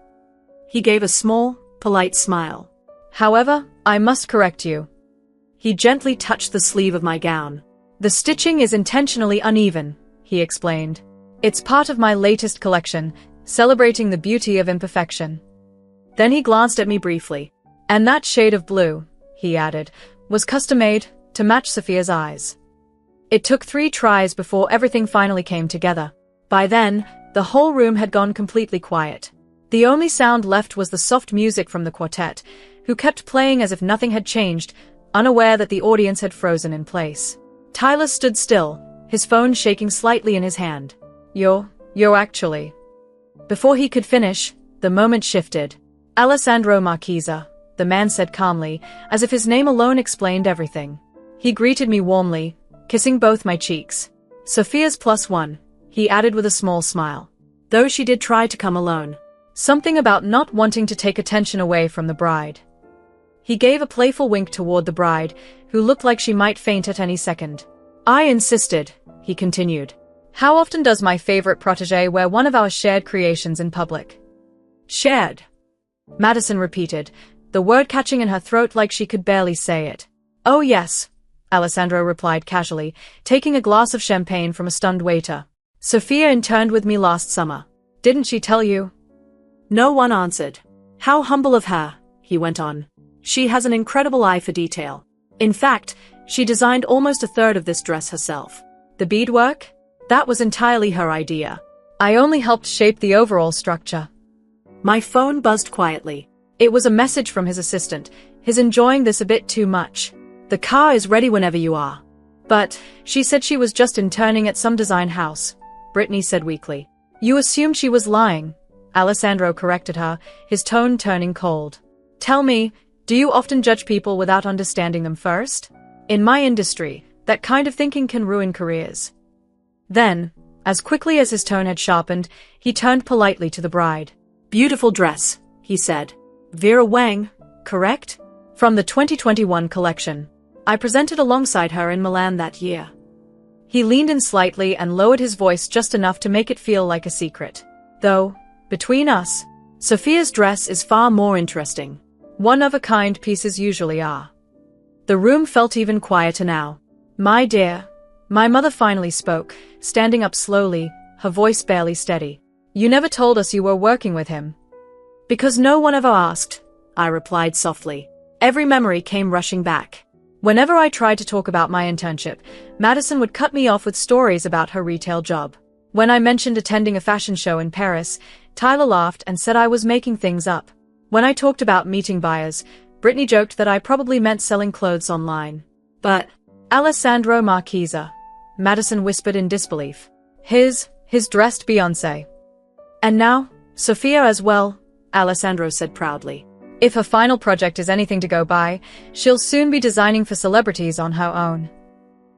He gave a small, polite smile. However, I must correct you. He gently touched the sleeve of my gown. The stitching is intentionally uneven, he explained. It's part of my latest collection, celebrating the beauty of imperfection. Then he glanced at me briefly. And that shade of blue, he added, was custom-made to match Sophia's eyes. It took 3 tries before everything finally came together. By then, the whole room had gone completely quiet. The only sound left was the soft music from the quartet, who kept playing as if nothing had changed, unaware that the audience had frozen in place. Tyler stood still, his phone shaking slightly in his hand. You're actually... Before he could finish, the moment shifted. Alessandro Marchesa, the man said calmly, as if his name alone explained everything. He greeted me warmly, kissing both my cheeks. Sophia's +1, he added with a small smile. Though she did try to come alone. Something about not wanting to take attention away from the bride. He gave a playful wink toward the bride, who looked like she might faint at any second. I insisted, he continued. How often does my favorite protégé wear one of our shared creations in public? Shared. Madison repeated, the word catching in her throat like she could barely say it. Oh yes, Alessandro replied casually, taking a glass of champagne from a stunned waiter. Sophia interned with me last summer. Didn't she tell you? No one answered. How humble of her, he went on. She has an incredible eye for detail. In fact, she designed almost a third of this dress herself. The beadwork? That was entirely her idea. I only helped shape the overall structure. My phone buzzed quietly. It was a message from his assistant, his enjoying this a bit too much. The car is ready whenever you are. But, she said she was just interning at some design house, Brittany said weakly. You assumed she was lying, Alessandro corrected her, his tone turning cold. Tell me, do you often judge people without understanding them first? In my industry, that kind of thinking can ruin careers. Then, as quickly as his tone had sharpened, he turned politely to the bride. Beautiful dress, he said. Vera Wang, correct? From the 2021 collection. I presented alongside her in Milan that year. He leaned in slightly and lowered his voice just enough to make it feel like a secret. Though, between us, Sophia's dress is far more interesting. One-of-a-kind pieces usually are. The room felt even quieter now. My dear, my mother finally spoke, standing up slowly, her voice barely steady. You never told us you were working with him. Because no one ever asked, I replied softly. Every memory came rushing back. Whenever I tried to talk about my internship, Madison would cut me off with stories about her retail job. When I mentioned attending a fashion show in Paris, Tyler laughed and said I was making things up. When I talked about meeting buyers, Brittany joked that I probably meant selling clothes online. But, Alessandro Marchesa, Madison whispered in disbelief. His dressed Beyoncé. And now, Sophia as well, Alessandro said proudly. If her final project is anything to go by, she'll soon be designing for celebrities on her own.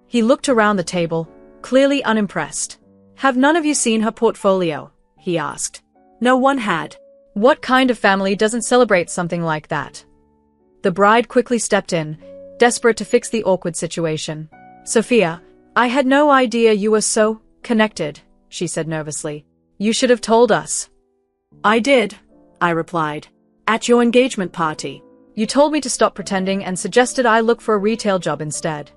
He looked around the table, clearly unimpressed. Have none of you seen her portfolio? He asked. No one had. What kind of family doesn't celebrate something like that? The bride quickly stepped in, desperate to fix the awkward situation. Sophia, I had no idea you were so connected, she said nervously. You should have told us. I did, I replied. At your engagement party. You told me to stop pretending and suggested I look for a retail job instead.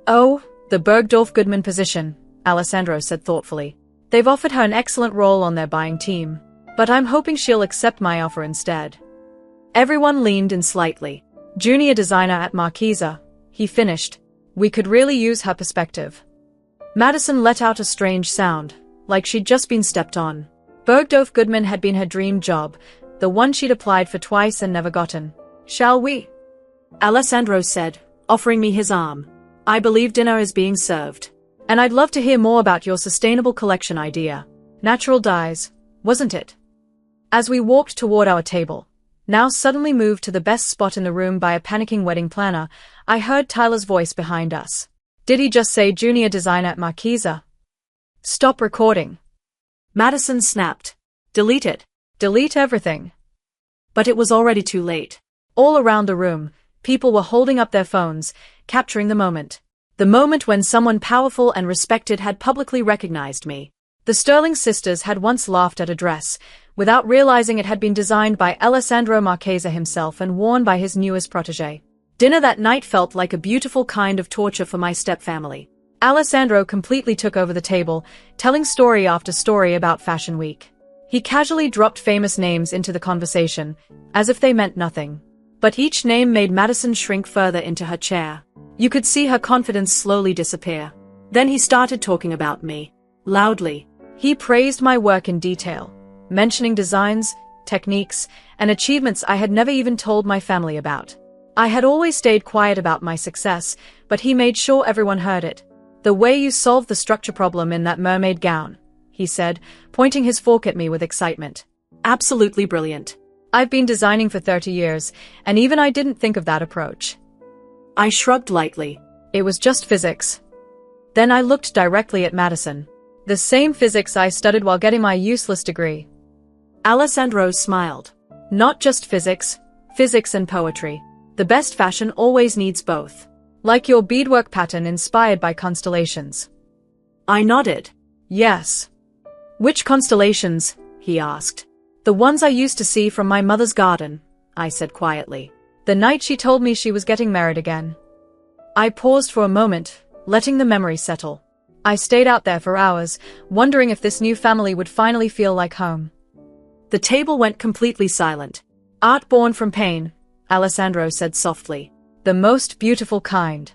Oh, the Bergdorf Goodman position, Alessandro said thoughtfully. They've offered her an excellent role on their buying team, but I'm hoping she'll accept my offer instead. Everyone leaned in slightly. Junior designer at Marchesa, he finished. We could really use her perspective. Madison let out a strange sound, like she'd just been stepped on. Bergdorf Goodman had been her dream job, the one she'd applied for twice and never gotten. Shall we? Alessandro said, offering me his arm. I believe dinner is being served. And I'd love to hear more about your sustainable collection idea. Natural dyes, wasn't it? As we walked toward our table, now suddenly moved to the best spot in the room by a panicking wedding planner, I heard Tyler's voice behind us. Did he just say junior designer at Marquesa? Stop recording. Madison snapped. Delete it. Delete everything. But it was already too late. All around the room, people were holding up their phones, capturing the moment. The moment when someone powerful and respected had publicly recognized me. The Sterling sisters had once laughed at a dress, without realizing it had been designed by Alessandro Marchesa himself and worn by his newest protégé. Dinner that night felt like a beautiful kind of torture for my stepfamily. Alessandro completely took over the table, telling story after story about Fashion Week. He casually dropped famous names into the conversation, as if they meant nothing. But each name made Madison shrink further into her chair. You could see her confidence slowly disappear. Then he started talking about me. Loudly. He praised my work in detail, mentioning designs, techniques, and achievements I had never even told my family about. I had always stayed quiet about my success, but he made sure everyone heard it. The way you solved the structure problem in that mermaid gown, he said, pointing his fork at me with excitement. Absolutely brilliant. I've been designing for 30 years, and even I didn't think of that approach. I shrugged lightly. It was just physics. Then I looked directly at Madison. The same physics I studied while getting my useless degree. Alessandro smiled. Not just physics, physics and poetry. The best fashion always needs both. Like your beadwork pattern inspired by constellations. I nodded. Yes. Which constellations? He asked. The ones I used to see from my mother's garden, I said quietly. The night she told me she was getting married again. I paused for a moment, letting the memory settle. I stayed out there for hours, wondering if this new family would finally feel like home. The table went completely silent. Art born from pain, Alessandro said softly. The most beautiful kind.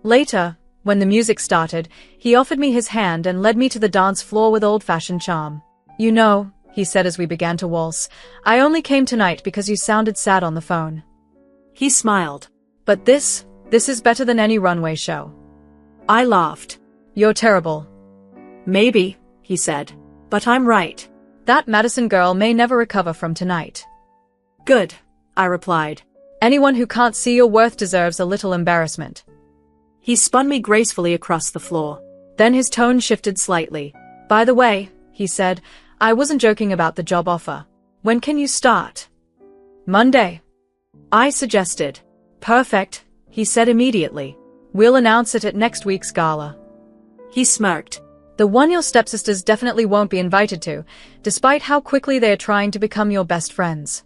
Later, when the music started, he offered me his hand and led me to the dance floor with old-fashioned charm. You know, he said as we began to waltz, I only came tonight because you sounded sad on the phone. He smiled. But this is better than any runway show. I laughed. You're terrible. Maybe, he said. But I'm right. That Madison girl may never recover from tonight. Good, I replied. Anyone who can't see your worth deserves a little embarrassment. He spun me gracefully across the floor. Then his tone shifted slightly. By the way, he said, I wasn't joking about the job offer. When can you start? Monday. I suggested. Perfect, he said immediately. We'll announce it at next week's gala. He smirked. The one your stepsisters definitely won't be invited to, despite how quickly they are trying to become your best friends.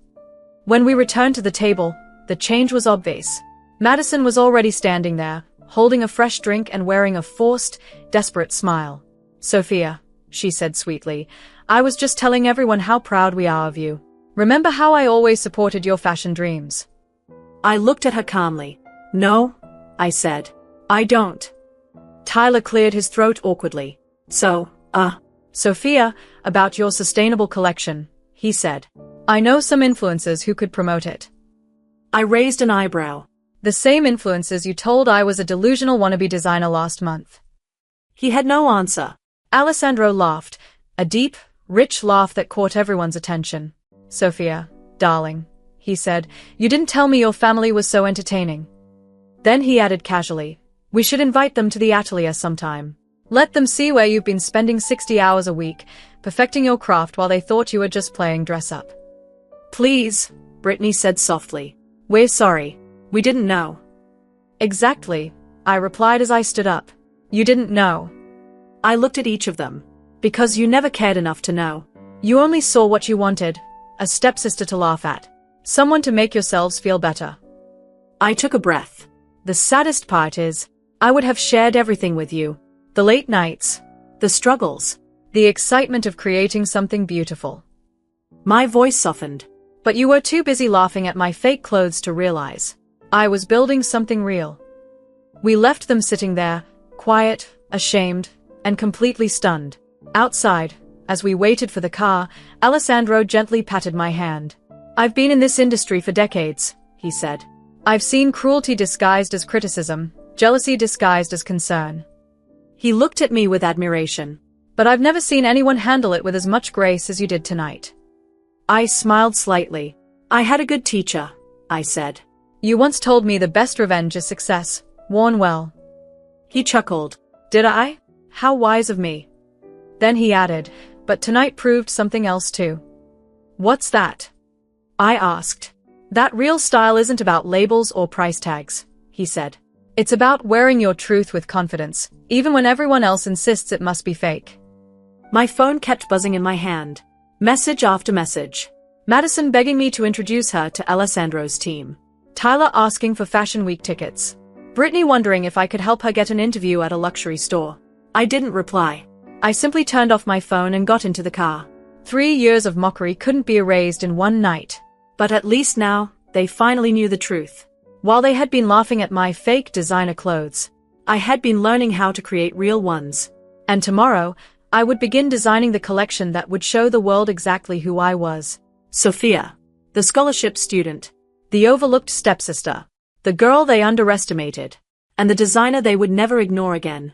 When we returned to the table, the change was obvious. Madison was already standing there, holding a fresh drink and wearing a forced, desperate smile. Sophia, she said sweetly, I was just telling everyone how proud we are of you. Remember how I always supported your fashion dreams? I looked at her calmly. No, I said. I don't. Tyler cleared his throat awkwardly. Sophia, about your sustainable collection, he said. I know some influencers who could promote it. I raised an eyebrow. The same influencers you told I was a delusional wannabe designer last month. He had no answer. Alessandro laughed, a deep, rich laugh that caught everyone's attention. Sophia, darling, he said, you didn't tell me your family was so entertaining. Then he added casually, we should invite them to the atelier sometime. Let them see where you've been spending 60 hours a week, perfecting your craft while they thought you were just playing dress-up. Please, Brittany said softly. We're sorry. We didn't know. Exactly, I replied as I stood up. You didn't know. I looked at each of them. Because you never cared enough to know. You only saw what you wanted, a stepsister to laugh at. Someone to make yourselves feel better. I took a breath. The saddest part is, I would have shared everything with you. The late nights, the struggles, the excitement of creating something beautiful. My voice softened. But you were too busy laughing at my fake clothes to realize. I was building something real. We left them sitting there, quiet, ashamed, and completely stunned. Outside, as we waited for the car, Alessandro gently patted my hand. I've been in this industry for decades, he said. I've seen cruelty disguised as criticism, jealousy disguised as concern. He looked at me with admiration. But I've never seen anyone handle it with as much grace as you did tonight. I smiled slightly. I had a good teacher, I said. You once told me the best revenge is success, worn well. He chuckled. Did I? How wise of me. Then he added, but tonight proved something else too. What's that? I asked. That real style isn't about labels or price tags, he said. It's about wearing your truth with confidence, even when everyone else insists it must be fake. My phone kept buzzing in my hand. Message after message. Madison begging me to introduce her to Alessandro's team. Tyler asking for Fashion Week tickets. Brittany wondering if I could help her get an interview at a luxury store. I didn't reply. I simply turned off my phone and got into the car. 3 years of mockery couldn't be erased in one night. But at least now, they finally knew the truth. While they had been laughing at my fake designer clothes, I had been learning how to create real ones. And tomorrow, I would begin designing the collection that would show the world exactly who I was. Sophia. The scholarship student. The overlooked stepsister. The girl they underestimated. And the designer they would never ignore again.